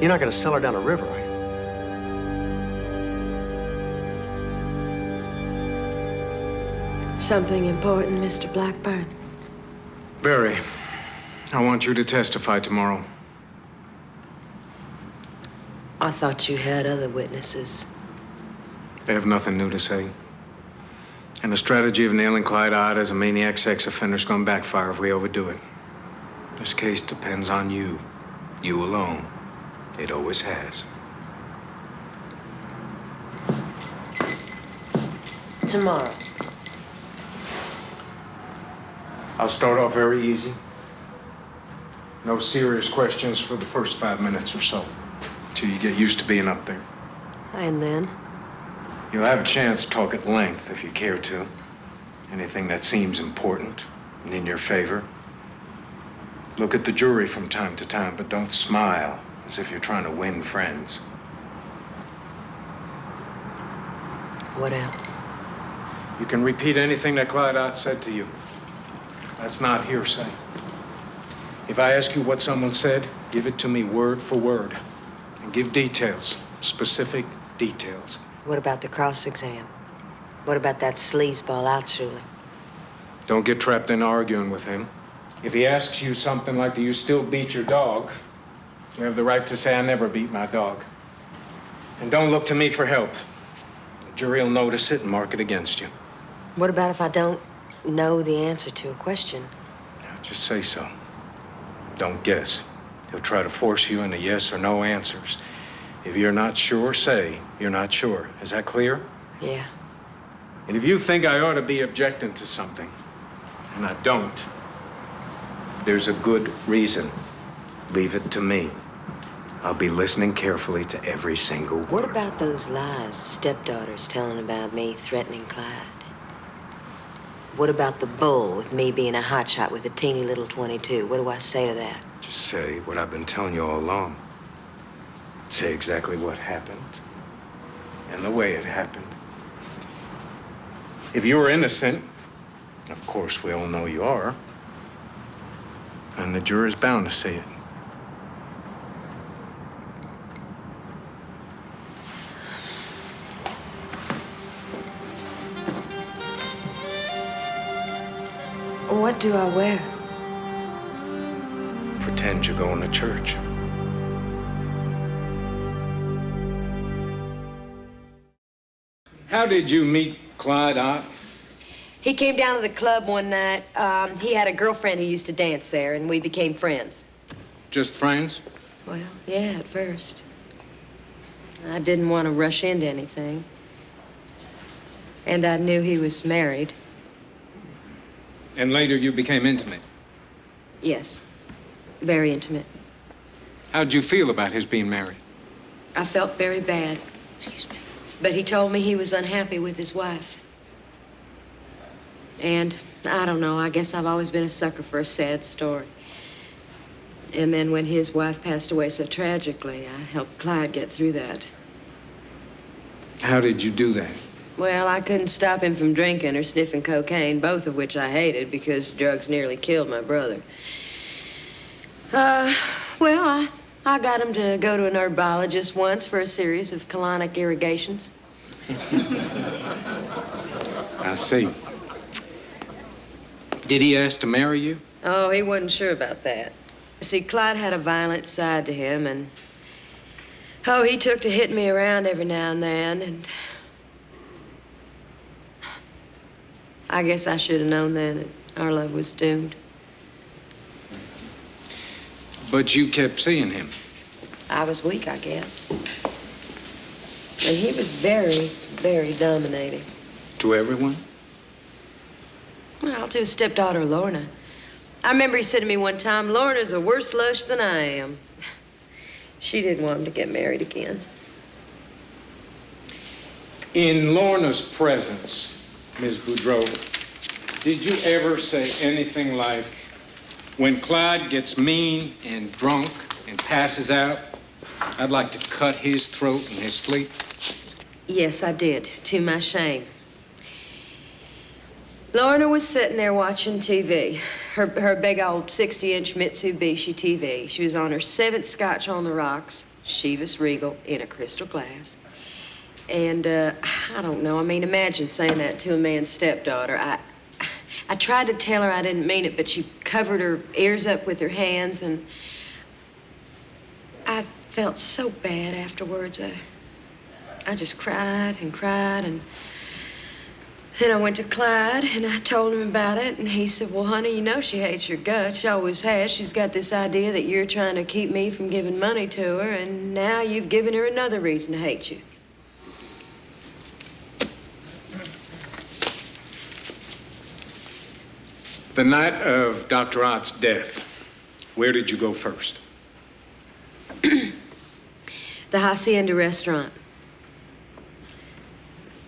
You're not gonna sell her down a river, are you? Something important, Mr. Blackburn? Barry, I want you to testify tomorrow. I thought you had other witnesses. They have nothing new to say. And the strategy of nailing Clyde Ott as a maniac sex offender is going to backfire if we overdo it. This case depends on you. You alone. It always has. Tomorrow. I'll start off very easy. No serious questions for the first 5 minutes or so, till you get used to being up there. And then? You'll have a chance to talk at length if you care to. Anything that seems important and in your favor. Look at the jury from time to time, but don't smile as if you're trying to win friends. What else? You can repeat anything that Clyde Ott said to you. That's not hearsay. If I ask you what someone said, give it to me word for word. And give details, specific details. What about the cross-exam? What about that sleazeball Altshuler? Don't get trapped in arguing with him. If he asks you something like, do you still beat your dog? You have the right to say, I never beat my dog. And don't look to me for help. The jury will notice it and mark it against you. What about if I don't know the answer to a question? Just say so. Don't guess. He'll try to force you into yes or no answers. If you're not sure, say you're not sure. Is that clear? Yeah. And if you think I ought to be objecting to something, and I don't, there's a good reason. Leave it to me. I'll be listening carefully to every single word. What about those lies the stepdaughter's telling about me threatening Clyde? What about the bull with me being a hotshot with a teeny little 22? What do I say to that? Just say what I've been telling you all along. Say exactly what happened and the way it happened. If you were innocent, of course we all know you are, and the jury's bound to say it. What do I wear? Pretend you're going to church. How did you meet Clyde Ott? He came down to the club one night. He had a girlfriend who used to dance there, and we became friends. Just friends? Well, yeah, at first. I didn't want to rush into anything. And I knew he was married. And later you became intimate? Yes, very intimate. How'd you feel about his being married? I felt very bad. Excuse me. But he told me he was unhappy with his wife. And I don't know, I guess I've always been a sucker for a sad story. And then when his wife passed away so tragically, I helped Clyde get through that. How did you do that? Well, I couldn't stop him from drinking or sniffing cocaine, both of which I hated because drugs nearly killed my brother. Well, I got him to go to an herbologist once for a series of colonic irrigations. I see. Did he ask to marry you? Oh, he wasn't sure about that. See, Clyde had a violent side to him, and oh, he took to hitting me around every now and then, and I guess I should have known then that our love was doomed. But you kept seeing him. I was weak, I guess. And he was very, very dominating. To everyone? Well, to his stepdaughter, Lorna. I remember he said to me one time, Lorna's a worse lush than I am. She didn't want him to get married again. In Lorna's presence, Ms. Boudreau, did you ever say anything like, when Clyde gets mean and drunk and passes out, I'd like to cut his throat in his sleep? Yes, I did, to my shame. Lorna was sitting there watching TV, her big old 60-inch Mitsubishi TV. She was on her 7th Scotch on the rocks, Chivas Regal, in a crystal glass. And I don't know, I mean, imagine saying that to a man's stepdaughter. I tried to tell her I didn't mean it, but she covered her ears up with her hands, and I felt so bad afterwards. I just cried and cried, and then I went to Clyde and I told him about it, and he said, well, honey, you know she hates your guts. She always has. She's got this idea that you're trying to keep me from giving money to her, and now you've given her another reason to hate you. The night of Dr. Ott's death, where did you go first? The Hacienda restaurant.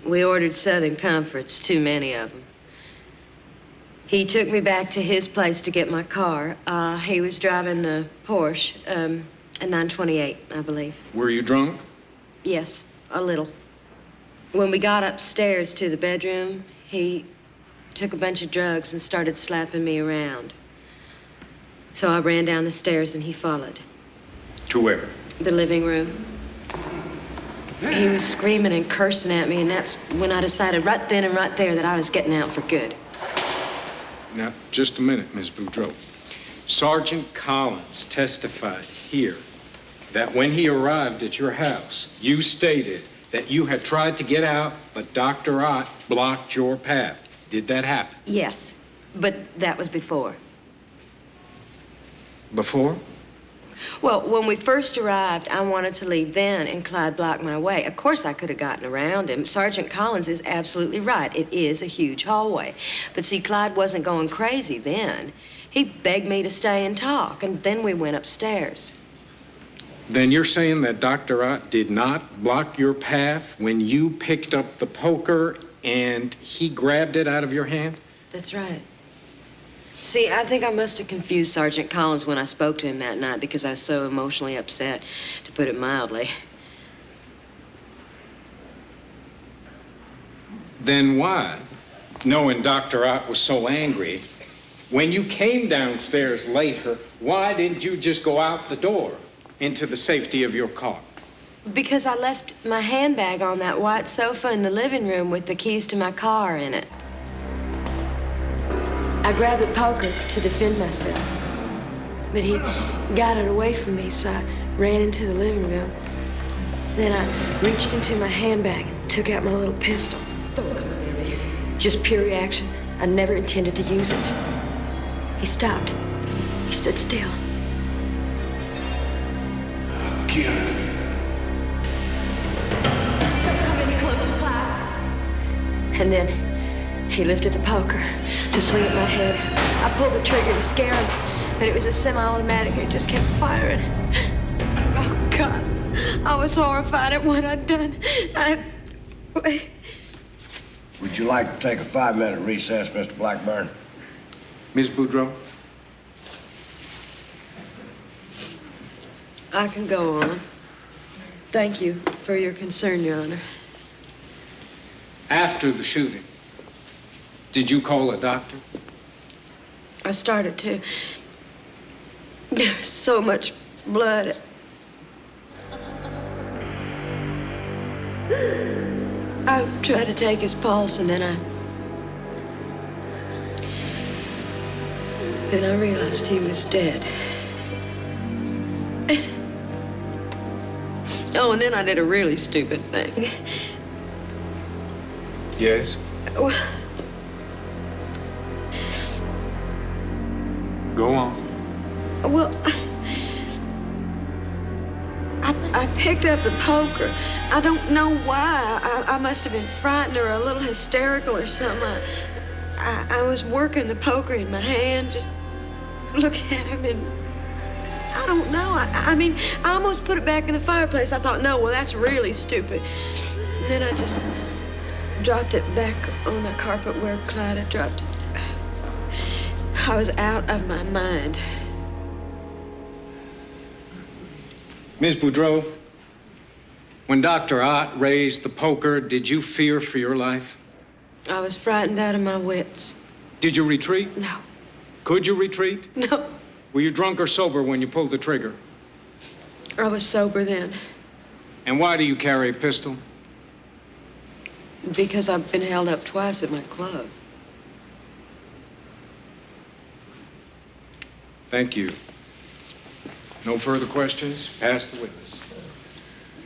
We ordered Southern Comforts, too many of them. He took me back to his place to get my car. He was driving a Porsche, a 928, I believe. Were you drunk? Yes, a little. When we got upstairs to the bedroom, he took a bunch of drugs and started slapping me around. So I ran down the stairs and he followed. To where? The living room. He was screaming and cursing at me, and that's when I decided right then and right there that I was getting out for good. Now, just a minute, Ms. Boudreau. Sergeant Collins testified here that when he arrived at your house, you stated that you had tried to get out, but Dr. Ott blocked your path. Did that happen? Yes, but that was before. Before? Well, when we first arrived, I wanted to leave then, and Clyde blocked my way. Of course, I could have gotten around him. Sergeant Collins is absolutely right. It is a huge hallway. But see, Clyde wasn't going crazy then. He begged me to stay and talk, and then we went upstairs. Then you're saying that Dr. Ott did not block your path when you picked up the poker and he grabbed it out of your hand? That's right. See, I think I must have confused Sergeant Collins when I spoke to him that night because I was so emotionally upset, to put it mildly. Then why, knowing Dr. Ott was so angry, when you came downstairs later, why didn't you just go out the door into the safety of your car? Because I left my handbag on that white sofa in the living room with the keys to my car in it. I grabbed the poker to defend myself, but he got it away from me, so I ran into the living room. Then I reached into my handbag and took out my little pistol. Don't come near me. Just pure reaction. I never intended to use it. He stopped. He stood still. I'll kill you. Don't come any closer, Clyde. And then he lifted the poker to swing at my head. I pulled the trigger to scare him, but it was a semi-automatic and it just kept firing. Oh, God. I was horrified at what I'd done. Would you like to take a 5-minute recess, Mr. Blackburn? Ms. Boudreau? I can go on. Thank you for your concern, Your Honor. After the shooting, did you call a doctor? I started to. There's so much blood. I tried to take his pulse, and then I realized he was dead. Oh, and then I did a really stupid thing. Yes? Well, go on. Well, I picked up the poker. I don't know why. I must have been frightened or a little hysterical or something. I was working the poker in my hand, just looking at him, and I don't know. I mean, I almost put it back in the fireplace. I thought, no, well, that's really stupid. And then I just dropped it back on the carpet where Clyde had dropped it. I was out of my mind. Ms. Boudreau, when Dr. Ott raised the poker, did you fear for your life? I was frightened out of my wits. Did you retreat? No. Could you retreat? No. Were you drunk or sober when you pulled the trigger? I was sober then. And why do you carry a pistol? Because I've been held up twice at my club. Thank you. No further questions? Pass the witness.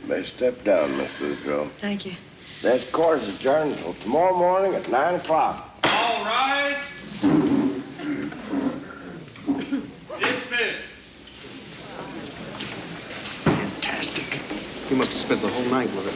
You may step down, Miss Boudreau. Thank you. This court is adjourned until tomorrow morning at 9 o'clock. All rise. Dismiss. Fantastic. He must have spent the whole night with it.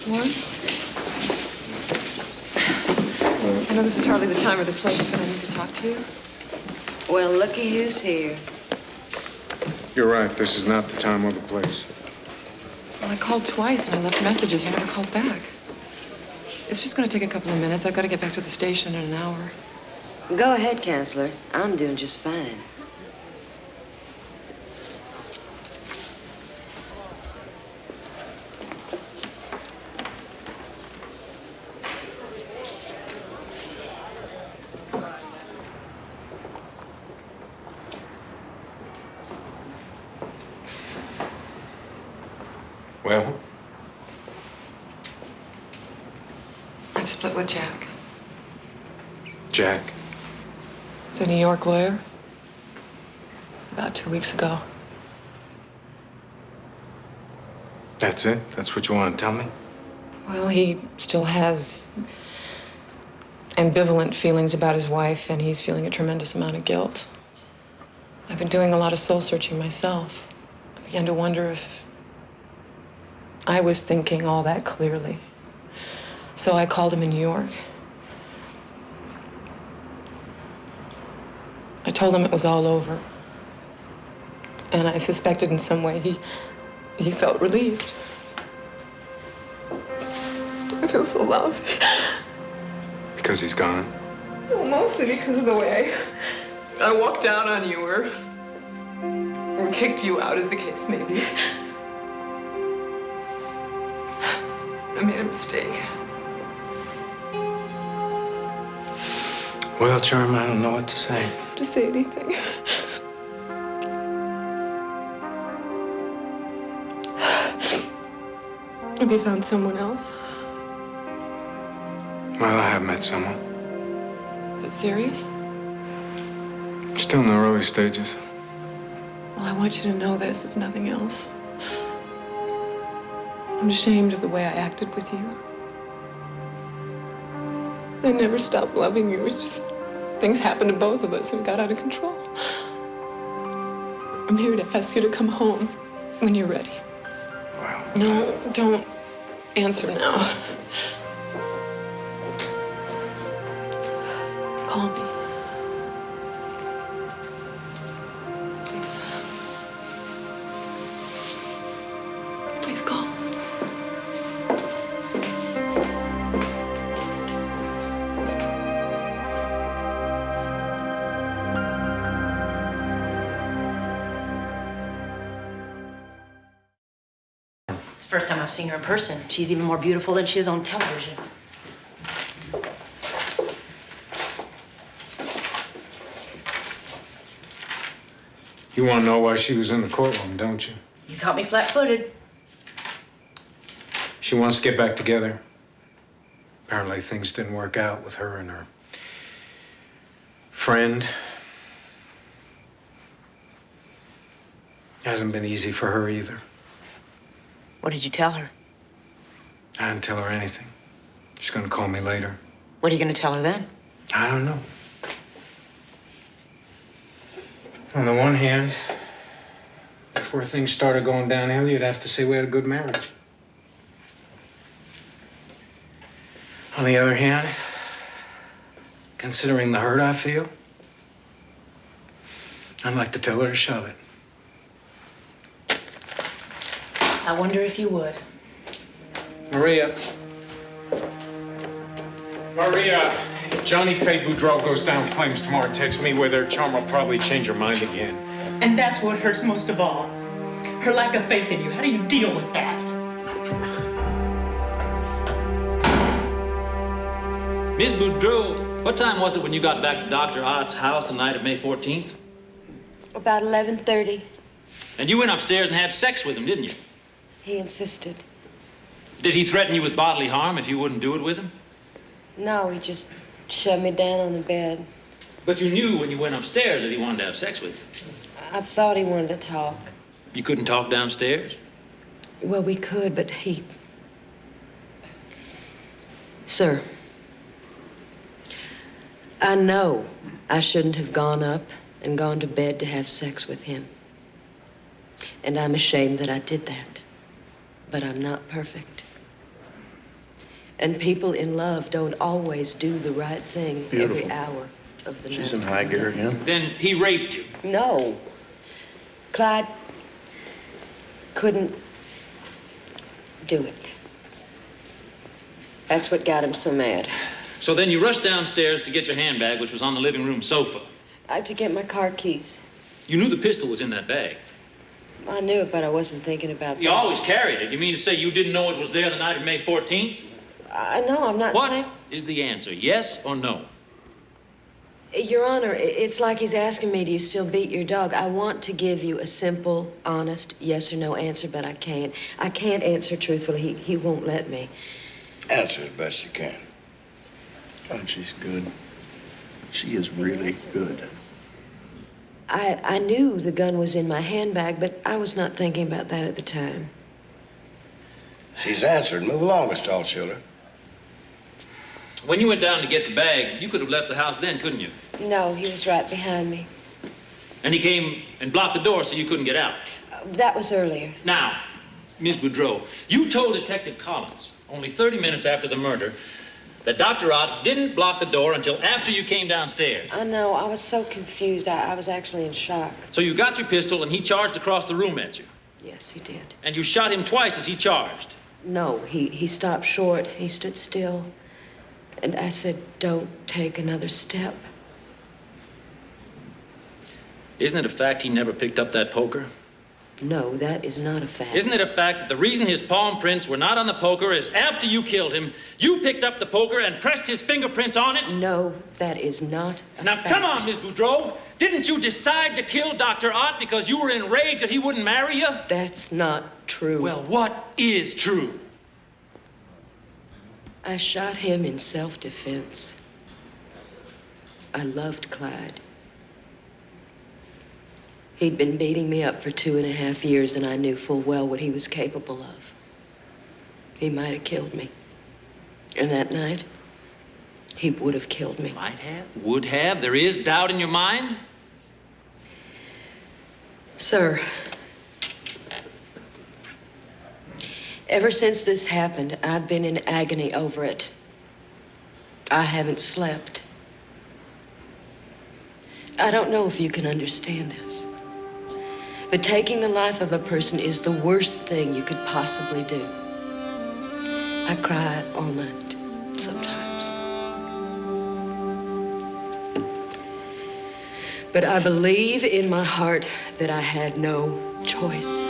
Warren? I know this is hardly the time or the place, but I need to talk to you. Well, looky who's here. You're right. This is not the time or the place. Well, I called twice and I left messages. You never called back. It's just going to take a couple of minutes. I've got to get back to the station in an hour. Go ahead, Counselor. I'm doing just fine. Well? I've split with Jack. Jack? The New York lawyer. About 2 weeks ago. That's it? That's what you want to tell me? Well, he still has ambivalent feelings about his wife, and he's feeling a tremendous amount of guilt. I've been doing a lot of soul searching myself. I began to wonder if I was thinking all that clearly. So I called him in New York. I told him it was all over. And I suspected in some way he felt relieved. I feel so lousy. Because he's gone? Well, mostly because of the way I walked out on you or kicked you out, as the case may be. I made a mistake. Well, Charm, I don't know what to say. To say anything. Have you found someone else? Well, I have met someone. Is it serious? Still in the early stages. Well, I want you to know this, if nothing else. I'm ashamed of the way I acted with you. I never stopped loving you. It's just things happened to both of us and we got out of control. I'm here to ask you to come home when you're ready. Wow. No, don't answer now. Call me. Please. Please call. It's the first time I've seen her in person. She's even more beautiful than she is on television. You want to know why she was in the courtroom, don't you? You caught me flat-footed. She wants to get back together. Apparently things didn't work out with her and her friend. It hasn't been easy for her either. What did you tell her? I didn't tell her anything. She's gonna call me later. What are you going to tell her then? I don't know. On the one hand, before things started going downhill, you'd have to say we had a good marriage. On the other hand, considering the hurt I feel, I'd like to tell her to shove it. I wonder if you would. Maria. Maria, if Johnnie Faye Boudreau goes down in flames tomorrow, text me with her. Charm will probably change her mind again. And that's what hurts most of all. Her lack of faith in you. How do you deal with that? Miss Boudreau, What time was it when you got back to Dr. Ott's house the night of May 14th? About 11:30. And you went upstairs and had sex with him, didn't you? He insisted. Did he threaten you with bodily harm if you wouldn't do it with him? No, he just shoved me down on the bed. But you knew when you went upstairs that he wanted to have sex with you. I thought he wanted to talk. You couldn't talk downstairs? Well, we could, but he... Sir, I know I shouldn't have gone up and gone to bed to have sex with him. And I'm ashamed that I did that. But I'm not perfect. And people in love don't always do the right thing every hour of the night. She's in high gear again. Then he raped you? No. Clyde couldn't do it. That's what got him so mad. So then you rushed downstairs to get your handbag, which was on the living room sofa. I had to get my car keys. You knew the pistol was in that bag. I knew it, but I wasn't thinking about that. You always carried it. You mean to say you didn't know it was there the night of May 14th? I know, I'm not saying... What is the answer, yes or no? Your Honor, it's like he's asking me, do you still beat your dog? I want to give you a simple, honest, yes or no answer, but I can't. I can't answer truthfully. He won't let me. Answer as best you can. God, she's good. She is really good. I knew the gun was in my handbag, but I was not thinking about that at the time. She's answered. Move along, Mr. Altshuler. When you went down to get the bag, you could have left the house then, couldn't you? No, he was right behind me. And he came and blocked the door so you couldn't get out. That was earlier. Now, Ms. Boudreau, you told Detective Collins, only 30 minutes after the murder, that Dr. Ott didn't block the door until after you came downstairs. I know. I was so confused. I was actually in shock. So you got your pistol and he charged across the room at you. Yes, he did. And you shot him twice as he charged. No, he stopped short. He stood still. And I said, don't take another step. Isn't it a fact he never picked up that poker? No, that is not a fact. Isn't it a fact that the reason his palm prints were not on the poker is after you killed him, you picked up the poker and pressed his fingerprints on it? No, that is not a Now, fact. come on, Ms. Boudreau. Didn't you decide to kill Dr. Ott because you were enraged that he wouldn't marry you? That's not true. Well, what is true? I shot him in self-defense. I loved Clyde. He'd been beating me up for 2.5 years, and I knew full well what he was capable of. He might have killed me. And that night, he would have killed me. Might have? Would have? There is doubt in your mind? Sir, ever since this happened, I've been in agony over it. I haven't slept. I don't know if you can understand this, but taking the life of a person is the worst thing you could possibly do. I cry all night, sometimes. But I believe in my heart that I had no choice.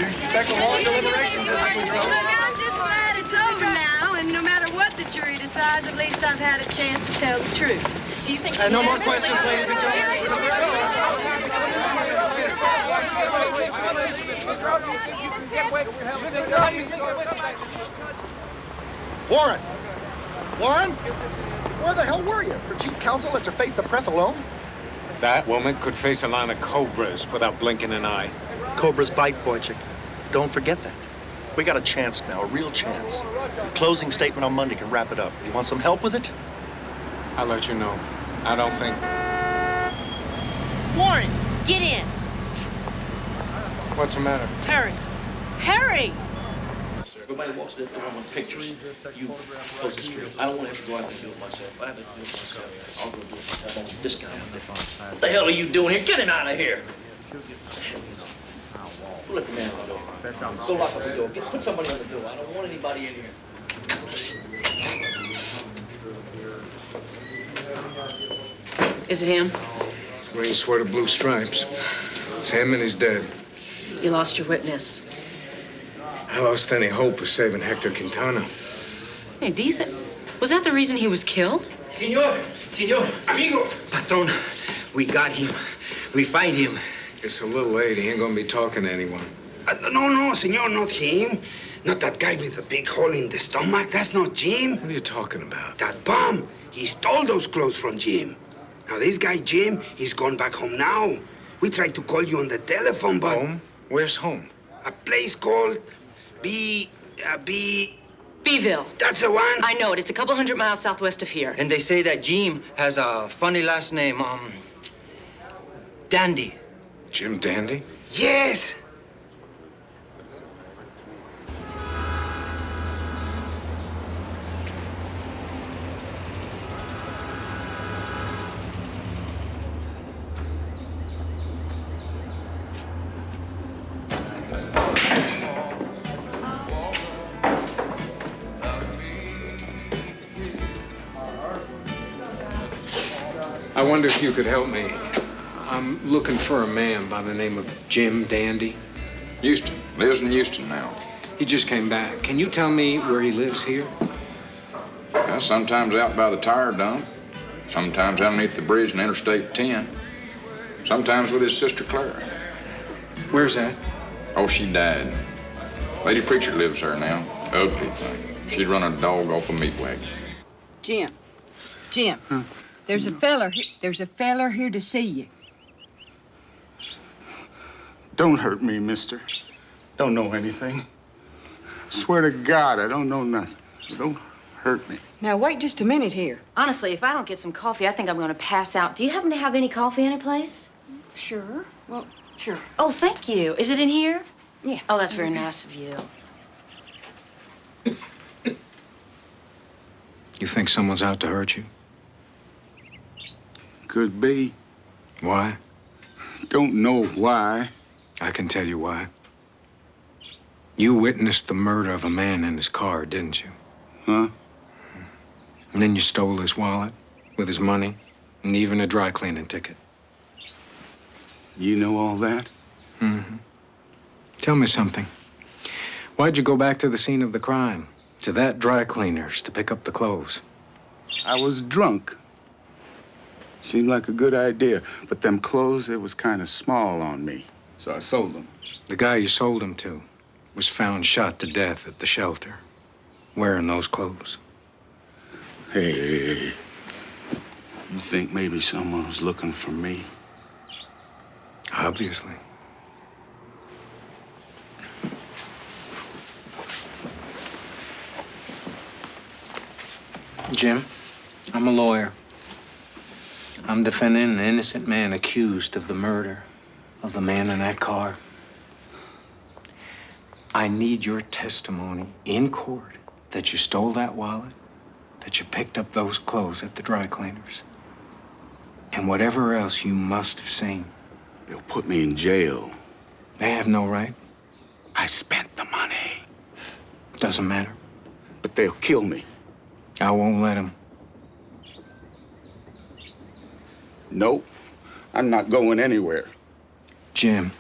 You expect a long deliberation, Mr. Boudreau? Look, I'm just glad it's over now, and no matter what the jury decides, at least I've had a chance to tell the truth. Do you think... No more questions, ladies and Warren! Warren? Where the hell were you? Her chief counsel lets her face the press alone? That woman could face a line of cobras without blinking an eye. Cobras bite, Boychik. Don't forget that. We got a chance now, a real chance. Closing statement on Monday can wrap it up. You want some help with it? I'll let you know. I don't think... Warren, get in. What's the matter? Hurry. Hurry! Nobody wants to around with pictures. You close the street. I don't want to have to go out there and do it myself. I have to do it myself. I'll go do it myself. I want this guy. What the hell are you doing here? Get him out of here. Go let the man on the door. Go lock up the door. Put somebody on the door. I don't want anybody in here. Is it him? Green sweater, blue stripes. It's him and he's dead. You lost your witness. I lost any hope of saving Hector Quintana. Hey, do you think... Was that the reason he was killed? Senor, amigo. Patron, we got him. We find him. It's a little late. He ain't gonna be talking to anyone. No, senor, not him. Not that guy with the big hole in the stomach. That's not Jim. What are you talking about? That bum. He stole those clothes from Jim. Now, this guy, Jim, he's gone back home now. We tried to call you on the telephone, but... Home? Where's home? A place called Beeville. That's the one? I know it. It's a couple 100 miles southwest of here. And they say that Jim has a funny last name, Dandy. Jim Dandy? Yes. I wonder if you could help me. I'm looking for a man by the name of Jim Dandy. Houston. Lives in Houston now. He just came back. Can you tell me where he lives here? Well, sometimes out by the tire dump. Sometimes underneath the bridge in Interstate 10. Sometimes with his sister Clara. Where's that? Oh, she died. Lady preacher lives there now. Ugly thing. She'd run a dog off a meat wagon. Jim. There's a feller here to see you. Don't hurt me, mister. Don't know anything. Swear to God, I don't know nothing. Don't hurt me. Now, wait just a minute here. Honestly, if I don't get some coffee, I think I'm going to pass out. Do you happen to have any coffee anyplace? Sure. Well, sure. Oh, thank you. Is it in here? Yeah. Oh, that's very nice of you. You think someone's out to hurt you? Could be. Why? Don't know why. I can tell you why. You witnessed the murder of a man in his car, didn't you? Huh? And then you stole his wallet with his money and even a dry cleaning ticket. You know all that? Mm-hmm. Tell me something. Why'd you go back to the scene of the crime, to that dry cleaner's, to pick up the clothes? I was drunk. Seemed like a good idea, but them clothes, it was kind of small on me, so I sold them. The guy you sold them to was found shot to death at the shelter, wearing those clothes. Hey, you think maybe someone was looking for me? Obviously. Jim, I'm a lawyer. I'm defending an innocent man accused of the murder of the man in that car. I need your testimony in court that you stole that wallet, that you picked up those clothes at the dry cleaners, and whatever else you must have seen. They'll put me in jail. They have no right. I spent the money. Doesn't matter. But they'll kill me. I won't let them. Nope. I'm not going anywhere. Jim,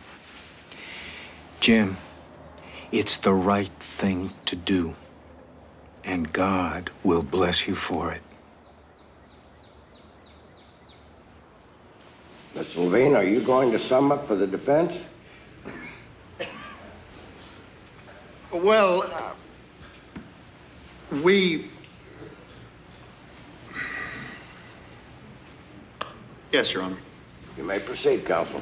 it's the right thing to do. And God will bless you for it. Miss Levine, are you going to sum up for the defense? Well, Yes, Your Honor. You may proceed, counsel.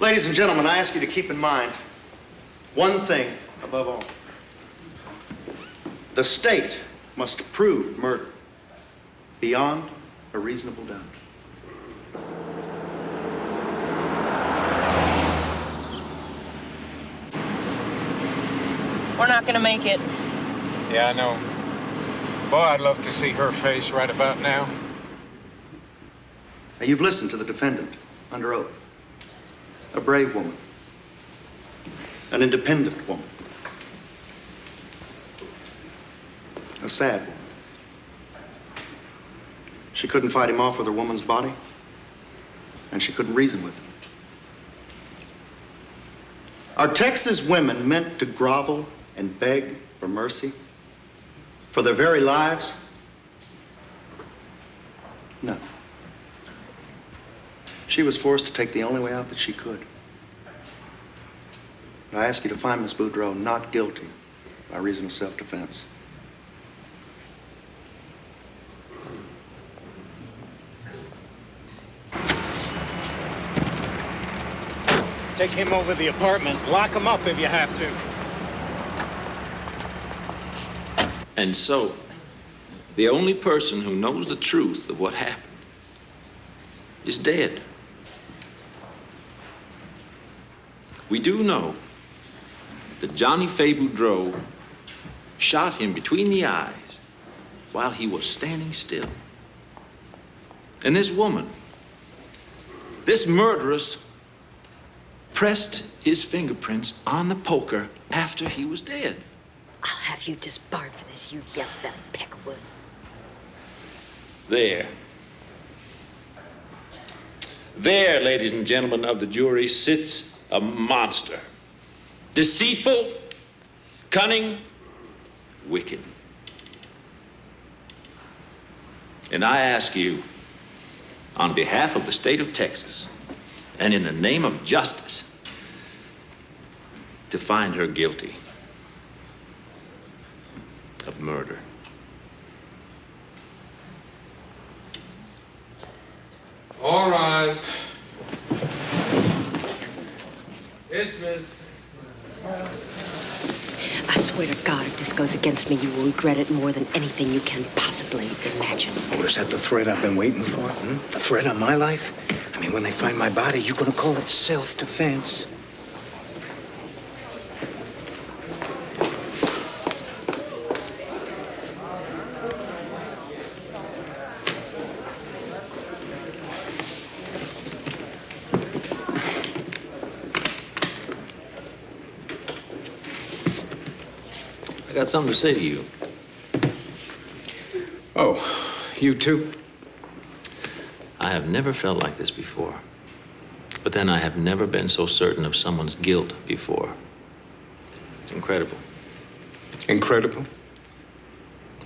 Ladies and gentlemen, I ask you to keep in mind one thing above all. The state must prove murder beyond a reasonable doubt. We're not gonna make it. Yeah, I know. Boy, I'd love to see her face right about now. Now, you've listened to the defendant under oath. A brave woman. An independent woman. A sad woman. She couldn't fight him off with her woman's body, and she couldn't reason with him. Are Texas women meant to grovel and beg for mercy? For their very lives? No. She was forced to take the only way out that she could. And I ask you to find Miss Boudreau not guilty by reason of self-defense. Take him over to the apartment. Lock him up if you have to. And so, the only person who knows the truth of what happened is dead. We do know that Johnnie Faye Boudreau shot him between the eyes while he was standing still. And this woman, this murderess, pressed his fingerprints on the poker after he was dead. I'll have you disbarred for this, you yellow-bellied peckerwood. There. There, ladies and gentlemen of the jury, sits a monster. Deceitful, cunning, wicked. And I ask you, on behalf of the state of Texas, and in the name of justice, to find her guilty of murder. All rise. Dismiss. I swear to God, if this goes against me, you will regret it more than anything you can possibly imagine. Oh, is that the threat I've been waiting for? The threat on my life? I mean, when they find my body, you're gonna call it self-defense. I got something to say to you. Oh, you too? I have never felt like this before. But then I have never been so certain of someone's guilt before. It's incredible. Incredible?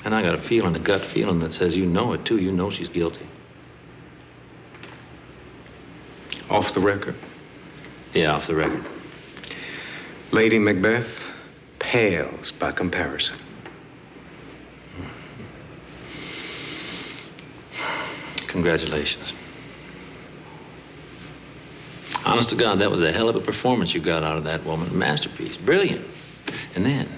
And I got a feeling, a gut feeling that says you know it too. You know she's guilty. Off the record? Yeah, off the record. Lady Macbeth pales by comparison. Congratulations. Honest to God, that was a hell of a performance you got out of that woman. Masterpiece. Brilliant. And then,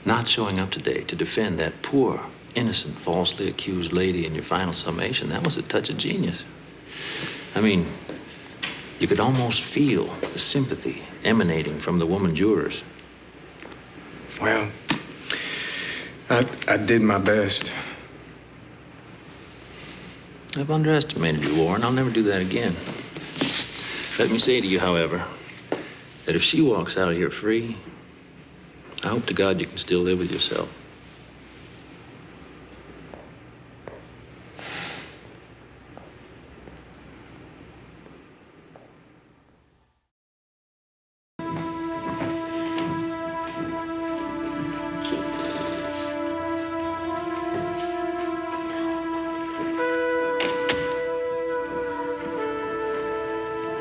not showing up today to defend that poor, innocent, falsely accused lady in your final summation, that was a touch of genius. I mean, you could almost feel the sympathy emanating from the woman jurors. Well, I did my best. I've underestimated you, Warren. I'll never do that again. Let me say to you, however, that if she walks out of here free, I hope to God you can still live with yourself.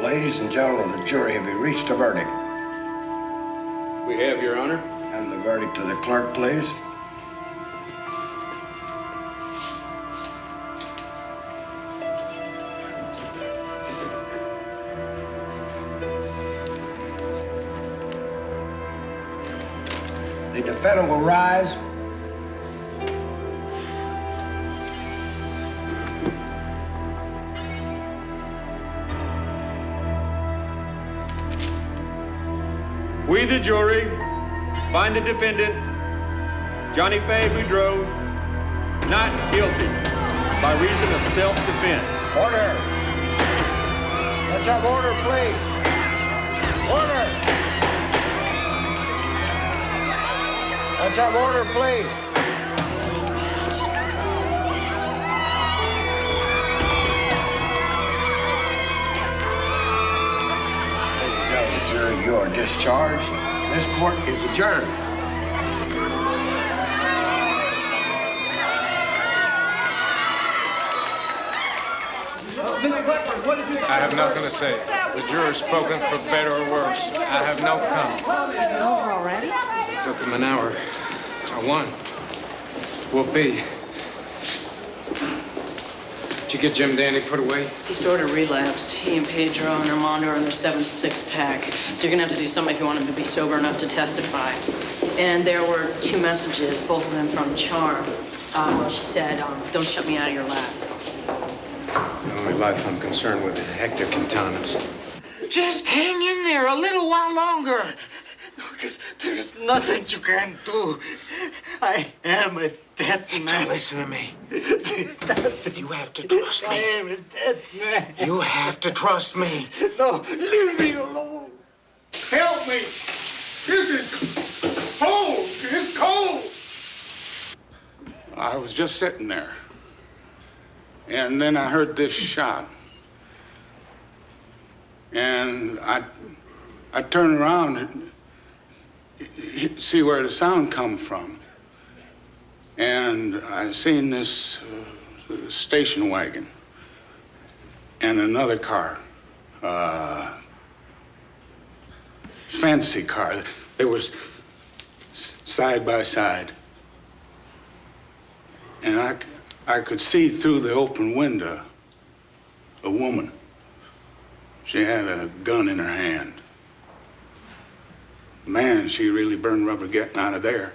Ladies and gentlemen of the jury, have you reached a verdict? We have, Your Honor. And the verdict to the clerk, please. The defendant will rise. We, the jury, find the defendant, Johnnie Faye Boudreau, not guilty by reason of self-defense. Order! Let's have order, please. Order! Let's have order, please. Jury, you are discharged. This court is adjourned. Mr. Blackburn, what did you... I have nothing to say. The juror's spoken for better or worse. I have no comment. Is it over already? It took him an hour. I won. Will be. Did you get Jim Dandy put away? He sort of relapsed. He and Pedro and Armando are in their 7th six-pack. So you're gonna have to do something if you want him to be sober enough to testify. And there were 2 messages, both of them from Charm. She said, don't shut me out of your lap. The only life I'm concerned with is Hector Quintana's. Just hang in there a little while longer. There's nothing you can do. I am a dead man. Hector, listen to me. You have to trust me. I am a dead man. You have to trust me. No, leave me alone. Help me. This is cold. It's cold. I was just sitting there. And then I heard this shot. And I turned around and see where the sound come from. And I seen this station wagon and another car, fancy car. They was side by side. And I could see through the open window a woman. She had a gun in her hand. Man, she really burned rubber getting out of there.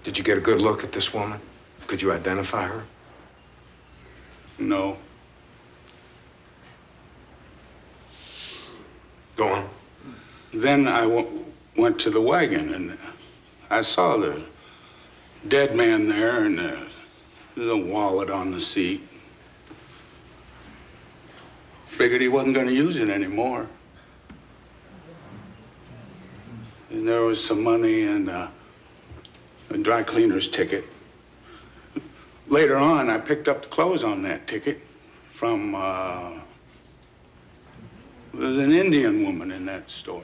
Did you get a good look at this woman? Could you identify her? No. Go on. Then I went to the wagon, and I saw the dead man there and the wallet on the seat. Figured he wasn't going to use it anymore. And there was some money and a dry cleaner's ticket. Later on, I picked up the clothes on that ticket from, there was an Indian woman in that store.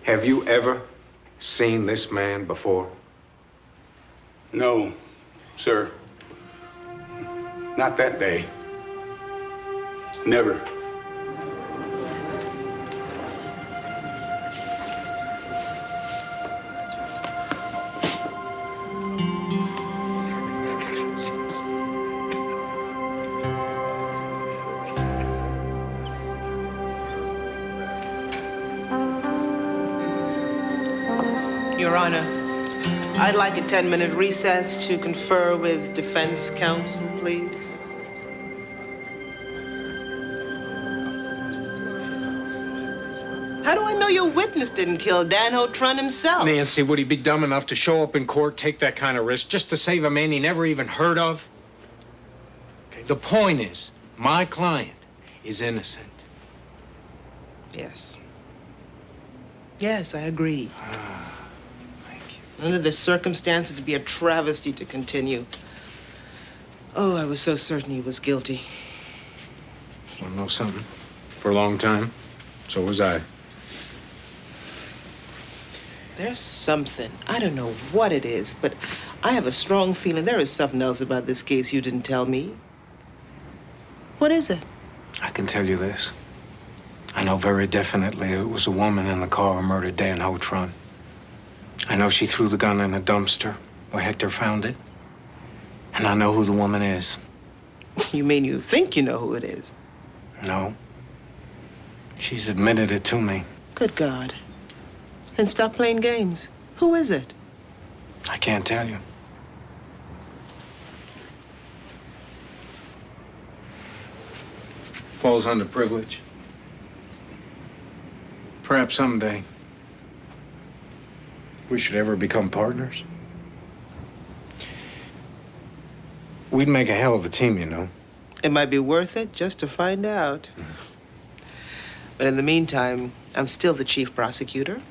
Have you ever seen this man before? No, sir. Not that day. Never. Your Honor, I'd like a 10-minute recess to confer with defense counsel, please. How do I know your witness didn't kill Dan Hotron himself? Nancy, would he be dumb enough to show up in court, take that kind of risk, just to save a man he never even heard of? Okay, the point is, my client is innocent. Yes. Yes, I agree. Under the circumstances, it'd be a travesty to continue. Oh, I was so certain he was guilty. Want to know something? For a long time, so was I. There's something. I don't know what it is, but I have a strong feeling there is something else about this case you didn't tell me. What is it? I can tell you this. I know very definitely it was a woman in the car who murdered Dan Hotron. I know she threw the gun in a dumpster where Hector found it. And I know who the woman is. You mean you think you know who it is? No. She's admitted it to me. Good God. Then stop playing games. Who is it? I can't tell you. falls under privilege. Perhaps someday we should ever become partners. We'd make a hell of a team, you know. It might be worth it just to find out. But in the meantime, I'm still the chief prosecutor,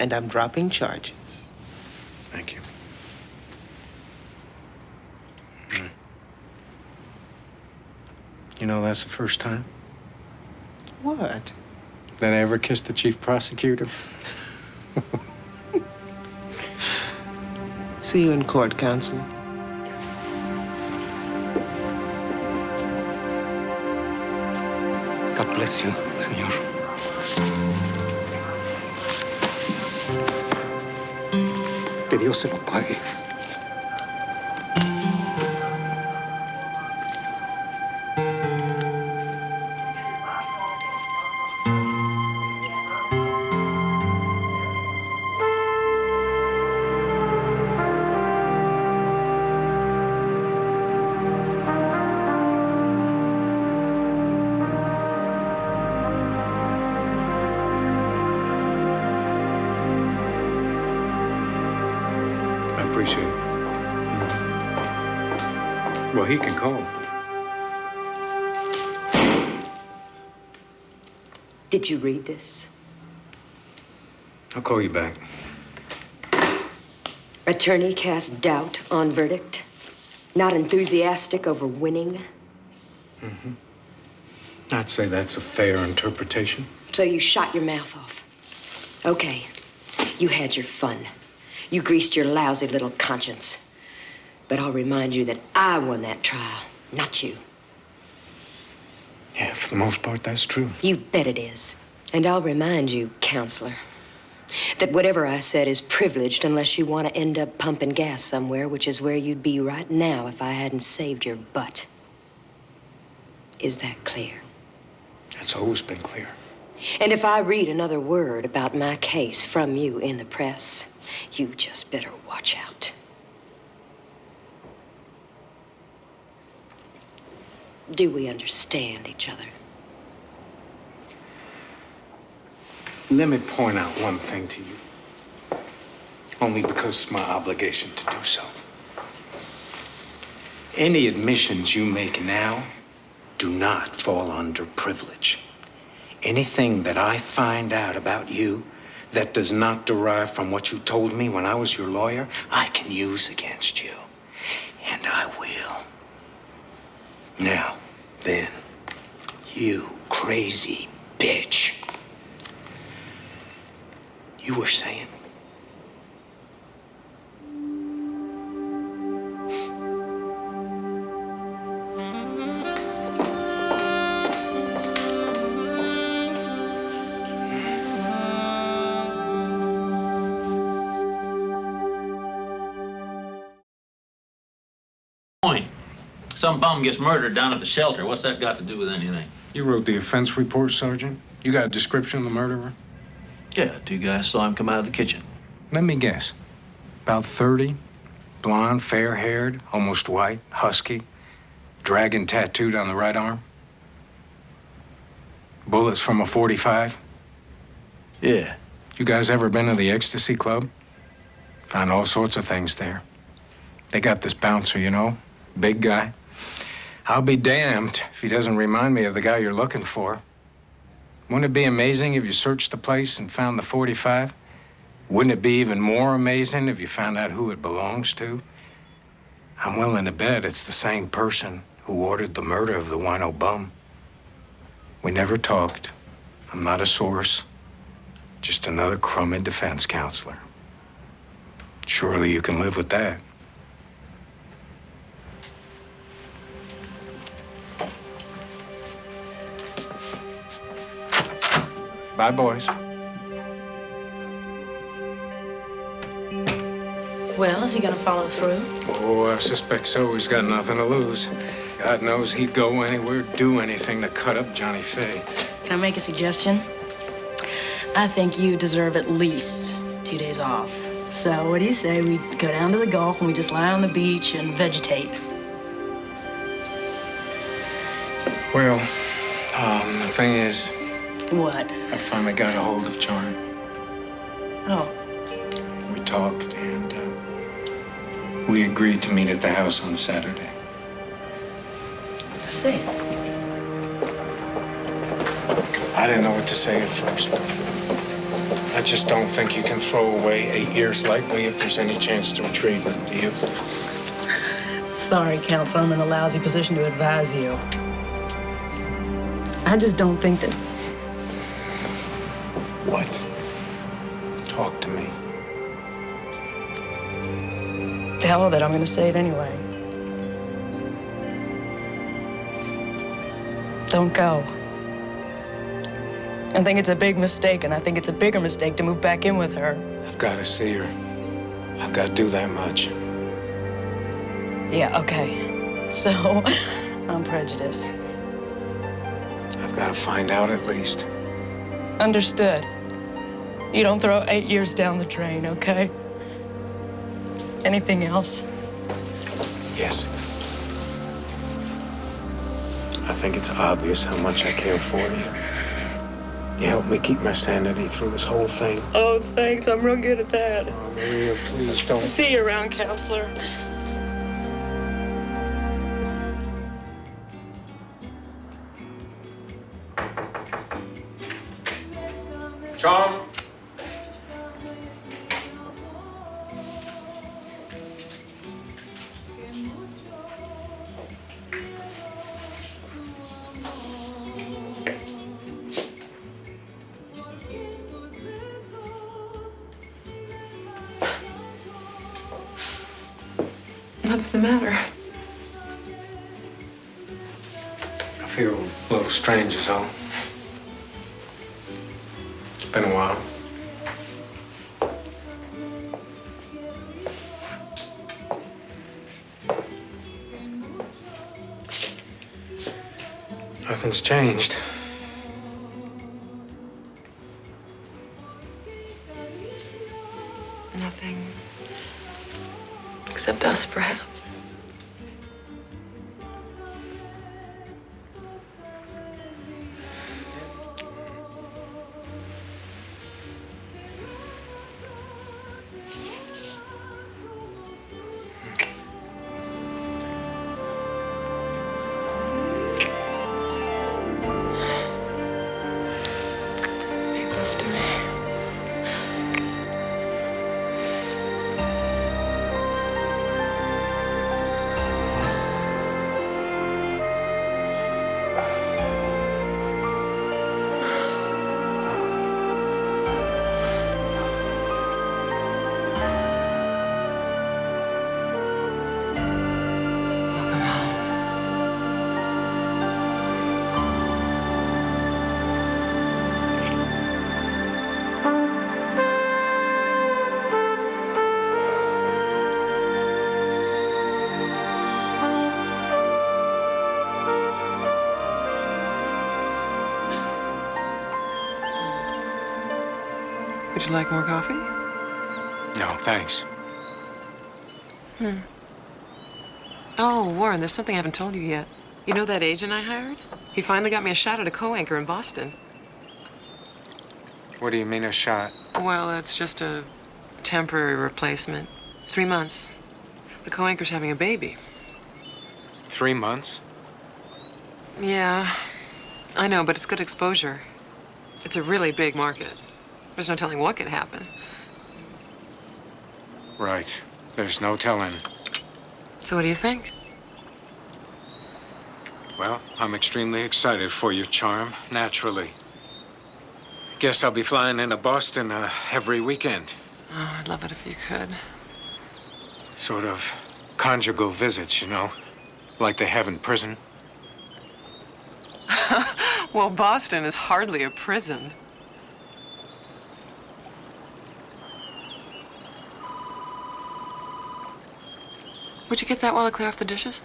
and I'm dropping charges. Thank you. You know, that's the first time What? that I ever kissed the chief prosecutor. See you in court, Counselor. God bless you, señor. Que Dios se lo pague. Appreciate it. Well, he can call. Did you read this? I'll call you back. Attorney casts doubt on verdict. Not enthusiastic over winning. Mm-hmm. I'd say that's a fair interpretation. So you shot your mouth off. Okay, you had your fun. You greased your lousy little conscience. But I'll remind you that I won that trial, not you. Yeah, for the most part, that's true. You bet it is. And I'll remind you, Counselor, that whatever I said is privileged unless you want to end up pumping gas somewhere, which is where you'd be right now if I hadn't saved your butt. Is that clear? That's always been clear. And if I read another word about my case from you in the press, you just better watch out. Do we understand each other? Let me point out one thing to you. Only because it's my obligation to do so. Any admissions you make now do not fall under privilege. Anything that I find out about you that does not derive from what you told me when I was your lawyer, I can use against you. And I will. Now, then, you crazy bitch. You were saying? Point. Some bum gets murdered down at the shelter. What's that got to do with anything? You wrote the offense report, Sergeant? You got a description of the murderer? Yeah, 2 guys saw him come out of the kitchen. Let me guess. About 30, blonde, fair-haired, almost white, husky, dragon tattooed on the right arm. Bullets from a .45? Yeah. You guys ever been to the Ecstasy Club? Found all sorts of things there. They got this bouncer, you know, big guy. I'll be damned if he doesn't remind me of the guy you're looking for. Wouldn't it be amazing if you searched the place and found the .45? Wouldn't it be even more amazing if you found out who it belongs to? I'm willing to bet it's the same person who ordered the murder of the wino bum. We never talked. I'm not a source. Just another crummy defense counselor. Surely you can live with that. Bye, boys. Well, is he gonna follow through? Oh, I suspect so. He's got nothing to lose. God knows he'd go anywhere, do anything to cut up Johnnie Faye. Can I make a suggestion? I think you deserve at least 2 days off. So what do you say we go down to the Gulf and we just lie on the beach and vegetate? Well, The thing is, What? I finally got a hold of Charm. Oh. We talked, and we agreed to meet at the house on Saturday. I see. I didn't know what to say at first. I just don't think you can throw away 8 years lightly if there's any chance to retrieve it, do you? Sorry, Counselor, I'm in a lousy position to advise you. I just don't think that... What? Talk to me. To hell with it, I'm gonna say it anyway. Don't go. I think it's a big mistake, and I think it's a bigger mistake to move back in with her. I've got to see her. I've got to do that much. Yeah, okay. So, I'm prejudiced. I've got to find out at least. Understood. You don't throw 8 years down the drain, okay? Anything else? Yes. I think it's obvious how much I care for you. You helped me keep my sanity through this whole thing. Oh, thanks. I'm real good at that. Oh, Maria, please don't. See you around, Counselor. Charm. What's the matter? I feel a little strange is all. It's been a while. Nothing's changed. Nothing. Except us, perhaps. Would you like more coffee? No, thanks. Oh, Warren, there's something I haven't told you yet. You know that agent I hired? He finally got me a shot at a co-anchor in Boston. What do you mean, a shot? Well, it's just a temporary replacement. 3 months. The co-anchor's having a baby. 3 months? Yeah, I know, but it's good exposure. It's a really big market. There's no telling what could happen. Right. There's no telling. So what do you think? Well, I'm extremely excited for you, Charm, naturally. Guess I'll be flying into Boston every weekend. Oh, I'd love it if you could. Sort of conjugal visits, you know, like they have in prison. Well, Boston is hardly a prison. Would you get that while I clear off the dishes?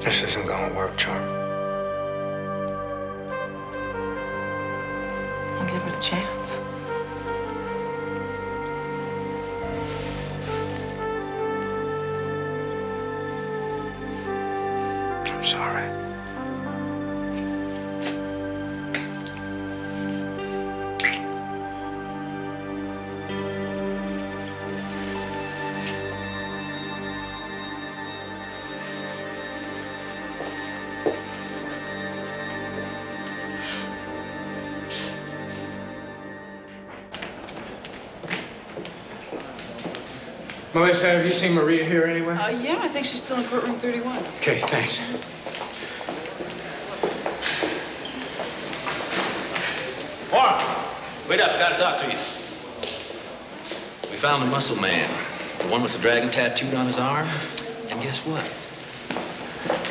This isn't gonna work, Charm. I'll give it a chance. I'm sorry. Melissa, have you seen Maria here anywhere? Yeah, I think she's still in courtroom 31. Okay, thanks. Warren, wait up, gotta talk to you. We found the muscle man, the one with the dragon tattooed on his arm. And guess what?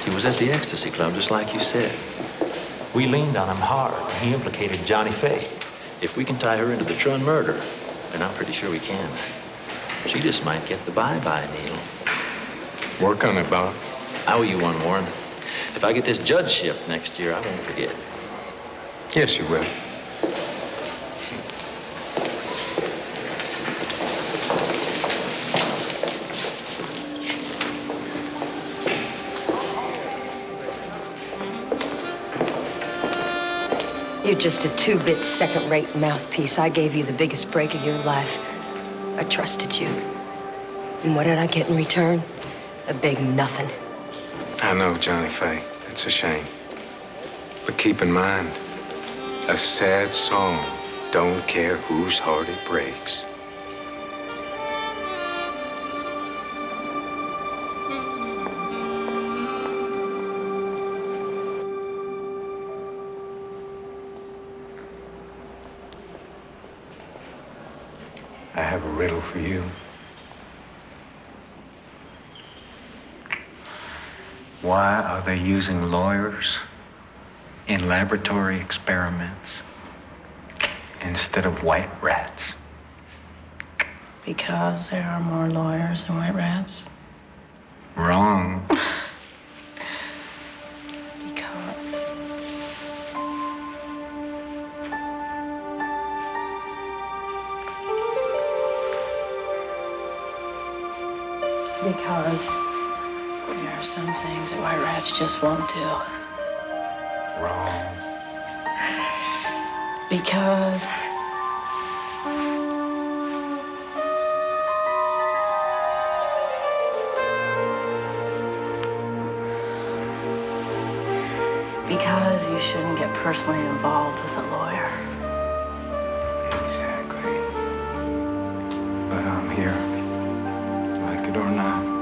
He was at the Ecstasy Club, just like you said. We leaned on him hard. He implicated Johnnie Faye. If we can tie her into the Trun murder, and I'm pretty sure we can, she just might get the bye-bye needle. Work on it, Bob. I owe you one, Warren. If I get this judgeship next year, I won't forget. Yes, you will. You're just a two-bit second-rate mouthpiece. I gave you the biggest break of your life. I trusted you. And what did I get in return? A big nothing. I know, Johnnie Faye. It's a shame. But keep in mind, a sad song don't care whose heart it breaks. I have a riddle for you. Why are they using lawyers in laboratory experiments instead of white rats? Because there are more lawyers than white rats. Wrong. Because there are some things that white rats just won't do. Wrong. Because you shouldn't get personally involved with a lawyer. Exactly. But I'm here, like it or not.